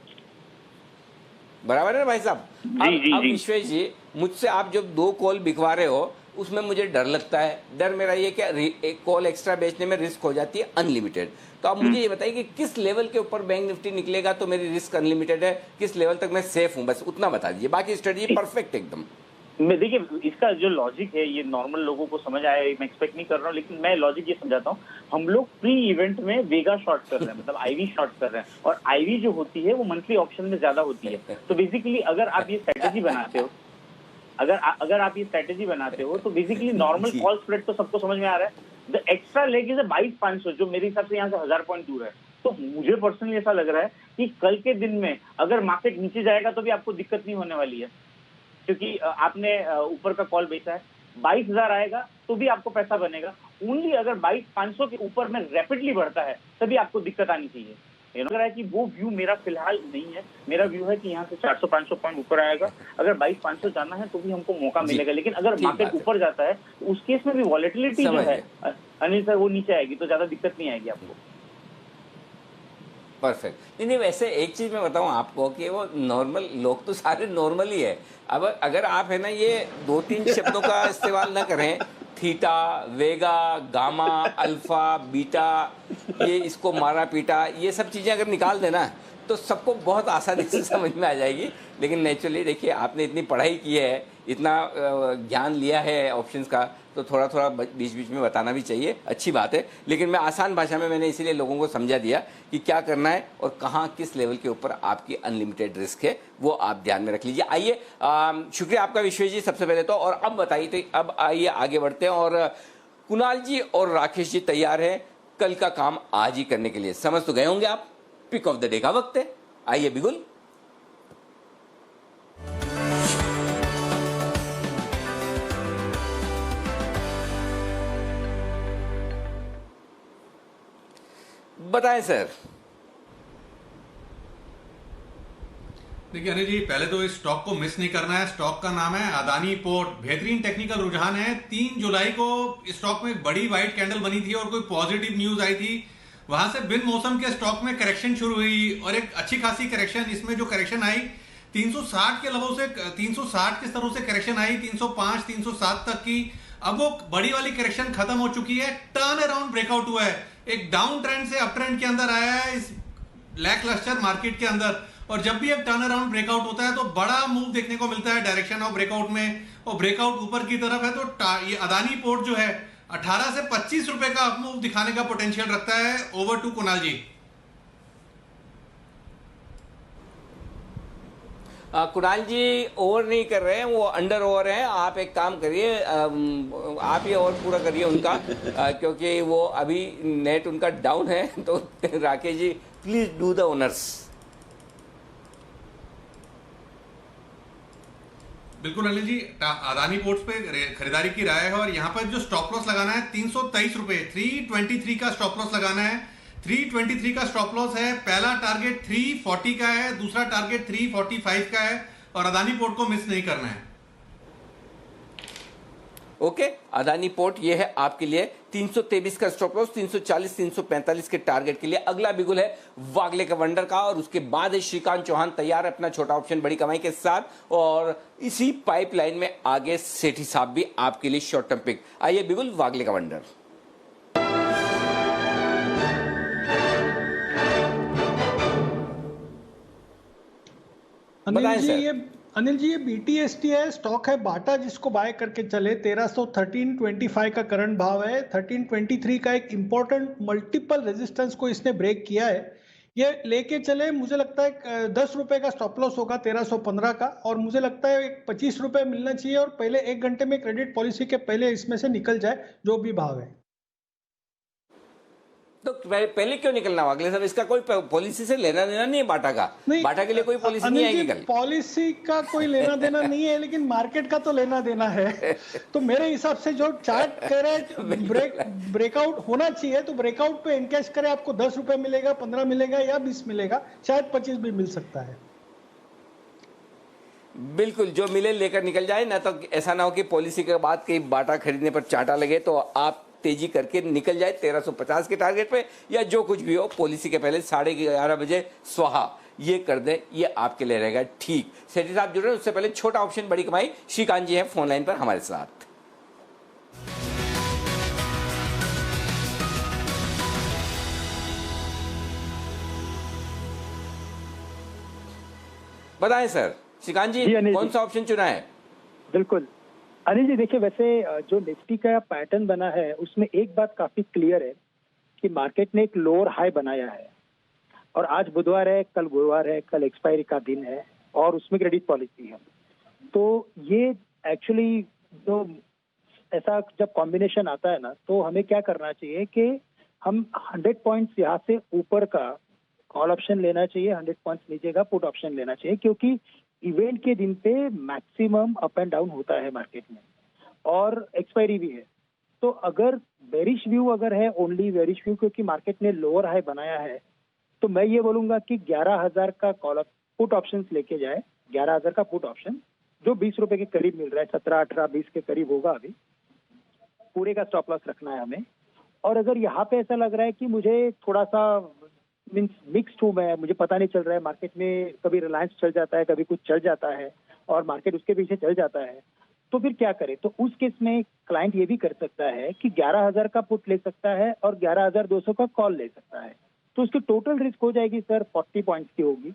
बराबर है ना भाई साहब? अब विश्वेश जी, मुझसे आप जब 2 कॉल बिकवा रहे हो उसमें मुझे डर लगता है। डर मेरा ये कि एक कॉल एक्स्ट्रा बेचने में रिस्क हो जाती है अनलिमिटेड। तो आप मुझे ये बताइए कि किस लेवल के ऊपर बैंक निफ्टी निकलेगा तो मेरी रिस्क अनलिमिटेड है, किस लेवल तक मैं सेफ हूं, बस उतना बता दीजिए, बाकी स्ट्रेटजी परफेक्ट एकदम। देखिए इसका जो लॉजिक है ये नॉर्मल लोगों को समझ आया, मैं एक्सपेक्ट नहीं कर रहा हूँ, लेकिन मैं लॉजिक ये समझाता हूँ। हम लोग प्री इवेंट में वेगा शॉर्ट कर रहे हैं, मतलब आईवी शॉर्ट कर रहे हैं, और आईवी जो होती है वो मंथली ऑप्शन में ज्यादा होती है। तो बेसिकली अगर आप ये स्ट्रेटेजी बनाते हो अगर आप ये स्ट्रेटेजी बनाते हो तो बेसिकली नॉर्मल कॉल स्प्रेड तो सबको समझ में आ रहा है। द एक्स्ट्रा लेग इज 22,500, जो मेरे हिसाब से यहाँ से 1000 पॉइंट दूर है। तो मुझे पर्सनली ऐसा लग रहा है कि कल के दिन में अगर मार्केट नीचे जाएगा तो भी आपको दिक्कत नहीं होने वाली है, क्योंकि आपने ऊपर का कॉल बेचा है। 22,000 आएगा तो भी आपको पैसा बनेगा। ओनली अगर 22,500 के ऊपर में रैपिडली बढ़ता है तभी आपको दिक्कत आनी चाहिए। लग रहा है कि वो व्यू मेरा फिलहाल नहीं है। मेरा व्यू है कि यहाँ से 400-500 पॉइंट ऊपर आएगा। अगर 22,500 जाना है तो भी हमको मौका मिलेगा, लेकिन अगर मार्केट ऊपर जाता है तो उस केस में भी वॉलेटिलिटी जो है अनिल सर वो नीचे आएगी, तो ज्यादा दिक्कत नहीं आएगी आपको। परफेक्ट। नहीं, वैसे एक चीज मैं बताऊं आपको कि वो नॉर्मल लोग तो सारे नॉर्मल ही है। अब अगर आप है ना ये 2-3 शब्दों का इस्तेमाल ना करें, थीटा, वेगा, गामा, अल्फा, बीटा, ये इसको मारा पीटा, ये सब चीज़ें अगर निकाल देना तो सबको बहुत आसानी से समझ में आ जाएगी। लेकिन नेचुरली देखिए, आपने इतनी पढ़ाई की है, इतना ज्ञान लिया है ऑप्शंस का, तो थोड़ा थोड़ा बीच बीच में बताना भी चाहिए, अच्छी बात है। लेकिन मैं आसान भाषा में मैंने इसीलिए लोगों को समझा दिया कि क्या करना है और कहाँ किस लेवल के ऊपर आपकी अनलिमिटेड रिस्क है, वो आप ध्यान में रख लीजिए। आइए, शुक्रिया आपका विश्वेश जी सबसे पहले तो। और अब बताइए, तो अब आइए आगे बढ़ते हैं। और कुणाल जी और राकेश जी तैयार हैं कल का काम आज ही करने के लिए। समझ तो गए होंगे आप, पिक ऑफ द डे का वक्त है। आइए बिगुल। बताएं सर। देखिए अनिल जी, पहले तो इस स्टॉक को मिस नहीं करना है। स्टॉक का नाम है अदानी पोर्ट। बेहतरीन टेक्निकल रुझान है। 3 जुलाई को स्टॉक में एक बड़ी व्हाइट कैंडल बनी थी और कोई पॉजिटिव न्यूज आई थी। वहां से बिन मौसम के स्टॉक में करेक्शन शुरू हुई और एक अच्छी खासी करेक्शन, इसमें जो करेक्शन आई 360 के लेवल से, 360 के स्तरों से करेक्शन आई 305, 307 तक की। अब वो बड़ी वाली करेक्शन खत्म हो चुकी है, टर्न अराउंड ब्रेकआउट हुआ है, एक डाउन ट्रेंड से अप ट्रेंड के अंदर आया है इस लैकलस्टर मार्केट के अंदर। और जब भी एक टर्न अराउंड ब्रेकआउट होता है तो बड़ा मूव देखने को मिलता है डायरेक्शन ऑफ ब्रेकआउट में, और ब्रेकआउट ऊपर की तरफ है। तो ये अदानी पोर्ट जो है 18 से 25 रुपए का अप मूव दिखाने का पोटेंशियल रखता है। Over to Kunal ji. Kunal ji over नहीं कर रहे हैं, वो अंडर ओवर हैं। आप एक काम करिए, आप ये ओवर पूरा करिए उनका, क्योंकि वो अभी नेट उनका डाउन है। तो Rakesh ji please do the honours. बिल्कुल अनिल जी, अदानी पोर्ट्स पे खरीदारी की राय है और यहाँ पर जो स्टॉप लॉस लगाना है 323 रुपए, 323 का स्टॉप लॉस लगाना है। 323 का स्टॉप लॉस है। पहला टारगेट 340 का है, दूसरा टारगेट 345 का है और अदानी पोर्ट को मिस नहीं करना है। ओके, अदानी पोर्ट ये है आपके लिए 323 का स्टॉप लॉस, 340, 345 के टारगेट के लिए। अगला बिगुल है वागले का वंडर का, और उसके बाद है श्रीकांत चौहान तैयार है अपना छोटा ऑप्शन बड़ी कमाई के साथ। और इसी पाइपलाइन में आगे सेठी साहब भी आपके लिए शॉर्ट टर्म पिक। आइए बिगुल वागले का वंडर। अनिल जी ये BTST है, स्टॉक है बाटा, जिसको बाय करके चले। 1313.25 का करंट भाव है। 1323 का एक इंपॉर्टेंट मल्टीपल रेजिस्टेंस को इसने ब्रेक किया है। ये लेके चले, मुझे लगता है 10 रुपए का स्टॉप लॉस होगा 1315 का, और मुझे लगता है 25 रुपए मिलना चाहिए, और पहले 1 घंटे में क्रेडिट पॉलिसी के पहले इसमें से निकल जाए जो भी भाव है। तो पहले क्यों निकलना वागले साहब? इसका कोई पॉलिसी से लेना देना नहीं है बाटा का। बाटा के लिए कोई पॉलिसी नहीं आएगी कल। पॉलिसी का कोई लेना देना नहीं है, लेकिन मार्केट का तो लेना देना है। तो मेरे हिसाब से जो चार्ट कह रहे ब्रेकआउट होना चाहिए, तो ब्रेकआउट पे इनकैश करे, आपको 10 रुपए मिलेगा, 15 मिलेगा या 20 मिलेगा, शायद 25 भी मिल सकता है। बिल्कुल, जो मिले लेकर निकल जाए ना, तो ऐसा ना हो कि पॉलिसी के बाद कहीं बाटा खरीदने पर चाटा लगे तो आप तेजी करके निकल जाए 1350 के टारगेट पे, या जो कुछ भी हो पॉलिसी के पहले 11:30 बजे स्वाहा ये कर दे, ये आपके लिए रहेगा ठीक। सेठी साहब जुड़ रहे हैं, उससे पहले छोटा ऑप्शन बड़ी कमाई, श्रीकांत जी हैं फोन लाइन पर हमारे साथ। बताएं सर, श्रीकांत जी कौन सा ऑप्शन चुना है? बिल्कुल अनिल जी, देखिए वैसे जो निफ्टी का पैटर्न बना है उसमें एक बात काफी क्लियर है कि मार्केट ने एक लोअर हाई बनाया है, और आज बुधवार है, कल गुरुवार है, कल एक्सपायरी का दिन है, और उसमें क्रेडिट पॉलिसी है। तो ये एक्चुअली जो ऐसा जब कॉम्बिनेशन आता है ना, तो हमें क्या करना चाहिए कि हम 100 पॉइंट्स यहाँ से ऊपर का कॉल ऑप्शन लेना चाहिए, 100 पॉइंट्स नीचे का पुट ऑप्शन लेना चाहिए, क्योंकि इवेंट के दिन पे मैक्सिमम अप एंड डाउन होता है मार्केट में, और एक्सपायरी भी है। तो अगर बेरिश व्यू अगर है, ओनली बेरिश व्यू, क्योंकि मार्केट ने लोअर हाई बनाया है, तो मैं ये बोलूंगा कि 11,000 का कॉल पुट ऑप्शन लेके जाए, 11,000 का पुट ऑप्शन जो 20 रुपए के करीब मिल रहा है, 17, 18, 20 के करीब होगा अभी, पूरे का स्टॉप लॉस रखना है हमें। और अगर यहाँ पे ऐसा लग रहा है कि मुझे थोड़ा सा मीन्स मिक्स्ड हूँ मैं, मुझे पता नहीं चल रहा है मार्केट में, कभी रिलायंस चल जाता है, कभी कुछ चल जाता है और मार्केट उसके पीछे चल जाता है, तो फिर क्या करे? तो उस केस में क्लाइंट ये भी कर सकता है कि 11,000 का पुट ले सकता है और 11,200 का कॉल ले सकता है। तो उसकी टोटल रिस्क हो जाएगी सर 40 पॉइंट्स की होगी।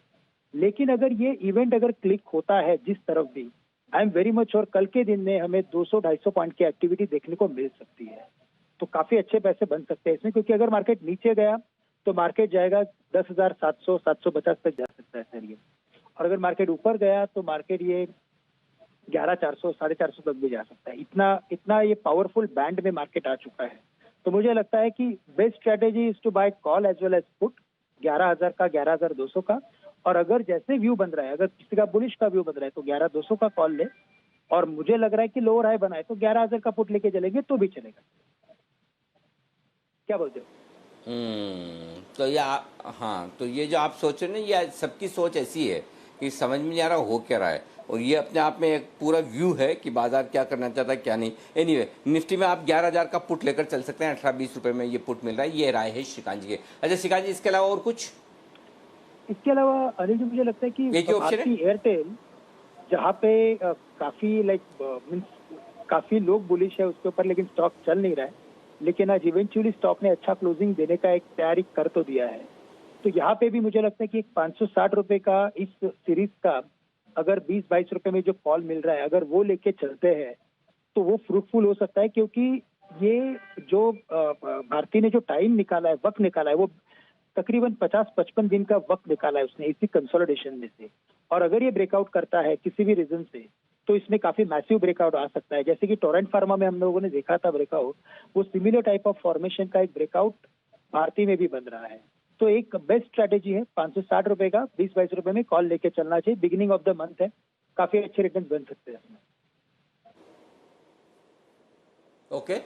लेकिन अगर ये इवेंट अगर क्लिक होता है जिस तरफ भी, I am very much sure कल के दिन में हमें 200-250 पॉइंट की एक्टिविटी देखने को मिल सकती है। तो काफी अच्छे पैसे बन सकते हैं इसमें, क्योंकि अगर मार्केट नीचे गया तो मार्केट जाएगा 10,700, 750 तक जा सकता है सर ये। और अगर मार्केट ऊपर गया तो मार्केट ये 11,400, 450 तक भी जा सकता है। इतना ये पावरफुल बैंड में मार्केट आ चुका है। तो मुझे लगता है कि best strategy is to buy call as well as put, 11,000 का, 11,200 का। और अगर जैसे व्यू बन रहा है, अगर किसी का बुलिश का व्यू बन रहा है तो 11,200 का कॉल ले, और मुझे लग रहा है कि लोअर हाई बनाए तो 11,000 का पुट लेके चलेंगे तो भी चलेगा। क्या बोलते हो? तो हाँ, तो ये जो आप सोच रहे हैं ना, ये सबकी सोच ऐसी है कि समझ में नहीं आ रहा हो क्या रहा है, और ये अपने आप में एक पूरा व्यू है कि बाजार क्या करना चाहता है क्या नहीं। एनीवे, निफ्टी में आप 11,000 का पुट लेकर चल सकते हैं, 18-20 रुपए में ये पुट मिल रहा है। ये राय है श्रीकांत जी के। अच्छा श्रीकांत जी, इसके अलावा और कुछ? इसके अलावा अनिल जी, मुझे लगता है कि भारती एयरटेल, जहाँ पे काफी काफी लोग बुलिश है उसके ऊपर, लेकिन स्टॉक चल नहीं रहा है, लेकिन आज इवेंचुअली स्टॉक ने अच्छा क्लोजिंग देने का एक तैयारी कर तो दिया है। तो यहाँ पे भी मुझे लगता है कि 560 रुपए का इस सीरीज का अगर 20-22 रुपए में जो कॉल मिल रहा है, अगर वो लेके चलते हैं तो वो फ्रूटफुल हो सकता है। क्योंकि ये जो भारती ने जो टाइम निकाला है, वक्त निकाला है, वो तकरीबन 50-55 दिन का वक्त निकाला है उसने इसी कंसोलिडेशन में से। और अगर ये ब्रेकआउट करता है किसी भी रीजन से, तो इसमें काफी मैसिव ब्रेकआउट आ सकता है। जैसे कि टोरेंट फार्मा में हम लोगों ने देखा था ब्रेकआउट, वो सिमिलर टाइप ऑफ फॉर्मेशन का एक ब्रेकआउट भारती में भी बन रहा है। तो एक बेस्ट स्ट्रेटेजी है 560 रुपए का 20-22 रुपए में कॉल लेके चलना चाहिए। बिगिनिंग ऑफ द मंथ है, काफी अच्छे रिटर्न बन सकते हैं इसमें। ओके,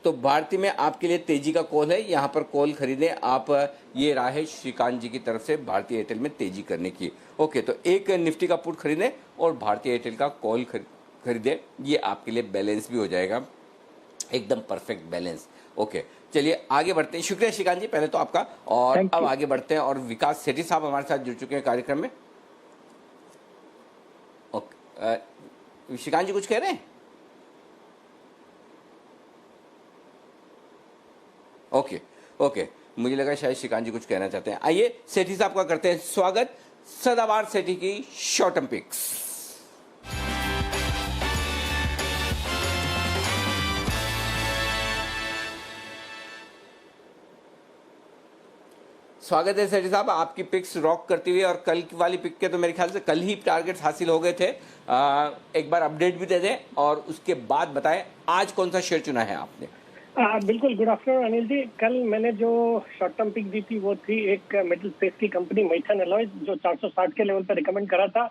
तो भारती में आपके लिए तेजी का कॉल है, यहाँ पर कॉल खरीदें आप। ये राह है श्रीकांत जी की तरफ से भारतीय एयरटेल में तेजी करने की। ओके, तो एक निफ्टी का पुट खरीदें और भारतीय एयरटेल का कॉल खरीदें, ये आपके लिए बैलेंस भी हो जाएगा, एकदम परफेक्ट बैलेंस। ओके, चलिए आगे बढ़ते हैं। शुक्रिया श्रीकांत जी पहले तो आपका। और अब आगे बढ़ते हैं और विकास सेठी साहब हमारे साथ जुड़ चुके हैं कार्यक्रम में। ओके, श्रीकांत जी कुछ कह रहे हैं? ओके, मुझे लगा शायद श्रीकांत जी कुछ कहना चाहते हैं। आइए सेठी साहब का करते हैं स्वागत, सदाबहार सेठी की शॉर्ट टर्म पिक्स। स्वागत है सेठी साहब, आपकी पिक्स रॉक करती हुई। और कल की वाली पिक के तो मेरे ख्याल से कल ही टारगेट्स हासिल हो गए थे। एक बार अपडेट भी दे दें और उसके बाद बताएं आज कौन सा शेयर चुना है आपने। बिल्कुल, गुड आफ्टरनून अनिल जी। कल मैंने जो शॉर्ट टर्म पिक दी थी वो थी एक मेटल स्पेस की कंपनी मैथन एलॉयज, जो 460 के लेवल पर रिकमेंड करा था।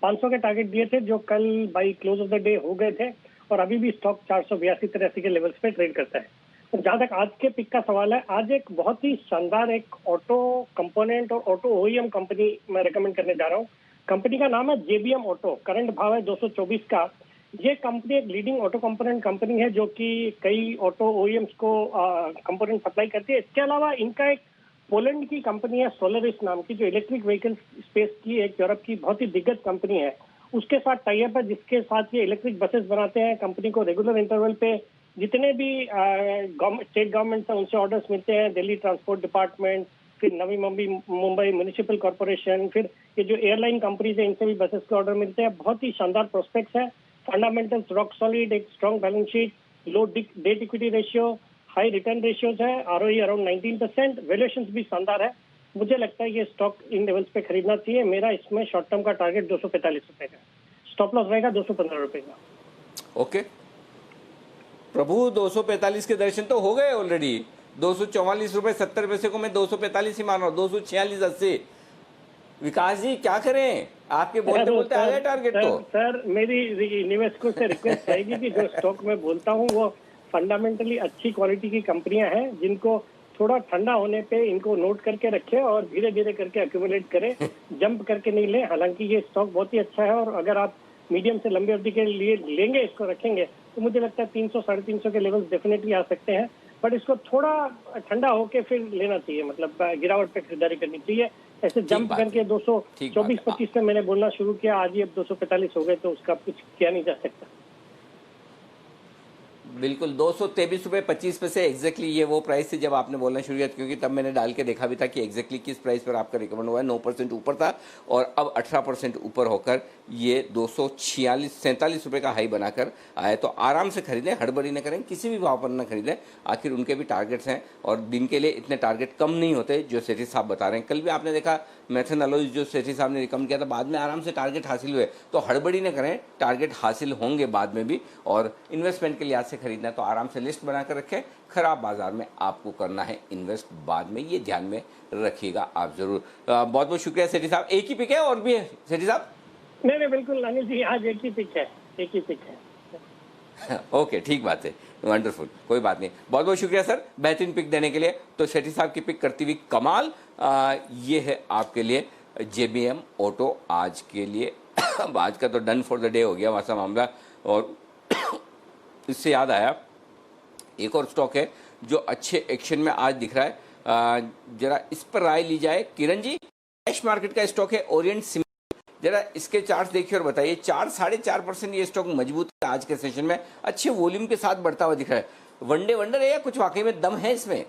500 के टारगेट दिए थे जो कल by close of the day हो गए थे, और अभी भी स्टॉक 482-83 के लेवल्स पे ट्रेड करता है। तो जहाँ तक आज के पिक का सवाल है, आज एक बहुत ही शानदार एक ऑटो कंपोनेंट और ऑटो ओईएम कंपनी मैं रिकमेंड करने जा रहा हूँ। कंपनी का नाम है जेबीएम ऑटो, करंट भाव है 224 का। ये कंपनी एक लीडिंग ऑटो कंपोनेंट कंपनी है जो कि कई ऑटो ओईएम्स को कंपोनेंट सप्लाई करती है। इसके अलावा इनका एक पोलैंड की कंपनी है सोलरिस नाम की, जो इलेक्ट्रिक व्हीकल स्पेस की एक यूरोप की बहुत ही दिग्गज कंपनी है, उसके साथ टाई अप है, जिसके साथ ये इलेक्ट्रिक बसेस बनाते हैं। कंपनी को रेगुलर इंटरवल पे जितने भी स्टेट गवर्नमेंट हैं उनसे ऑर्डर्स मिलते हैं, दिल्ली ट्रांसपोर्ट डिपार्टमेंट, फिर नवी मुंबई म्युनिसिपल कॉर्पोरेशन, फिर ये जो एयरलाइन कंपनीज है इनसे भी बसेस के ऑर्डर मिलते हैं। बहुत ही शानदार प्रोस्पेक्ट्स है, फंडामेंटल्स रॉक सॉलिड, एक strong balance sheet, low debt equity ratio, high return ratios है, आरओई अराउंड 19%, वैल्यूएशंस भी शानदार है। मुझे लगता है ये स्टॉक इन लेवल्स पे खरीदना चाहिए। मेरा इसमें शॉर्ट टर्म का टारगेट 245 रुपए का, स्टॉप लॉस रहेगा 215 रुपए का। ओके प्रभु, 245 के दर्शन तो हो गए ऑलरेडी। 244 रुपए 70 पैसे को मैं 245 ही मान रहा हूँ, 246.80। विकास जी क्या करें, आपके बोलते बोलते आ गए टारगेट। तो सर मेरी निवेशकों से रिक्वेस्ट रहेगी कि जो स्टॉक मैं बोलता हूँ वो फंडामेंटली अच्छी क्वालिटी की कंपनियां हैं, जिनको थोड़ा ठंडा होने पे इनको नोट करके रखें और धीरे धीरे करके एक्यूमुलेट करें, जंप करके नहीं लें। हालांकि ये स्टॉक बहुत ही अच्छा है और अगर आप मीडियम से लंबी अवधि के लिए लेंगे, इसको रखेंगे, तो मुझे लगता है 300 साढ़े 300 के लेवल्स डेफिनेटली आ सकते हैं। बट इसको थोड़ा ठंडा होके फिर लेना चाहिए, मतलब गिरावट पे खरीदारी करनी चाहिए। ऐसे जंप करके 224-25 पे मैंने बोलना शुरू किया, आज ही अब 245 हो गए, तो उसका कुछ किया नहीं जा सकता। बिल्कुल 223.25 पे से एग्जैक्टली ये वो प्राइस थी जब आपने बोलना शुरू किया, क्योंकि तब मैंने डाल के देखा भी था कि एग्जैक्टली किस प्राइस पर आपका रिकमेंड हुआ है। 9% ऊपर था और अब 18% ऊपर होकर ये 247 रुपये का हाई बनाकर आए। तो आराम से खरीदें, हड़बड़ी न करें, किसी भी भाव पर न खरीदें, आखिर उनके भी टारगेट्स हैं और दिन के लिए इतने टारगेट कम नहीं होते जो सेठी साहब बता रहे हैं। कल भी आपने देखा मैथन अलॉयज जो सेठी साहब ने रिकमेंड किया था, बाद में आराम से टारगेट हासिल हुए। तो हड़बड़ी न करें, टारगेट हासिल होंगे बाद में भी, और इन्वेस्टमेंट के लिहाज से खरीदना है तो आराम से लिस्ट बनाकर रखें। खराब बाजार में आपको करना है इन्वेस्ट बाद में, ये ध्यान में रखिएगा आप जरूर। बहुत बहुत शुक्रिया सेठी साहब। एक ही पिक है और भी है सेठी साहब? नहीं बिल्कुल अनिल जी, आज एक ही पिक है। ओके, ठीक बात है, वंडरफुल, कोई बात नहीं। बहुत बहुत शुक्रिया सर बेहतरीन पिक देने के लिए। तो सेठी साहब की पिक करती हुई कमाल, ये है आपके लिए JBM ऑटो आज के लिए। आज का तो डन फॉर द डे हो गया वैसा मामला। और इससे याद आया, एक और स्टॉक है जो अच्छे एक्शन में आज दिख रहा है, जरा इस पर राय ली जाए। किरण जी, कैश मार्केट का स्टॉक है ओरिएंट सीमेंट, जरा इसके चार्ट देखिए और बताइए। 4-4.5% ये स्टॉक मजबूत है आज के सेशन में, अच्छे वॉल्यूम के साथ बढ़ता हुआ दिख रहा है। वनडे वंडर है या कुछ वाकई में दम है इसमें?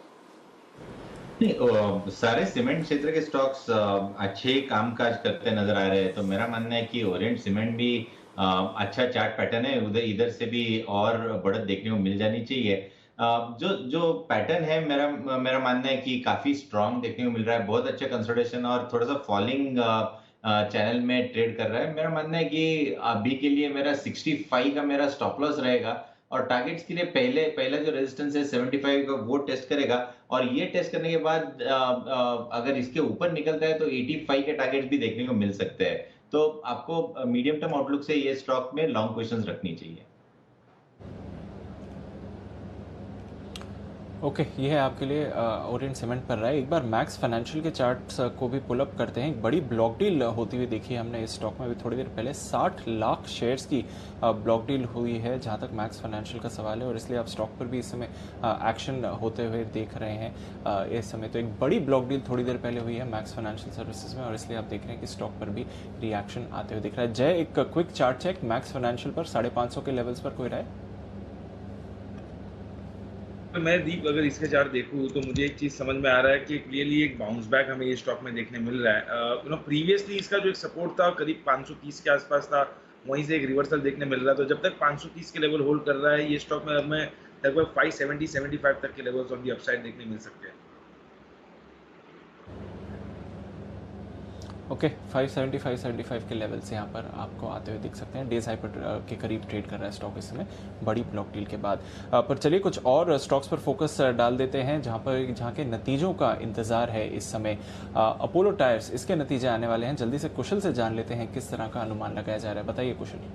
सारे सीमेंट क्षेत्र के स्टॉक्स अच्छे कामकाज करते नजर आ रहे हैं। तो मेरा मानना है कि ओरिएंट सीमेंट भी अच्छा चार्ट पैटर्न है, उधर इधर से भी और बढ़त देखने को मिल जानी चाहिए। जो पैटर्न है मेरा मानना है कि काफी स्ट्रांग देखने को मिल रहा है, बहुत अच्छा कंसोलिडेशन और थोड़ा सा फॉलिंग चैनल में ट्रेड कर रहा है। मेरा मानना है कि अभी के लिए मेरा 65 का मेरा स्टॉप लॉस रहेगा और टारगेट्स के लिए पहला जो रेजिस्टेंस है 75 का वो टेस्ट करेगा, और ये टेस्ट करने के बाद अगर इसके ऊपर निकलता है तो 85 के टारगेट्स भी देखने को मिल सकते हैं। तो आपको मीडियम टर्म आउटलुक से ये स्टॉक में लॉन्ग पोजीशंस रखनी चाहिए। ओके, ये है आपके लिए ओरिएंट सीमेंट पर रहा है। एक बार मैक्स फाइनेंशियल के चार्ट्स को भी पुल अप करते हैं। एक बड़ी ब्लॉक डील होती हुई देखी है हमने इस स्टॉक में भी थोड़ी देर पहले। 60 लाख शेयर्स की ब्लॉक डील हुई है जहां तक मैक्स फाइनेंशियल का सवाल है, और इसलिए आप स्टॉक पर भी इस समय एक्शन होते हुए देख रहे हैं इस समय। तो एक बड़ी ब्लॉक डील थोड़ी देर पहले हुई है मैक्स फाइनेंशियल सर्विसेज में, और इसलिए आप देख रहे हैं कि स्टॉक पर भी रिएक्शन आते हुए दिख रहा है। जय, एक quick chart check Max Financial पर 550 के लेवल्स पर कोई राय? मैं दीप अगर इसके चार्ट देखूं तो मुझे एक चीज समझ में आ रहा है कि क्लियरली एक बाउंस बैक हमें ये स्टॉक में देखने मिल रहा है। प्रीवियसली इसका जो एक सपोर्ट था करीब 530 के आसपास था, वहीं से एक रिवर्सल देखने मिल रहा है। तो जब तक 530 के लेवल होल्ड कर रहा है ये स्टॉक में हमें लगभग 570-75 तक के लेवल्स ऑन दी अपसाइड देखने मिल सकते हैं। ओके, 570-575 के लेवल्स यहाँ पर आपको आते हुए दिख सकते हैं। डेज हाई पर के करीब ट्रेड कर रहा है स्टॉक इस समय बड़ी ब्लॉक डील के बाद। पर चलिए कुछ और स्टॉक्स पर फोकस डाल देते हैं जहाँ के नतीजों का इंतजार है इस समय। अपोलो टायर्स, इसके नतीजे आने वाले हैं, जल्दी से कुशल से जान लेते हैं किस तरह का अनुमान लगाया जा रहा है। बताइए कुशल।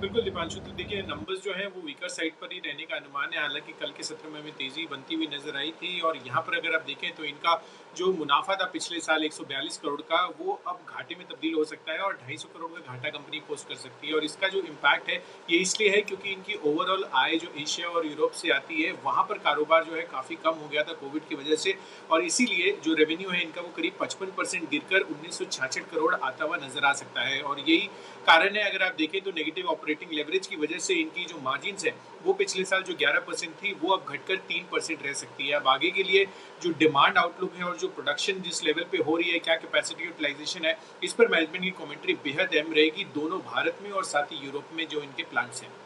बिल्कुल दीपांशु, तो देखिए नंबर्स जो है वो वीकर साइड पर ही रहने का अनुमान है। हालांकि कल के सत्र में हमें तेजी बनती हुई नजर आई थी, और यहाँ पर अगर आप देखें तो इनका जो मुनाफा था पिछले साल 142 करोड़ का, वो अब घाटे में तब्दील हो सकता है और 250 करोड़ का घाटा कंपनी पोस्ट कर सकती है। और इसका जो इम्पैक्ट है ये इसलिए है क्योंकि इनकी ओवरऑल आय जो एशिया और यूरोप से आती है वहाँ पर कारोबार जो है काफ़ी कम हो गया था कोविड की वजह से, और इसीलिए जो रेवेन्यू है इनका वो करीब 55% गिरकर 1966 करोड़ आता हुआ नजर आ सकता है। और यही कारण है, अगर आप देखें तो नेगेटिव ऑपरेटिंग लेवरेज की वजह से इनकी जो मार्जिन्स है वो पिछले साल जो 11% थी वो अब घटकर 3% रह सकती है। अब आगे के लिए जो डिमांड आउटलुक है और जो प्रोडक्शन जिस लेवल पे हो रही है, क्या कैपेसिटी यूटिलाइजेशन है, इस पर मैनेजमेंट की कमेंट्री बेहद अहम रहेगी, दोनों भारत में और साथ ही यूरोप में जो इनके प्लांट्स हैं।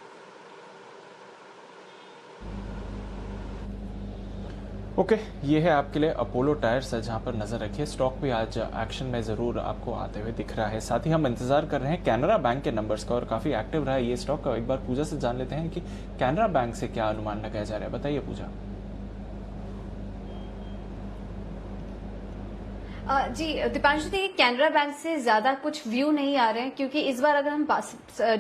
ओके, ये है आपके लिए अपोलो टायर्स है जहां पर नजर रखिए। स्टॉक भी आज एक्शन में जरूर आपको आते हुए दिख रहा है। साथ ही हम इंतजार कर रहे हैं कैनरा बैंक के नंबर्स का, और काफी एक्टिव रहा है ये स्टॉक। एक बार पूजा से जान लेते हैं कि कैनरा बैंक से क्या अनुमान लगाया जा रहा है। बताइए पूजा। जी दीपांशु, देखिए कैनरा बैंक से ज्यादा कुछ व्यू नहीं आ रहे हैं, क्योंकि इस बार अगर हम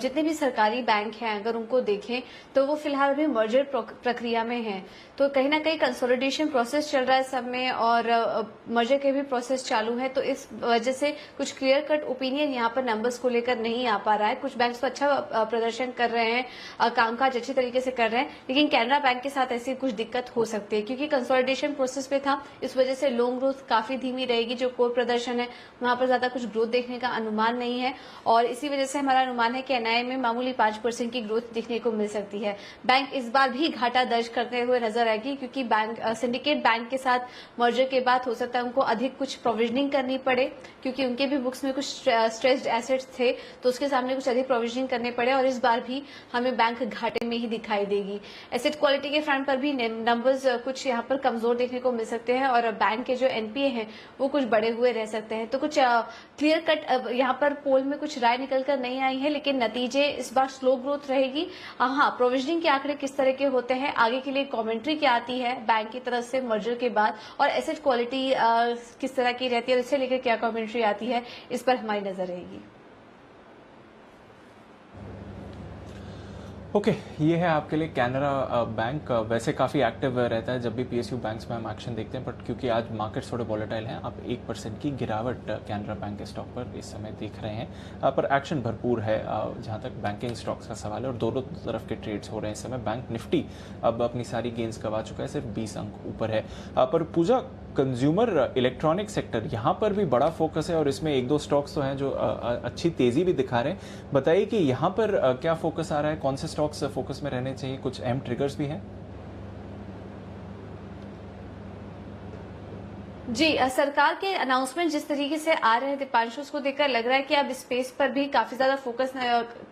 जितने भी सरकारी बैंक हैं अगर उनको देखें तो वो फिलहाल अभी मर्जर प्रक्रिया में हैं। तो कहीं ना कहीं कंसोलिडेशन प्रोसेस चल रहा है सब में, और मर्जर के भी प्रोसेस चालू है। तो इस वजह से कुछ क्लियर कट ओपिनियन यहाँ पर नंबर्स को लेकर नहीं आ पा रहा है। कुछ बैंक्स तो अच्छा प्रदर्शन कर रहे हैं, कामकाज अच्छे तरीके से कर रहे हैं, लेकिन कैनरा बैंक के साथ ऐसी कुछ दिक्कत हो सकती है, क्योंकि कंसोलिडेशन प्रोसेस पे था। इस वजह से लोन ग्रोथ काफी धीमी रहेगी। जो कोर प्रदर्शन है वहां पर ज्यादा कुछ ग्रोथ देखने का अनुमान नहीं है, और इसी वजह से हमारा अनुमान है कि एनआईए में मामूली 5% की ग्रोथ देखने को मिल सकती है। बैंक इस बार भी घाटा दर्ज करते हुए नजर आएगी, क्योंकि बैंक सिंडिकेट बैंक के साथ मर्जर के बाद हो सकता है उनको अधिक कुछ प्रोविजनिंग करनी पड़े, क्योंकि उनके भी बुक्स में कुछ स्ट्रेस्ड एसेट्स थे, तो उसके सामने कुछ अधिक प्रोविजनिंग करने पड़े, और इस बार भी हमें बैंक घाटे में ही दिखाई देगी। एसेट क्वालिटी के फ्रंट पर भी नंबर्स कुछ यहाँ पर कमजोर देखने को मिल सकते हैं, और बैंक के जो एनपीए हैं वो कुछ बढ़े हुए रह सकते हैं। तो कुछ क्लियर कट यहाँ पर पोल में कुछ राय निकल कर नहीं आई है, लेकिन नतीजे इस बार स्लो ग्रोथ रहेगी। हाँ, प्रोविजनिंग के आंकड़े किस तरह के होते हैं, आगे के लिए कमेंट्री क्या आती है बैंक की तरफ से मर्जर के बाद, और एसेट क्वालिटी किस तरह की रहती है, और इससे लेकर क्या कमेंट्री आती है, इस पर हमारी नजर रहेगी। ओके, ये है आपके लिए कैनरा बैंक। वैसे काफ़ी एक्टिव रहता है जब भी पीएसयू बैंक्स में हम एक्शन देखते हैं, बट क्योंकि आज मार्केट थोड़े वॉलेटाइल हैं, आप 1% की गिरावट कैनरा बैंक के स्टॉक पर इस समय देख रहे हैं। पर एक्शन भरपूर है जहां तक बैंकिंग स्टॉक्स का सवाल है, और दोनों तरफ के ट्रेड्स हो रहे हैं इस समय। बैंक निफ्टी अब अपनी सारी गेंस गवा चुका है, सिर्फ 20 अंक ऊपर है। पर पूजा, कंज्यूमर इलेक्ट्रॉनिक सेक्टर यहाँ पर भी बड़ा फोकस है, और इसमें एक दो स्टॉक्स तो हैं जो अच्छी तेजी भी दिखा रहे हैं। बताइए कि यहाँ पर क्या फोकस आ रहा है, कौन से स्टॉक्स फोकस में रहने चाहिए, कुछ अहम ट्रिगर्स भी हैं? जी, सरकार के अनाउंसमेंट जिस तरीके से आ रहे हैं दीपांशु, उसको देखकर लग रहा है कि अब स्पेस पर भी काफी ज्यादा फोकस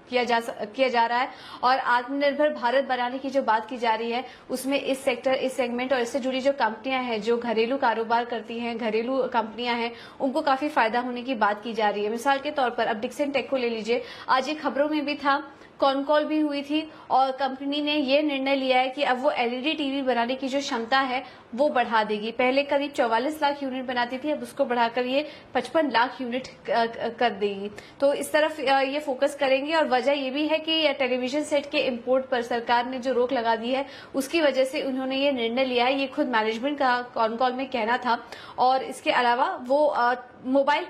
किया जा रहा है, और आत्मनिर्भर भारत बनाने की जो बात की जा रही है उसमें इस सेक्टर, इस सेगमेंट और इससे जुड़ी जो कंपनियां हैं, जो घरेलू कारोबार करती हैं, घरेलू कंपनियां हैं, उनको काफी फायदा होने की बात की जा रही है। मिसाल के तौर पर अब डिक्सन टेक को ले लीजिए, आज ये खबरों में भी था, कॉल भी हुई थी, और कंपनी ने ये निर्णय लिया है कि अब वो एलईडी टीवी बनाने की जो क्षमता है वो बढ़ा देगी। पहले करीब 44 लाख यूनिट बनाती थी, अब उसको बढ़ाकर ये 55 लाख यूनिट कर देगी। तो इस तरफ ये फोकस करेंगे, और वजह ये भी है कि टेलीविजन सेट के इंपोर्ट पर सरकार ने जो रोक लगा दी है उसकी वजह से उन्होंने ये निर्णय लिया है। ये खुद मैनेजमेंट का कॉल में कहना था, और इसके अलावा वो मोबाइल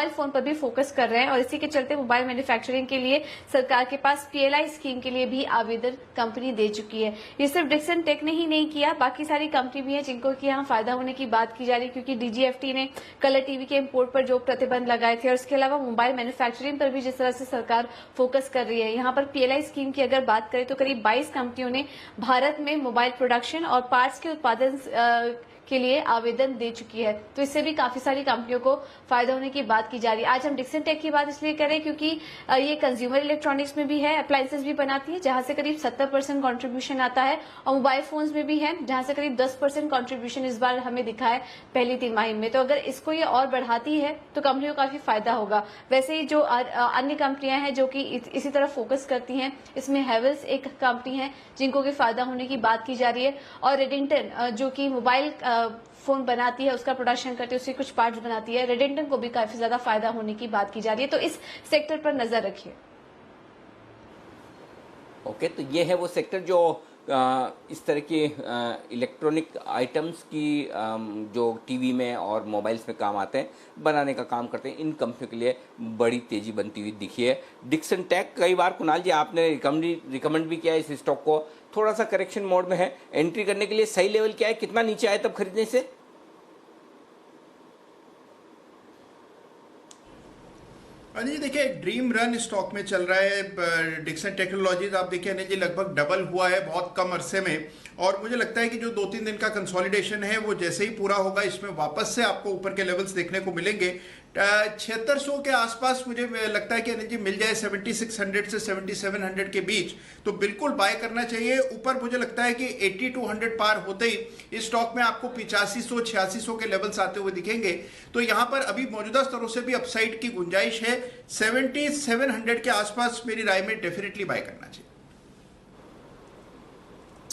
फोन पर भी फोकस कर रहे हैं, और इसी के चलते मोबाइल मैन्युफैक्चरिंग के लिए सरकार के पास पीएलआई स्कीम के लिए भी आवेदन कंपनी दे चुकी है। ये सिर्फ डिक्सन टेक ने ही नहीं किया, बाकी सारी कंपनी भी है जिनको कि यहाँ फायदा होने की बात की जा रही है, क्योंकि डीजीएफटी ने कलर टीवी के इंपोर्ट पर जो प्रतिबंध लगाए थे, और इसके अलावा मोबाइल मैन्युफैक्चरिंग पर भी जिस तरह से सरकार फोकस कर रही है। यहाँ पर पीएलआई स्कीम की अगर बात करें तो करीब 22 कंपनियों ने भारत में मोबाइल प्रोडक्शन और पार्ट्स के उत्पादन के लिए आवेदन दे चुकी है। तो इससे भी काफी सारी कंपनियों को फायदा होने की बात की जा रही है। आज हम डिक्सन टेक की बात इसलिए करें क्योंकि ये कंज्यूमर इलेक्ट्रॉनिक्स में भी है, अप्लायंसेस भी बनाती है जहां से करीब 70% कंट्रीब्यूशन आता है, और मोबाइल फोन्स में भी है जहां से करीब 10% कंट्रीब्यूशन इस बार हमें दिखा है पहली तिमाही में। तो अगर इसको ये और बढ़ाती है तो कंपनियों को काफी फायदा होगा। वैसे ही जो अन्य कंपनियां हैं जो कि इसी तरफ फोकस करती हैं, इसमें हेवल्स एक कंपनी है जिनको की फायदा होने की बात की जा रही है, और रेडिंगटन जो कि मोबाइल फोन बनाती है, उसका प्रोडक्शन करती है, उसके कुछ पार्ट्स बनाती है, रेडिंगटन को भी काफी ज्यादा फायदा होने की बात की जा रही है। तो इस सेक्टर पर नजर रखिए। ओके, तो ये है वो सेक्टर जो इस तरह के इलेक्ट्रॉनिक आइटम्स की जो टीवी में और मोबाइल्स में काम आते हैं, बनाने का काम करते हैं, इन कंपनियों के लिए बड़ी तेजी बनती हुई दिखी है। डिक्सन टेक कई बार कुणाल जी आपने रिकमेंड भी किया है, इस स्टॉक को थोड़ा सा करेक्शन मोड में है, एंट्री करने के लिए सही लेवल क्या है, कितना नीचे आए तब खरीदने से? अनिल जी देखिए, एक ड्रीम रन स्टॉक में चल रहा है डिक्सन टेक्नोलॉजीज। आप देखिए अनिल जी, लगभग डबल हुआ है बहुत कम अरसे में, और मुझे लगता है कि जो 2-3 दिन का कंसोलिडेशन है वो जैसे ही पूरा होगा, इसमें वापस से आपको ऊपर के लेवल्स देखने को मिलेंगे। 7600 के आसपास मुझे लगता है कि अनिल जी मिल जाए, 7600 से 7700 के बीच, तो बिल्कुल बाय करना चाहिए। ऊपर मुझे लगता है कि 8200 पार होते ही इस स्टॉक में आपको 8500-8600 के लेवल्स आते हुए दिखेंगे। तो यहां पर अभी मौजूदा स्तरों से भी अपसाइड की गुंजाइश है। 7700 के आसपास मेरी राय में डेफिनेटली बाय करना चाहिए।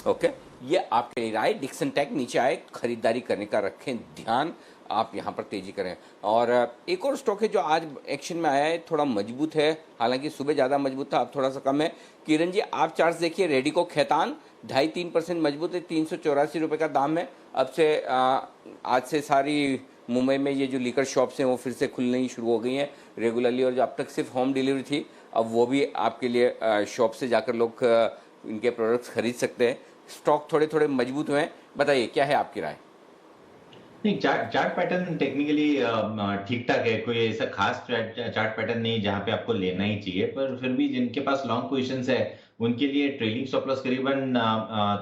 ओके, ये आपके लिए राय। डिक्सन टेक नीचे आए, खरीदारी करने का रखें ध्यान। आप यहाँ पर तेजी करें। और एक और स्टॉक है जो आज एक्शन में आया है, थोड़ा मजबूत है, हालांकि सुबह ज़्यादा मजबूत था, अब थोड़ा सा कम है। किरण जी आप चार्ट देखिए, रेडिको खैतान 2.5-3% मजबूत है, 384 रुपये का दाम है। अब से आज से सारी मुंबई में ये जो लीकर शॉप्स हैं वो फिर से खुलने ही शुरू हो गई हैं रेगुलरली, और जो अब तक सिर्फ होम डिलीवरी थी अब वो भी आपके लिए शॉप से जाकर लोग इनके प्रोडक्ट्स खरीद सकते हैं। स्टॉक थोड़े थोड़े मजबूत हुए हैं, बताइए क्या है आपकी राय? नहीं, चार्ट पैटर्न टेक्निकली ठीक ठाक है, कोई ऐसा खास चार्ट पैटर्न नहीं जहां पे आपको लेना ही चाहिए, पर फिर भी जिनके पास लॉन्ग पोजीशंस है उनके लिए ट्रेलिंग स्टॉप लॉस करीबन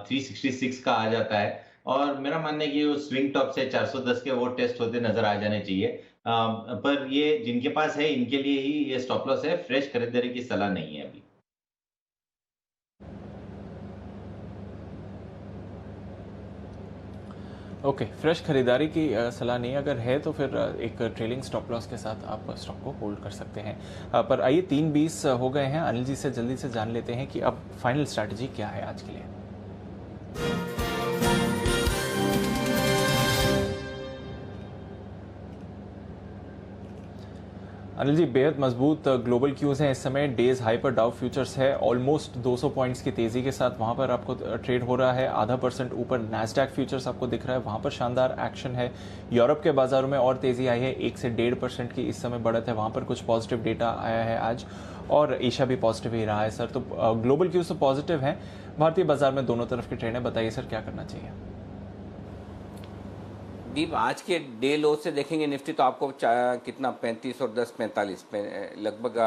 366 का आ जाता है, और मेरा मानना है कि वो स्विंग टॉप से 410 के वो टेस्ट होते नजर आ जाने चाहिए। पर ये जिनके पास है इनके लिए ही ये स्टॉप लॉस है, फ्रेश खरीदारी की सलाह नहीं है अभी। ओके, फ्रेश खरीदारी की सलाह नहीं अगर है तो फिर एक ट्रेलिंग स्टॉप लॉस के साथ आप स्टॉक को होल्ड कर सकते हैं। पर आइए 3:20 हो गए हैं, अनिल जी से जल्दी से जान लेते हैं कि अब फाइनल स्ट्रैटेजी क्या है आज के लिए। अनिल जी, बेहद मजबूत ग्लोबल क्यूज हैं इस समय, डेज हाई पर डाउ फ्यूचर्स है, ऑलमोस्ट 200 पॉइंट्स की तेजी के साथ वहां पर आपको ट्रेड हो रहा है, 0.5% ऊपर नैस्डैक फ्यूचर्स आपको दिख रहा है, वहां पर शानदार एक्शन है। यूरोप के बाजारों में और तेजी आई है, 1 से 1.5% की इस समय बढ़त है, वहां पर कुछ पॉजिटिव डेटा आया है आज, और एशिया भी पॉजिटिव ही रहा है सर। तो ग्लोबल क्यूज तो पॉजिटिव हैं, भारतीय बाजार में दोनों तरफ की ट्रेड है, बताइए सर क्या करना चाहिए? दीप, आज के डे लो से देखेंगे निफ्टी तो आपको कितना 35 और 10 45 लगभग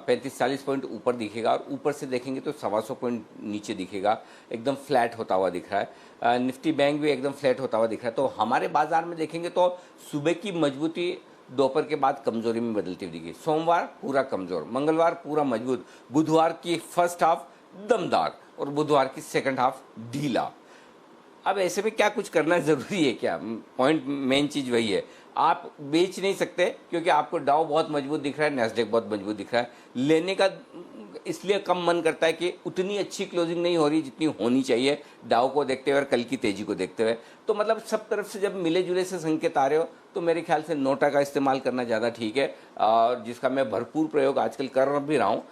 35-40 पॉइंट ऊपर दिखेगा, और ऊपर से देखेंगे तो 125 पॉइंट नीचे दिखेगा, एकदम फ्लैट होता हुआ दिख रहा है। निफ्टी बैंक भी एकदम फ्लैट होता हुआ दिख रहा है। तो हमारे बाजार में देखेंगे तो सुबह की मजबूती दोपहर के बाद कमजोरी में बदलती हुई दिखी। सोमवार पूरा कमजोर, मंगलवार पूरा मजबूत, बुधवार की फर्स्ट हाफ दमदार और बुधवार की सेकंड हाफ ढीला। अब ऐसे में क्या कुछ करना जरूरी है क्या? पॉइंट मेन चीज वही है, आप बेच नहीं सकते क्योंकि आपको डाउ बहुत मजबूत दिख रहा है, नैस्डैक बहुत मजबूत दिख रहा है। लेने का इसलिए कम मन करता है कि उतनी अच्छी क्लोजिंग नहीं हो रही जितनी होनी चाहिए डाउ को देखते हुए और कल की तेजी को देखते हुए। तो मतलब सब तरफ से जब मिले जुले से संकेत आ रहे हो तो मेरे ख्याल से नोटा का इस्तेमाल करना ज़्यादा ठीक है, और जिसका मैं भरपूर प्रयोग आजकल कर भी रहा हूँ।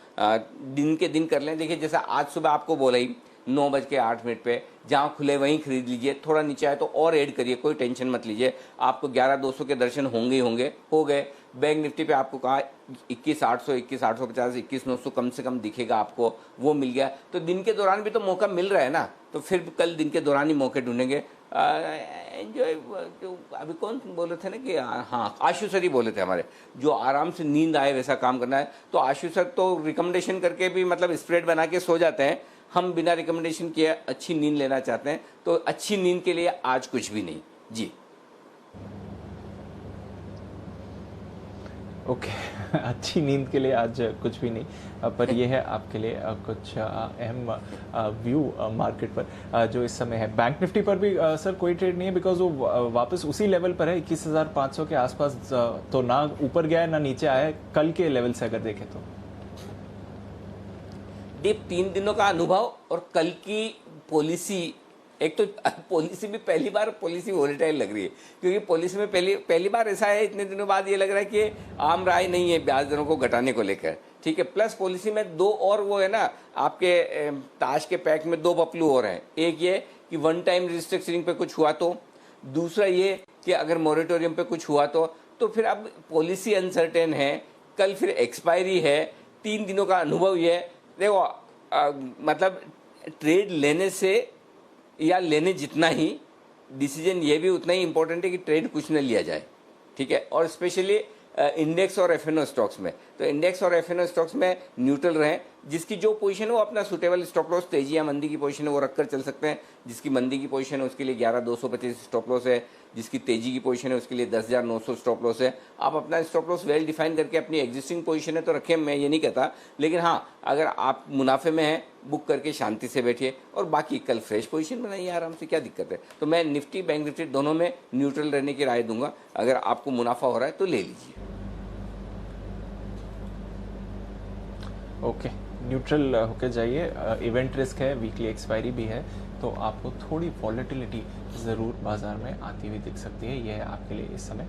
दिन के दिन कर लें। देखिए जैसा आज सुबह आपको बोला ही 9:08 पे, जहां खुले वहीं खरीद लीजिए, थोड़ा नीचे आए तो और ऐड करिए, कोई टेंशन मत लीजिए, आपको 11,200 के दर्शन होंगे ही होंगे, हो गए। बैंक निफ्टी पे आपको कहा 21,800, 21,850, 21,900 कम से कम दिखेगा आपको, वो मिल गया। तो दिन के दौरान भी तो मौका मिल रहा है ना, तो फिर कल दिन के दौरान ही मौके ढूंढेंगे। एंजॉय, जो अभी कौन बोले थे ना कि हाँ आशु सर ही बोले थे हमारे, जो आराम से नींद आए वैसा काम करना है। तो आशु सर तो रिकमेंडेशन करके भी मतलब स्प्रेड बना के सो जाते हैं, हम बिना रिकमेंडेशन किए अच्छी नींद लेना चाहते हैं, तो अच्छी नींद के लिए आज कुछ भी नहीं जी। ओके, अच्छी नींद के लिए आज कुछ भी नहीं, पर यह है आपके लिए कुछ अहम व्यू मार्केट पर जो इस समय है। बैंक निफ्टी पर भी सर कोई ट्रेड नहीं है, बिकॉज वो वापस उसी लेवल पर है, 21,500 के आसपास, तो ना ऊपर गया है ना नीचे आया है कल के लेवल से अगर देखें तो। दीप, 3 दिनों का अनुभव और कल की पॉलिसी, एक तो पॉलिसी भी पहली बार पॉलिसी वोलेटाइल लग रही है, क्योंकि पॉलिसी में पहली बार ऐसा है इतने दिनों बाद ये लग रहा है कि आम राय नहीं है ब्याज दरों को घटाने को लेकर, ठीक है। प्लस पॉलिसी में 2 और वो है ना, आपके ताश के पैक में 2 पपलू और हैं। एक ये कि वन टाइम रिस्ट्रक्चरिंग पे कुछ हुआ तो, दूसरा ये कि अगर मॉरेटोरियम पे कुछ हुआ तो फिर अब पॉलिसी अनसर्टेन है, कल फिर एक्सपायरी है, 3 दिनों का अनुभव ये है। देखो मतलब ट्रेड लेने से या लेने जितना ही डिसीजन ये भी उतना ही इंपॉर्टेंट है कि ट्रेड कुछ न लिया जाए, ठीक है। और स्पेशली इंडेक्स और एफएनओ स्टॉक्स में, तो इंडेक्स और एफएनओ स्टॉक्स में न्यूट्रल रहें, जिसकी जो पोजीशन है वो अपना सूटेबल स्टॉप लॉस, तेजी या मंदी की पोजीशन है वो रखकर चल सकते हैं। जिसकी मंदी की पोजीशन है उसके लिए 11,225 स्टॉप लॉस है, जिसकी तेजी की पोजीशन है उसके लिए 10,900 स्टॉप लॉस है। आप अपना स्टॉप लॉस वेल डिफाइन करके अपनी एग्जिस्टिंग पोजीशन है तो रखें, मैं ये नहीं कहता, लेकिन हाँ अगर आप मुनाफे में हैं बुक करके शांति से बैठिए, और बाकी कल फ्रेश पोजीशन बनाइए आराम से, क्या दिक्कत है। तो मैं निफ्टी बैंक निफ्टी दोनों में न्यूट्रल रहने की राय दूंगा, अगर आपको मुनाफा हो रहा है तो ले लीजिए। ओके, न्यूट्रल होकर जाइए। इवेंट रिस्क है, वीकली एक्सपायरी भी है, तो आपको थोड़ी वॉलेटिलिटी ज़रूर बाजार में आती हुई दिख सकती है। यह है आपके लिए इस समय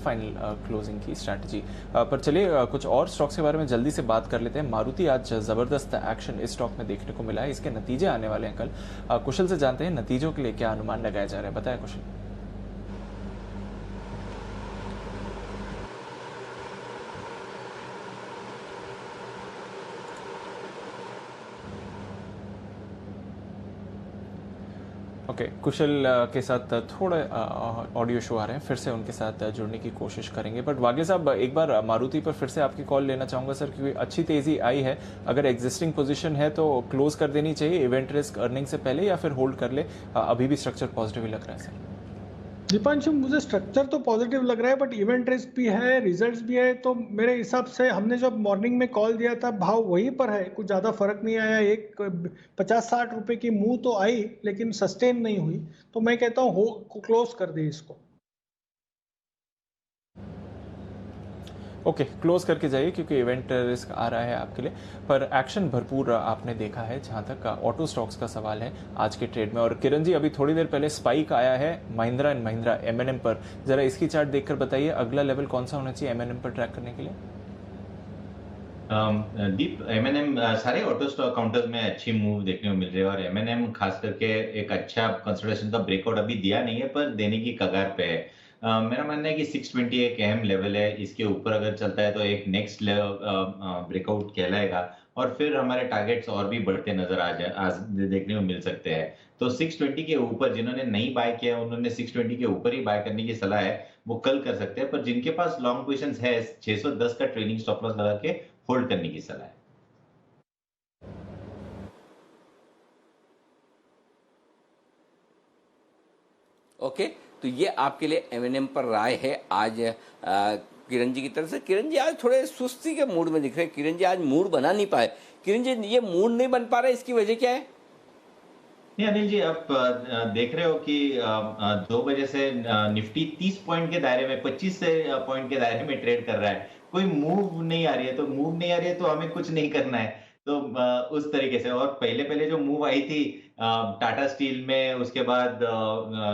फाइनल क्लोजिंग की स्ट्रैटेजी। पर चलिए कुछ और स्टॉक्स के बारे में जल्दी से बात कर लेते हैं। मारुति, आज ज़बरदस्त एक्शन इस स्टॉक में देखने को मिला है। इसके नतीजे आने वाले हैं कल। कुशल से जानते हैं नतीजों के लिए क्या अनुमान लगाया जा रहा है, बताया कुशल। ओके, कुशल के साथ थोड़ा ऑडियो शो आ रहे हैं, फिर से उनके साथ जुड़ने की कोशिश करेंगे। बट वागे साहब, एक बार मारुति पर फिर से आपकी कॉल लेना चाहूँगा सर, क्योंकि अच्छी तेज़ी आई है। अगर एग्जिस्टिंग पोजीशन है तो क्लोज कर देनी चाहिए इवेंट रिस्क अर्निंग से पहले, या फिर होल्ड कर ले? अभी भी स्ट्रक्चर पॉजिटिव ही लग रहा है सर। दीपांशु, मुझे स्ट्रक्चर तो पॉजिटिव लग रहा है, बट इवेंट रिस्क भी है, रिजल्ट्स भी है, तो मेरे हिसाब से हमने जब मॉर्निंग में कॉल दिया था भाव वहीं पर है, कुछ ज़्यादा फर्क नहीं आया। एक 50-60 रुपए की मूव तो आई लेकिन सस्टेन नहीं हुई, तो मैं कहता हूँ क्लोज कर दे इसको। ओके, क्लोज करके जाइए, क्योंकि इवेंट रिस्क आ रहा है आपके लिए। पर एक्शन भरपूर आपने देखा है जहां तक ऑटो स्टॉक्स का सवाल है आज के ट्रेड में। और किरण जी, अभी थोड़ी देर पहले स्पाइक आया है महिंद्रा एंड महिंद्रा M&M पर, जरा इसकी चार्ट देखकर बताइए अगला लेवल कौन सा होना चाहिए M&M पर ट्रैक करने के लिए? दीप, M&M सारे ऑटो स्टॉक काउंटर्स में अच्छी मूव देखने को मिल रही है, और M&M खास करके एक अच्छा कंसोलिडेशन का ब्रेकआउट अभी दिया नहीं है, पर देने की कगार पे है। मेरा मानना है कि 620 एक अहम लेवल है, इसके ऊपर अगर चलता है तो एक नेक्स्ट लेवल ब्रेकआउट कहलाएगा, और फिर हमारे टारगेट्स और भी बढ़ते नजर आज देखने को मिल सकते हैं। तो 620 के ऊपर जिन्होंने नहीं बाय किया उन्होंने 620 के ऊपर ही बाय करने की सलाह है, वो कल कर सकते हैं। पर जिनके पास लॉन्ग पोजीशंस है 610 का ट्रेलिंग स्टॉप लॉस लगा के होल्ड करने की सलाह है। ओके, तो ये आपके लिए M&M पर राय है आज किरण जी की तरफ से। किरण जी आज थोड़े सुस्ती के मूड में दिख रहे हैं। किरण जी आज मूड बना नहीं पाए। किरण जी, ये मूड नहीं बन पा रहा है, इसकी वजह क्या है? नहीं अनिल जी, आप देख रहे हो कि 2 बजे से निफ्टी 30 पॉइंट के दायरे में, 25 से पॉइंट के दायरे में ट्रेड कर रहा है। कोई मूव नहीं आ रही है, तो मूव नहीं आ रही है तो हमें कुछ नहीं करना है। तो उस तरीके से, और पहले जो मूव आई थी टाटा स्टील में, उसके बाद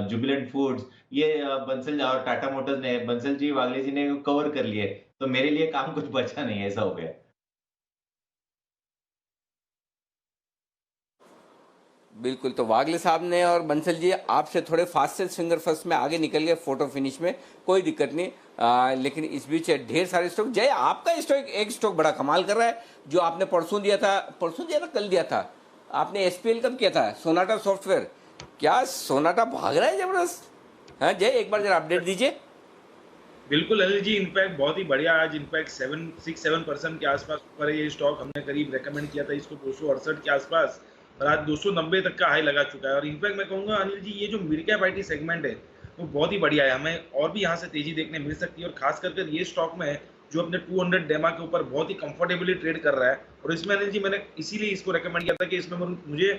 जुबिलेंट फूड्स, ये बंसल और टाटा मोटर्स ने, बंसल जी वागले जी ने कवर कर लिए, तो मेरे लिए काम कुछ बचा नहीं, ऐसा हो गया। बिल्कुल, तो वागले साहब ने और बंसल जी आपसे थोड़े फास्टेस्ट फिंगर फर्स्ट में आगे निकल गए फोटो फिनिश में, कोई दिक्कत नहीं। लेकिन इस बीच ढेर सारे स्टॉक, जय आपका स्टॉक, एक स्टॉक बड़ा कमाल कर रहा है जो आपने परसों दिया था, कल दिया था आपने। SPL कब किया था? Sonata software. क्या सोनाटा भाग रहा है जबरदस्त? हाँ जय, एक बार जरा अपडेट दीजिए। बिल्कुल अनिल जी, इनफैक्ट बहुत ही बढ़िया, आज इनफैक्ट 6-7% के आसपास ऊपर है ये स्टॉक। हमने करीब रेकमेंड किया था इसको 268 के आसपास, और आज 290 तक का हाई लगा चुका है। और इनफैक्ट मैं कहूँगा अनिल जी, ये जो मिड कैप IT सेगमेंट है वो बहुत ही बढ़िया है, हमें और भी यहाँ से तेजी देखने मिल सकती है। और खास करके ये स्टॉक में जो अपने 200 डेमा के ऊपर बहुत ही कंफर्टेबली ट्रेड कर रहा है। और इसमें अनिल जी मैंने इसीलिए इसको रेकमेंड किया था कि इसमें मुझे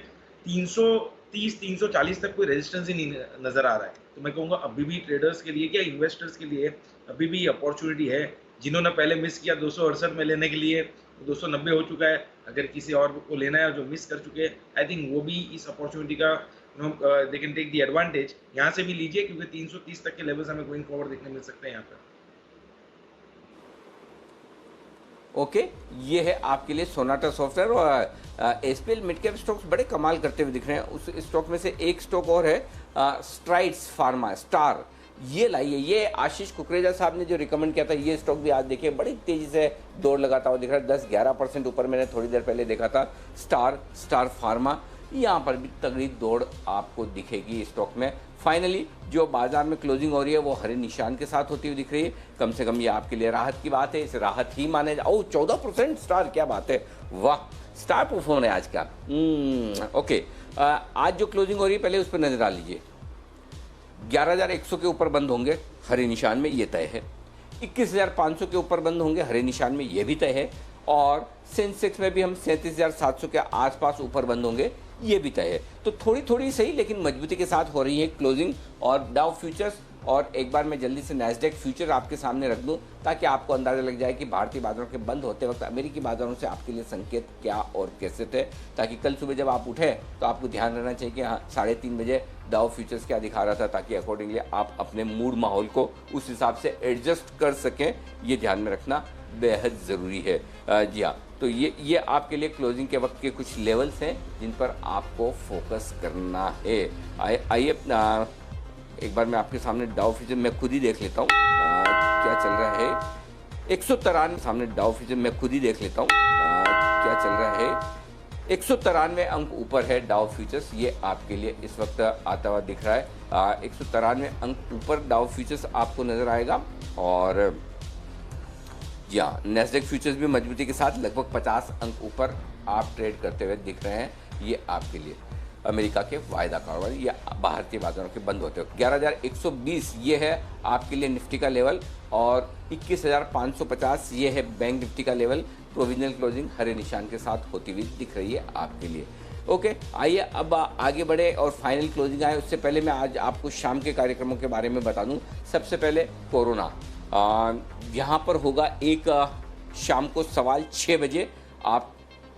330-340 तक कोई रेजिस्टेंस ही नहीं नजर आ रहा है। तो मैं कहूँगा अभी भी ट्रेडर्स के लिए, क्या इन्वेस्टर्स के लिए अभी भी अपॉर्चुनिटी है। जिन्होंने पहले मिस किया 268 में लेने के लिए, 290 हो चुका है। अगर किसी और को लेना है जो मिस कर चुके हैं, आई थिंक वो भी इस अपॉर्चुनिटी का they can take the advantage. यहाँ से भी लीजिए, क्योंकि 330 तक के लेवल्स हमें गोइंग फॉरवर्ड देखने मिल सकते हैं यहाँ पर। ओके, ये है आपके लिए सोनाटा सॉफ्टवेयर। और SPL मिड कैप स्टॉक्स बड़े कमाल करते हुए दिख रहे हैं। उस स्टॉक में से एक स्टॉक और है स्ट्राइड्स फार्मा, स्टार, ये लाइए। ये आशीष कुकरेजा साहब ने जो रिकमेंड किया था, ये स्टॉक भी आज देखिए बड़ी तेजी से दौड़ लगाता हुआ दिख रहा है। 10-11% ऊपर मैंने थोड़ी देर पहले देखा था। स्टार फार्मा, यहाँ पर भी तगड़ी दौड़ आपको दिखेगी स्टॉक में। फाइनली जो बाजार में क्लोजिंग हो रही है वो हरे निशान के साथ होती हुई दिख रही है। कम से कम ये आपके लिए राहत की बात है, इसे राहत ही माने। 14% स्टार, क्या बात है, वाह, स्टार परफॉर्म है आज का। ओके, आज जो क्लोजिंग हो रही है पहले उस पर नजर डाल लीजिए। 11,100 के ऊपर बंद होंगे, हरे निशान में, ये तय है। 21,500 के ऊपर बंद होंगे, हरे निशान में, ये भी तय है। और सेंसेक्स में भी हम 37,700 के आसपास ऊपर बंद होंगे, ये भी तय है। तो थोड़ी थोड़ी सही लेकिन मजबूती के साथ हो रही है क्लोजिंग। और डाउ फ्यूचर्स और एक बार मैं जल्दी से नैस्डैक फ्यूचर आपके सामने रख दूं ताकि आपको अंदाज़ा लग जाए कि भारतीय बाजारों के बंद होते वक्त अमेरिकी बाजारों से आपके लिए संकेत क्या और कैसे थे, ताकि कल सुबह जब आप उठे तो आपको ध्यान रहना चाहिए कि हाँ 3:30 बजे डाउ फ्यूचर्स क्या दिखा रहा था, ताकि अकॉर्डिंगली आप अपने मूड माहौल को उस हिसाब से एडजस्ट कर सकें। ये ध्यान में रखना बेहद ज़रूरी है। जी हाँ, तो ये आपके लिए क्लोजिंग के वक्त के कुछ लेवल्स हैं जिन पर आपको फोकस करना है। आइए एक बार मैं आपके सामने डाउ फ्यूचर मैं खुद ही देख लेता हूँ क्या चल रहा है। 193 सामने डाउ फ्यूचर मैं खुद ही देख लेता हूँ क्या चल रहा है। 193 अंक ऊपर है डाउ फ्यूचर्स, ये आपके लिए इस वक्त आता हुआ दिख रहा है। 193 अंक ऊपर डाउ फ्यूचर्स आपको नज़र आएगा। और जी हाँ, नैस्डैक फ्यूचर्स भी मजबूती के साथ लगभग 50 अंक ऊपर आप ट्रेड करते हुए दिख रहे हैं। ये आपके लिए अमेरिका के वायदा कारोबार या भारतीय बाजारों के बंद होते हुए 11,120 ये है आपके लिए निफ्टी का लेवल, और 21,550 ये है बैंक निफ्टी का लेवल। प्रोविजनल क्लोजिंग हरे निशान के साथ होती हुई दिख रही है आपके लिए। ओके, आइए अब आगे बढ़े और फाइनल क्लोजिंग आए उससे पहले मैं आज आपको शाम के कार्यक्रमों के बारे में बता दूं। सबसे पहले कोरोना यहाँ पर होगा एक शाम को 6:15 बजे, आप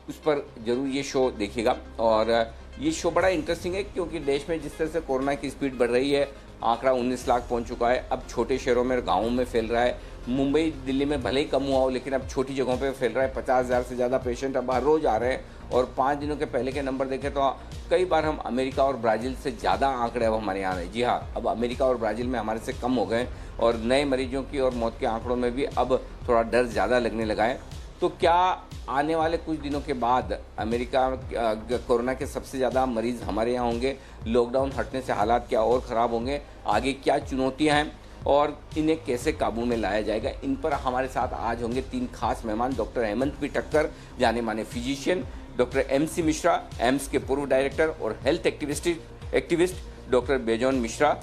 उस पर ज़रूर ये शो देखिएगा। और ये शो बड़ा इंटरेस्टिंग है क्योंकि देश में जिस तरह से कोरोना की स्पीड बढ़ रही है, आंकड़ा 19 लाख पहुंच चुका है, अब छोटे शहरों में गाँवों में फैल रहा है। मुंबई दिल्ली में भले ही कम हुआ हो लेकिन अब छोटी जगहों पे फैल रहा है। 50,000 से ज़्यादा पेशेंट अब हर रोज़ आ रहे हैं, और 5 दिनों के पहले के नंबर देखें तो कई बार हम अमेरिका और ब्राज़ील से ज़्यादा आंकड़े अब हमारे यहाँ हैं। जी हाँ, अब अमेरिका और ब्राज़ील में हमारे से कम हो गए, और नए मरीजों की और मौत के आंकड़ों में भी अब थोड़ा डर ज़्यादा लगने लगा है। तो क्या आने वाले कुछ दिनों के बाद अमेरिका कोरोना के सबसे ज़्यादा मरीज़ हमारे यहाँ होंगे? लॉकडाउन हटने से हालात क्या और ख़राब होंगे? आगे क्या चुनौतियाँ हैं और इन्हें कैसे काबू में लाया जाएगा? इन पर हमारे साथ आज होंगे 3 खास मेहमान। डॉक्टर हेमंत पी ठक्कर, जाने माने physician, doctor MC Mishra, AIIMS के पूर्व डायरेक्टर और health activist doctor Bejon Mishra,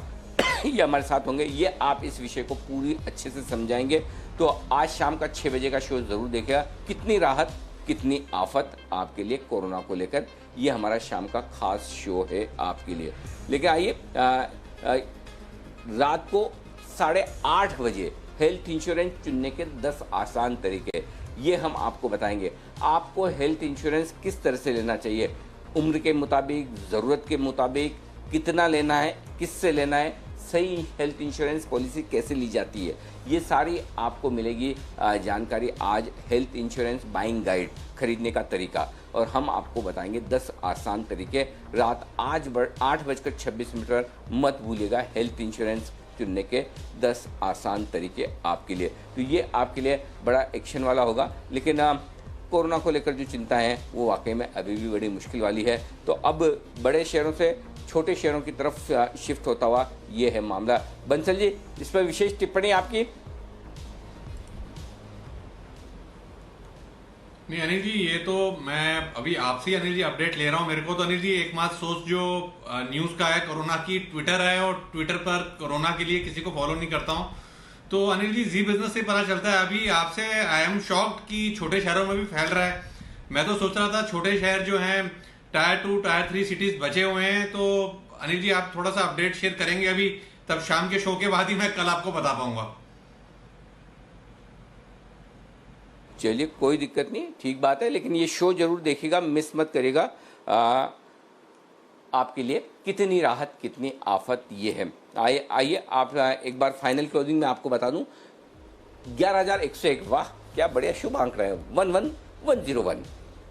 ये हमारे साथ होंगे। ये आप इस विषय को पूरी अच्छे से समझाएंगे। तो आज शाम का 6 बजे का शो ज़रूर देखिएगा। कितनी राहत कितनी आफत आपके लिए कोरोना को लेकर, ये हमारा शाम का खास शो है आपके लिए। लेकिन आइए रात को 8:30 बजे हेल्थ इंश्योरेंस चुनने के 10 आसान तरीके, ये हम आपको बताएंगे। आपको हेल्थ इंश्योरेंस किस तरह से लेना चाहिए, उम्र के मुताबिक, ज़रूरत के मुताबिक, कितना लेना है, किससे लेना है, सही हेल्थ इंश्योरेंस पॉलिसी कैसे ली जाती है, ये सारी आपको मिलेगी जानकारी आज हेल्थ इंश्योरेंस बाइंग गाइड, खरीदने का तरीका। और हम आपको बताएंगे 10 आसान तरीके। रात आज 8:26 पर मत भूलिएगा हेल्थ इंश्योरेंस चुनने के 10 आसान तरीके आपके लिए। तो ये आपके लिए बड़ा एक्शन वाला होगा। लेकिन कोरोना को लेकर जो चिंता है वो वाकई में अभी भी बड़ी मुश्किल वाली है। तो अब बड़े शहरों से छोटे शहरों की तरफ शिफ्ट होता हुआ ये है मामला। बंसल जी, इस पर विशेष टिप्पणी आपकी? नहीं अनिल जी, ये तो मैं अभी आपसे ही अनिल जी अपडेट ले रहा हूँ। मेरे को तो अनिल जी एकमात्र सोर्स जो न्यूज़ का है कोरोना की ट्विटर है, और ट्विटर पर कोरोना के लिए किसी को फॉलो नहीं करता हूँ। तो अनिल जी, जी बिजनेस से पता चलता है अभी आपसे। आई एम शॉक्ड कि छोटे शहरों में भी फैल रहा है। मैं तो सोच रहा था छोटे शहर जो हैं टायर 2 टायर 3 सिटीज बचे हुए हैं। तो अनिल जी आप थोड़ा सा अपडेट शेयर करेंगे अभी, तब शाम के शो के बाद ही मैं कल आपको बता पाऊंगा। चलिए, कोई दिक्कत नहीं, ठीक बात है। लेकिन ये शो जरूर देखिएगा, मिस मत करिएगा। आपके लिए कितनी राहत कितनी आफत ये है। आइए आप एक बार फाइनल क्लोजिंग में आपको बता दूं 11,101, वाह क्या बढ़िया शुभ आंकड़ा है। 11,101,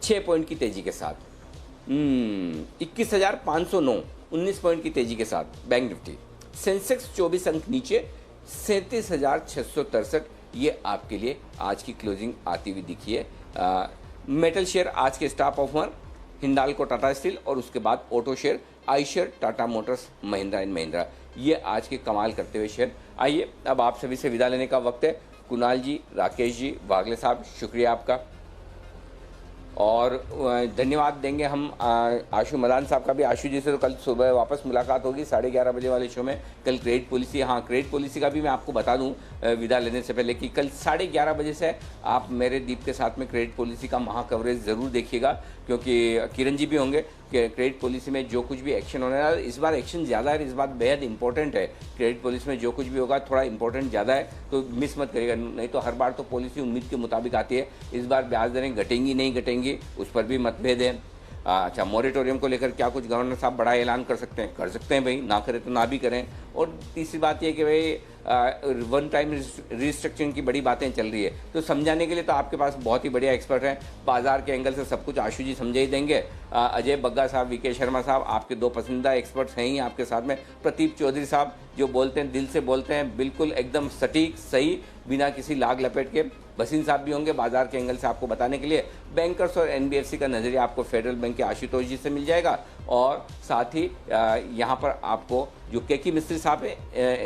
6 पॉइंट की तेजी के साथ। 21,509, 19 पॉइंट की तेजी के साथ बैंक निफ्टी। सेंसेक्स 24 अंक नीचे 37,663, ये आपके लिए आज की क्लोजिंग आती हुई दिखी है। मेटल शेयर आज के stop of one Hindalco Tata steel, और उसके बाद auto share Eicher Tata Motors Mahindra and Mahindra, ये आज के कमाल करते हुए शेयर। आइए अब आप सभी से विदा लेने का वक्त है। कुणाल जी, राकेश जी, वागले साहब, शुक्रिया आपका, और धन्यवाद देंगे हम आशु मदान साहब का भी। आशु जी से तो कल सुबह वापस मुलाकात होगी 11:30 बजे वाले शो में। कल क्रेडिट पॉलिसी, हाँ क्रेडिट पॉलिसी का भी मैं आपको बता दूं विदा लेने से पहले कि कल 11:30 बजे से आप मेरे दीप के साथ में क्रेडिट पॉलिसी का महा कवरेज ज़रूर देखिएगा, क्योंकि किरण जी भी होंगे। क्रेडिट पॉलिसी में जो कुछ भी एक्शन होने वाला है, इस बार एक्शन ज़्यादा है, इस बार बेहद इंपॉर्टेंट है। क्रेडिट पॉलिसी में जो कुछ भी होगा थोड़ा इंपॉर्टेंट ज़्यादा है, तो मिस मत करिएगा। नहीं तो हर बार तो पॉलिसी उम्मीद के मुताबिक आती है, इस बार ब्याज दरें घटेंगी नहीं घटेंगी उस पर भी मतभेद है। अच्छा, मॉरेटोरियम को लेकर क्या कुछ गवर्नर साहब बड़ा ऐलान कर सकते हैं भाई, ना करें तो ना भी करें। और तीसरी बात यह कि भाई वन टाइम रिस्ट्रक्चरिंग की बड़ी बातें चल रही है, तो समझाने के लिए तो आपके पास बहुत ही बढ़िया एक्सपर्ट हैं। बाजार के एंगल से सब कुछ आशु जी समझा ही देंगे। अजय बग्गा साहब, वीके शर्मा साहब, आपके दो पसंदीदा एक्सपर्ट्स हैं ही आपके साथ में। प्रदीप चौधरी साहब जो बोलते हैं दिल से बोलते हैं, बिल्कुल एकदम सटीक सही, बिना किसी लाग लपेट के। भसीन साहब भी होंगे बाजार के एंगल से आपको बताने के लिए। बैंकर्स और एनबीएफसी का नजरिया आपको फेडरल बैंक के आशुतोष जी से मिल जाएगा। और साथ ही यहाँ पर आपको जो केकी मिस्त्री साहब है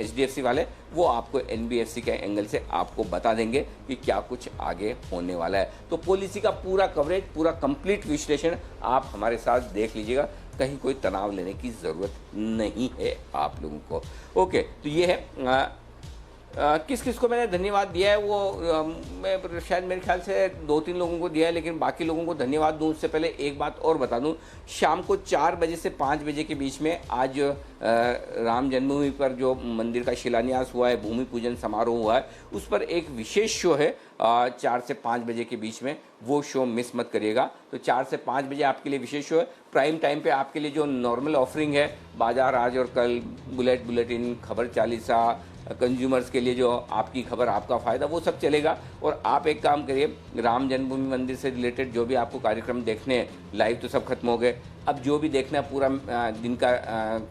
एचडीएफसी वाले, वो आपको एनबीएफसी के एंगल से आपको बता देंगे कि क्या कुछ आगे होने वाला है। तो पॉलिसी का पूरा कवरेज, पूरा कंप्लीट विश्लेषण आप हमारे साथ देख लीजिएगा, कहीं कोई तनाव लेने की ज़रूरत नहीं है आप लोगों को। ओके, तो ये है किस किस को मैंने धन्यवाद दिया है वो मैं शायद मेरे ख्याल से 2-3 लोगों को दिया है, लेकिन बाकी लोगों को धन्यवाद दूं उससे पहले एक बात और बता दूं। शाम को 4 बजे से 5 बजे के बीच में आज राम जन्मभूमि पर जो मंदिर का शिलान्यास हुआ है, भूमि पूजन समारोह हुआ है, उस पर एक विशेष शो है 4 से 5 बजे के बीच में, वो शो मिस मत करिएगा। तो 4 से 5 बजे आपके लिए विशेष शो है। प्राइम टाइम पे आपके लिए जो नॉर्मल ऑफरिंग है, बाजार आज और कल, बुलेटिन, खबर चालीसा, कंज्यूमर्स के लिए जो आपकी खबर आपका फ़ायदा, वो सब चलेगा। और आप एक काम करिए, राम जन्मभूमि मंदिर से रिलेटेड जो भी आपको कार्यक्रम देखने हैं, लाइव तो सब खत्म हो गए, अब जो भी देखना है पूरा दिन का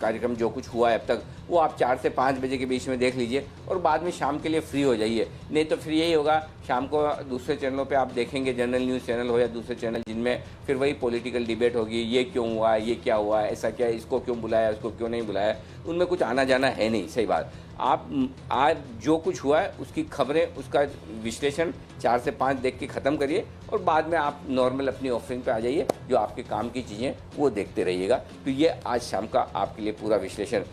कार्यक्रम जो कुछ हुआ है अब तक, वो आप 4 से 5 बजे के बीच में देख लीजिए और बाद में शाम के लिए फ्री हो जाइए। नहीं तो फिर यही होगा, शाम को दूसरे चैनलों पे आप देखेंगे, जनरल न्यूज़ चैनल हो या दूसरे चैनल, जिनमें फिर वही पॉलिटिकल डिबेट होगी, ये क्यों हुआ है, ये क्या हुआ है, ऐसा क्या है, इसको क्यों बुलाया, उसको क्यों नहीं बुलाया, उनमें कुछ आना जाना है नहीं। सही बात, आप आज जो कुछ हुआ है उसकी खबरें, उसका विश्लेषण 4 से 5 देख के ख़त्म करिए और बाद में आप नॉर्मल अपनी ऑफरिंग पे आ जाइए, जो आपके काम की चीज़ें वो देखते रहिएगा। तो ये आज शाम का आपके लिए पूरा विश्लेषण।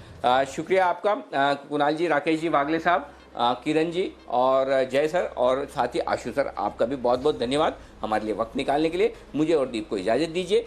शुक्रिया आपका कुणाल जी, राकेश जी, वागले साहब, किरण जी और जय सर, और साथ ही आशु सर, आपका भी बहुत बहुत धन्यवाद हमारे लिए वक्त निकालने के लिए। मुझे और दीप को इजाज़त दीजिए।